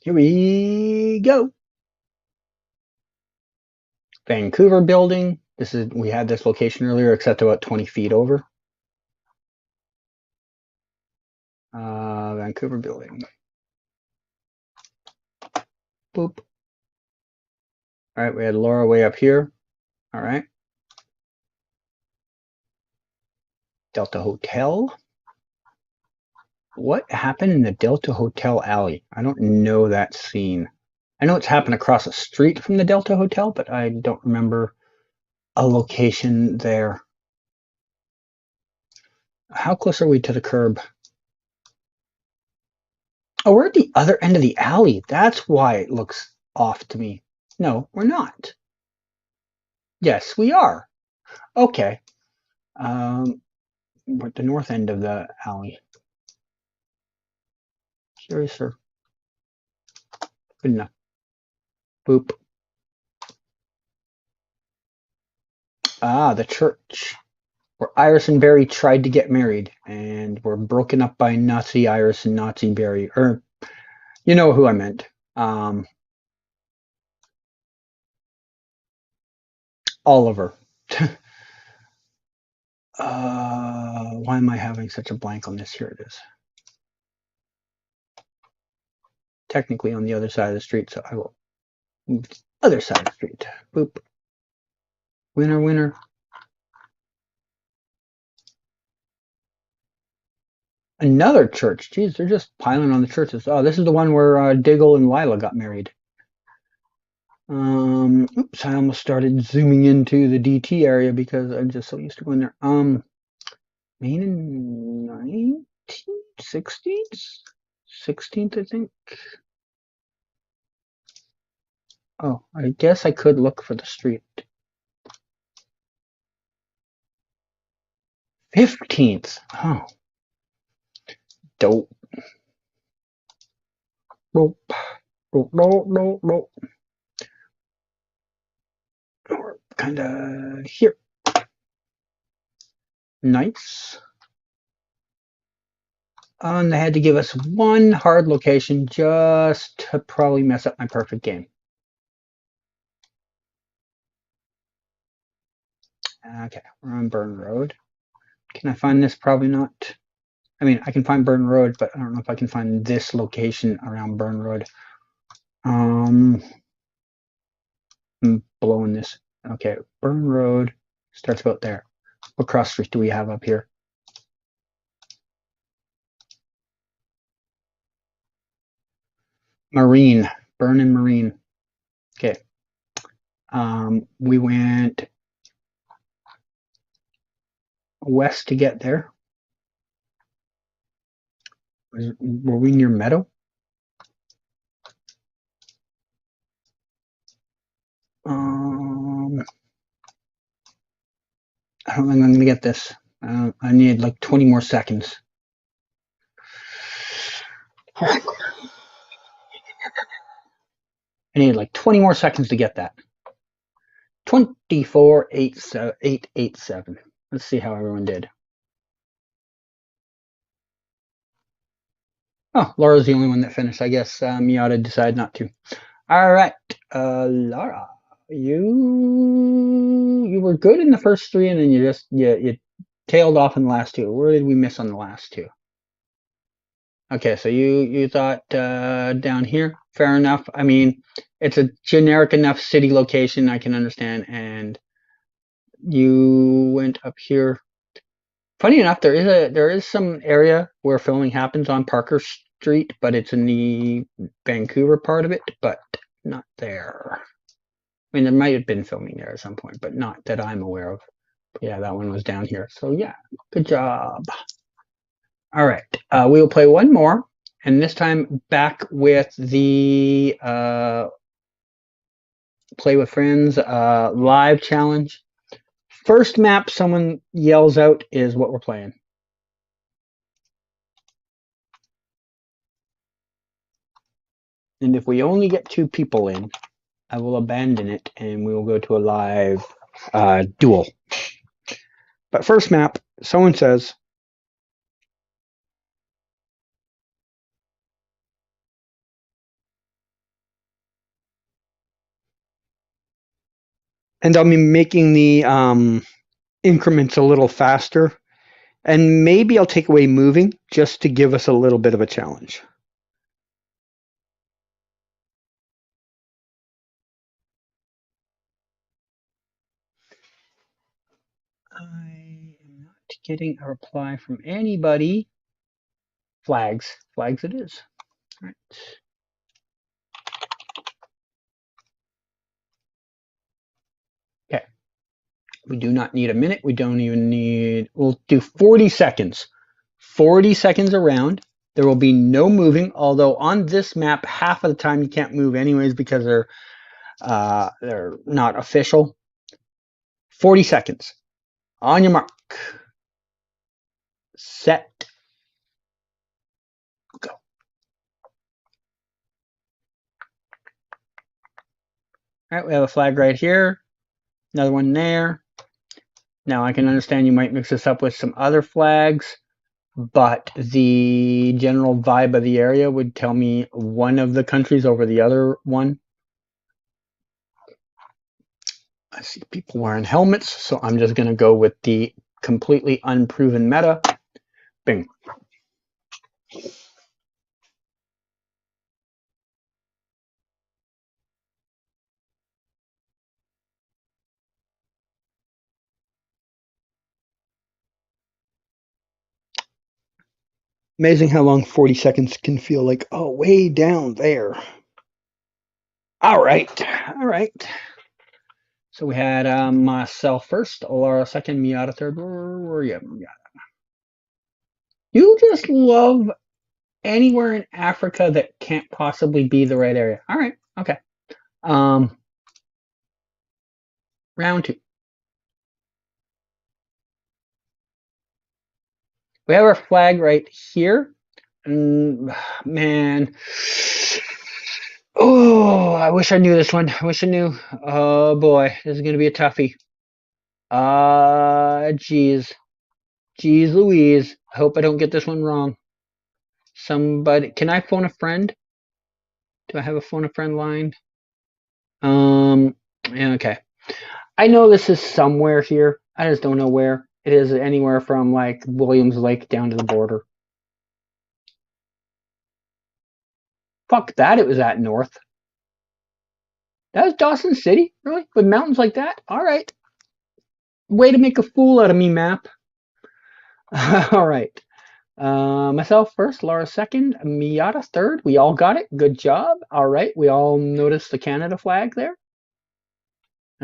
A: Here we go. Vancouver building. We had this location earlier, except about 20 feet over. Vancouver building. Boop. All right, we had Laura way up here. All right. Delta Hotel. What happened in the Delta Hotel alley? I don't know that scene. I know it's happened across the street from the Delta Hotel, but I don't remember a location there. How close are we to the curb? Oh, we're at the other end of the alley. That's why it looks off to me. No, we're not. Yes, we are. Okay. We're at the north end of the alley. Sorry, sir. Good enough. Boop. Ah, the church where Iris and Barry tried to get married and were broken up by Nazi Iris and Nazi Barry. Or, you know who I meant. Oliver. Why am I having such a blank on this? Here it is. Technically on the other side of the street, so I will move to the other side of the street. Boop. Winner, winner. Another church. Jeez, they're just piling on the churches. Oh, this is the one where Diggle and Lila got married. Oops, I almost started zooming into the DT area because I'm just so used to going there. Main in 1960s? 16th, I think. Oh, I guess I could look for the street. 15th. Oh. Dope. Nope. No. We're kind of here. Nice. And they had to give us one hard location just to probably mess up my perfect game. Okay, we're on Burn Road. Can I find this? Probably not. I mean, I can find Burn Road, but I don't know if I can find this location around Burn Road. I'm blowing this. Okay, Burn Road starts about there. What cross street do we have up here? Marine. Burn and Marine. Okay. We went west to get there. Were we near Meadow? I don't think I'm going to get this. I need like 20 more seconds. I need like 20 more seconds to get that. 24,887. Let's see how everyone did. Oh, Laura's the only one that finished. I guess Miata decided not to. All right, Laura, you were good in the first three, and then you tailed off in the last two. Where did we miss on the last two? Okay, so you thought down here. Fair enough. I mean, it's a generic enough city location I can understand, and you went up here. Funny enough, there is some area where filming happens on Parker Street, but it's in the Vancouver part of it, but not there. I mean, there might have been filming there at some point, but not that I'm aware of. But yeah, that one was down here. So yeah, good job. All right, we will play one more, and this time back with the Play with Friends live challenge. First map someone yells out is what we're playing. And if we only get 2 people in, I will abandon it and we will go to a live duel. But first map, someone says, And I'll be making the increments a little faster. And maybe I'll take away moving just to give us a little bit of a challenge. I am not getting a reply from anybody. Flags. Flags it is. All right. Okay. We do not need a minute. We don't even need, we'll do 40 seconds. 40 seconds around. There will be no moving, although on this map, half of the time you can't move anyways because they're not official. 40 seconds. On your mark. Set. Go. All right, we have a flag right here. Another one there. Now I can understand you might mix this up with some other flags, but the general vibe of the area would tell me one of the countries over the other one. I see people wearing helmets, so I'm just going to go with the completely unproven meta. Bing. Amazing how long 40 seconds can feel like, oh, way down there. All right. All right. So we had myself first, Laura second, Miata third. Where were you? Miata. You just love anywhere in Africa that can't possibly be the right area. All right. Okay. Round two. We have our flag right here. Man. Oh, I wish I knew this one. I wish I knew. Oh boy, this is gonna be a toughie. Geez. Geez Louise. I hope I don't get this one wrong. Somebody, can I phone a friend? Do I have a phone a friend line? Yeah, okay. I know this is somewhere here. I just don't know where. It is anywhere from like Williams Lake down to the border. Fuck that, it was at north. That was Dawson City? Really? With mountains like that? Alright. Way to make a fool out of me, map. Alright. Myself first, Laura second, Miata third. We all got it. Good job. Alright, we all noticed the Canada flag there.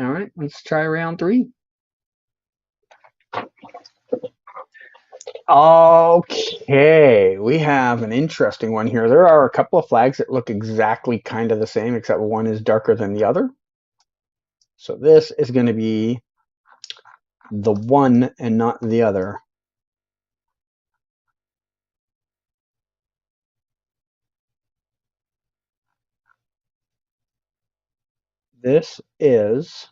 A: Alright, let's try round three. Okay, we have an interesting one here. There are a couple of flags that look exactly kind of the same, except one is darker than the other. So this is going to be the one and not the other. This is,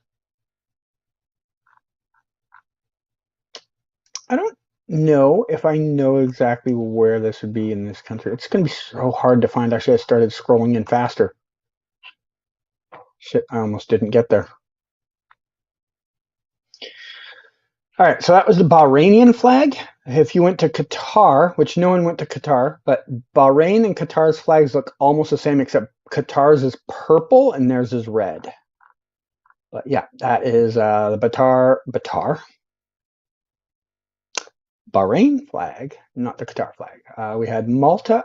A: I don't know if I know exactly where this would be in this country. It's going to be so hard to find. Actually, I started scrolling in faster. Shit, I almost didn't get there. All right, so that was the Bahrainian flag. If you went to Qatar, which no one went to Qatar, but Bahrain and Qatar's flags look almost the same, except Qatar's is purple and theirs is red. But yeah, that is the Bahrain flag, not the Qatar flag. We had Malta.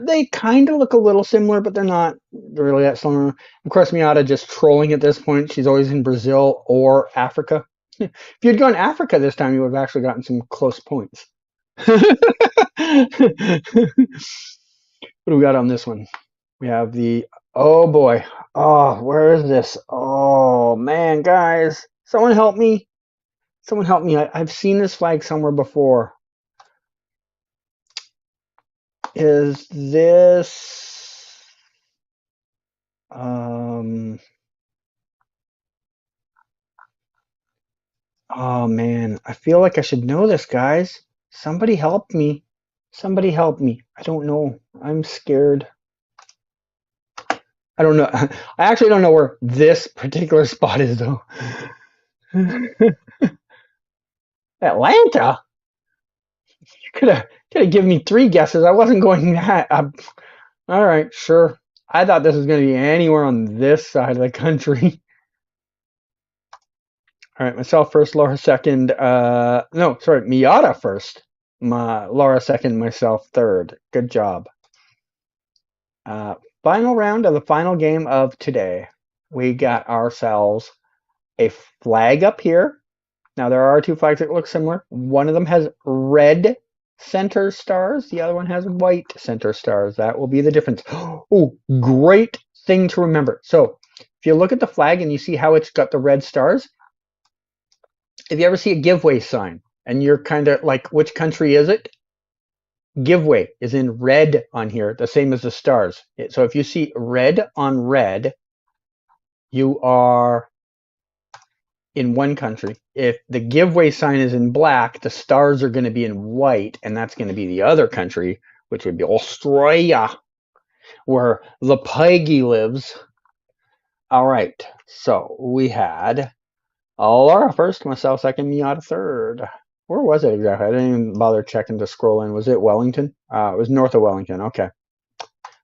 A: They kind of look a little similar, but they're not really that similar. Of course, Miata just trolling at this point. She's always in Brazil or Africa. If you'd gone Africa this time, you would have actually gotten some close points. What do we got on this one? We have the, oh boy. Oh, where is this? Oh man, guys. Someone help me. Someone help me. I've seen this flag somewhere before. Is this oh man, I feel like I should know this, guys. Somebody help me. Somebody help me. I don't know. I'm scared. I don't know. I actually don't know where this particular spot is though. Atlanta? You could have given me 3 guesses. I wasn't going that. All right, sure. I thought this was going to be anywhere on this side of the country. All right, myself first, Laura second. No, sorry, Miata first. Laura second, myself third. Good job. Uh, Final round of the final game of today. We got ourselves a flag up here. Now there are 2 flags that look similar. One of them has red center stars. The other one has white center stars. That will be the difference. Oh, great thing to remember. So if you look at the flag and you see how it's got the red stars, if you ever see a giveaway sign and you're kind of like, which country is it? Giveaway is in red on here, the same as the stars. So if you see red on red, you are in one country. If the giveaway sign is in black, the stars are going to be in white, and that's going to be the other country, which would be Australia, where the Peggy lives. All right, so we had Laura first, myself second, Miata third. Where was it exactly? I didn't even bother checking to scroll in. Was it Wellington? It was north of Wellington. Okay.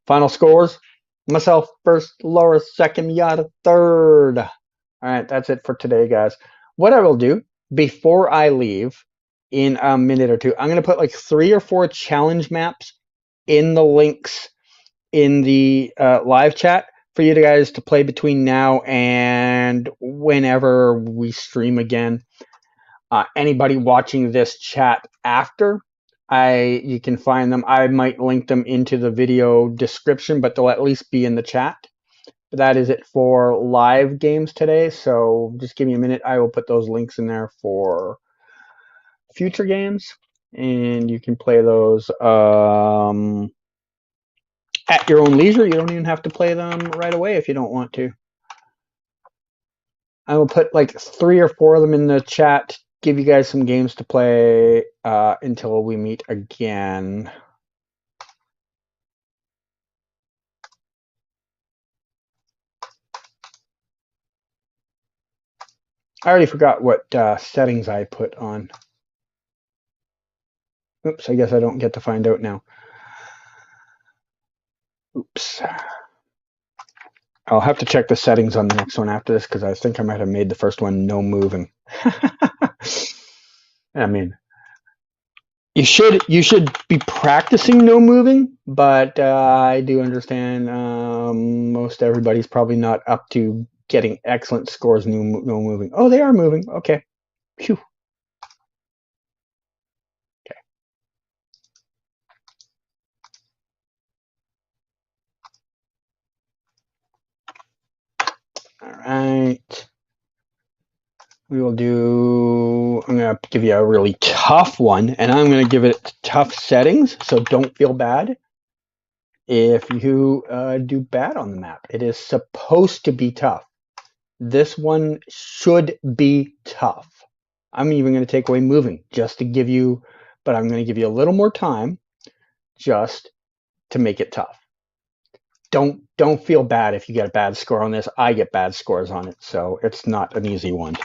A: Final scores. Myself first, Laura second, Miata third. All right, that's it for today, guys. What I will do before I leave in a minute or two, I'm going to put like 3 or 4 challenge maps in the links in the live chat for you guys to play between now and whenever we stream again. Anybody watching this chat after, you can find them. I might link them into the video description, but they'll at least be in the chat. But that is it for live games today. So just give me a minute. I will put those links in there for future games, and you can play those at your own leisure. You don't even have to play them right away if you don't want to. I will put like 3 or 4 of them in the chat, give you guys some games to play until we meet again. I already forgot what settings I put on. Oops, I guess I don't get to find out now. Oops. I'll have to check the settings on the next one after this because I think I might have made the first one no moving. I mean, you should be practicing no moving, but I do understand most everybody's probably not up to getting excellent scores no moving. Oh, they are moving. Okay. Phew. Okay. All right. We will do, I'm going to give you a really tough one, and I'm going to give it tough settings, so don't feel bad if you do bad on the map. It is supposed to be tough. This one should be tough. I'm even going to take away moving just to give you, but I'm going to give you a little more time just to make it tough. Don't feel bad if you get a bad score on this. I get bad scores on it, so it's not an easy one.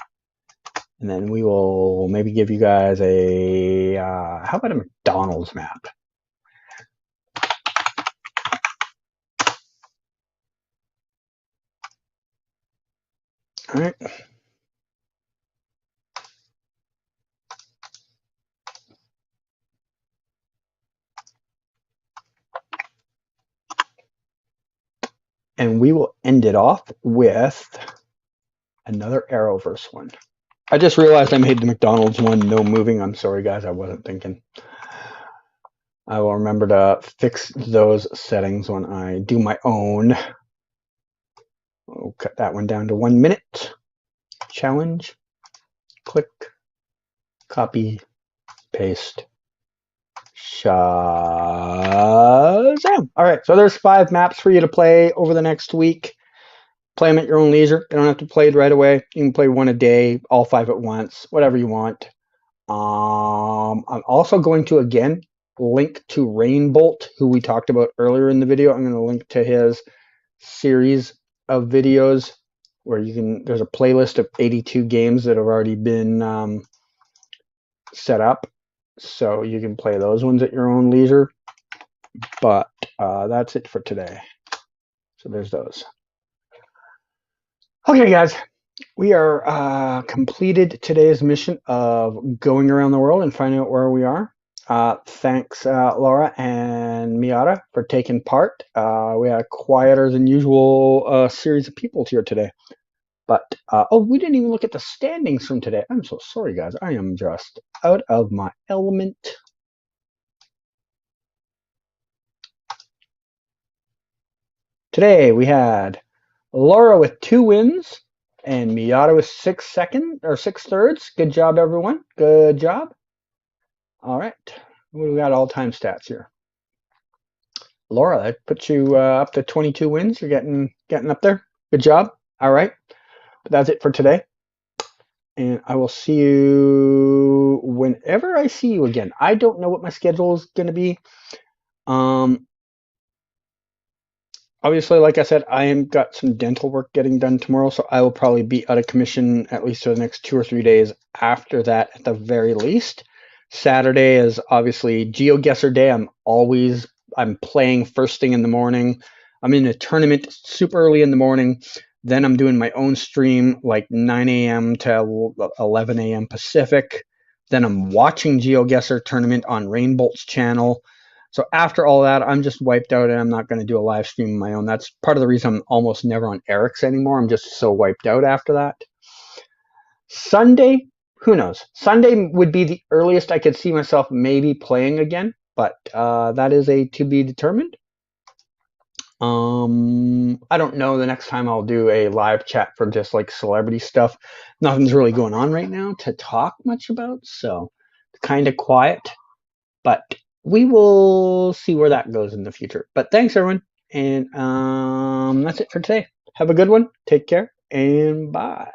A: And then we will maybe give you guys a, how about a McDonald's map? All right. And we will end it off with another Arrowverse one. I just realized I made the McDonald's one no moving. I'm sorry, guys. I wasn't thinking. I will remember to fix those settings when I do my own. We'll cut that one down to 1 minute. Challenge. Click. Copy. Paste. Shazam. All right. So there's 5 maps for you to play over the next week. Play them at your own leisure. You don't have to play it right away. You can play one a day, all 5 at once, whatever you want. I'm also going to, again, link to Rainbolt, who we talked about earlier in the video. I'm going to link to his series of videos where you can. There's a playlist of 82 games that have already been set up, so you can play those ones at your own leisure. But that's it for today. So there's those. Okay, guys, we are completed today's mission of going around the world and finding out where we are. Thanks, Laura and Miata, for taking part. We had a quieter than usual series of people here today. But, oh, we didn't even look at the standings from today. I'm so sorry, guys. I am just out of my element. Today we had Laura with 2 wins and Miata with 6 thirds. Good job, everyone. Good job. All right. We got all-time stats here. Laura, that puts you up to 22 wins. You're getting up there. Good job. All right. But that's it for today. And I will see you whenever I see you again. I don't know what my schedule is going to be. Obviously, like I said, I am got some dental work getting done tomorrow, so I will probably be out of commission at least for the next 2 or 3 days after that at the very least. Saturday is obviously Geoguessr day. I'm playing first thing in the morning. I'm in a tournament super early in the morning. Then I'm doing my own stream like 9 a.m. to 11 a.m. Pacific. Then I'm watching Geoguessr tournament on Rainbolt's channel. So after all that, I'm just wiped out and I'm not going to do a live stream of my own. That's part of the reason I'm almost never on Eric's anymore. I'm just so wiped out after that. Sunday, who knows? Sunday would be the earliest I could see myself maybe playing again, but that is a to be determined. I don't know the next time I'll do a live chat for just like celebrity stuff. Nothing's really going on right now to talk much about, so kind of quiet. But we will see where that goes in the future. But thanks, everyone. And that's it for today. Have a good one. Take care. And bye.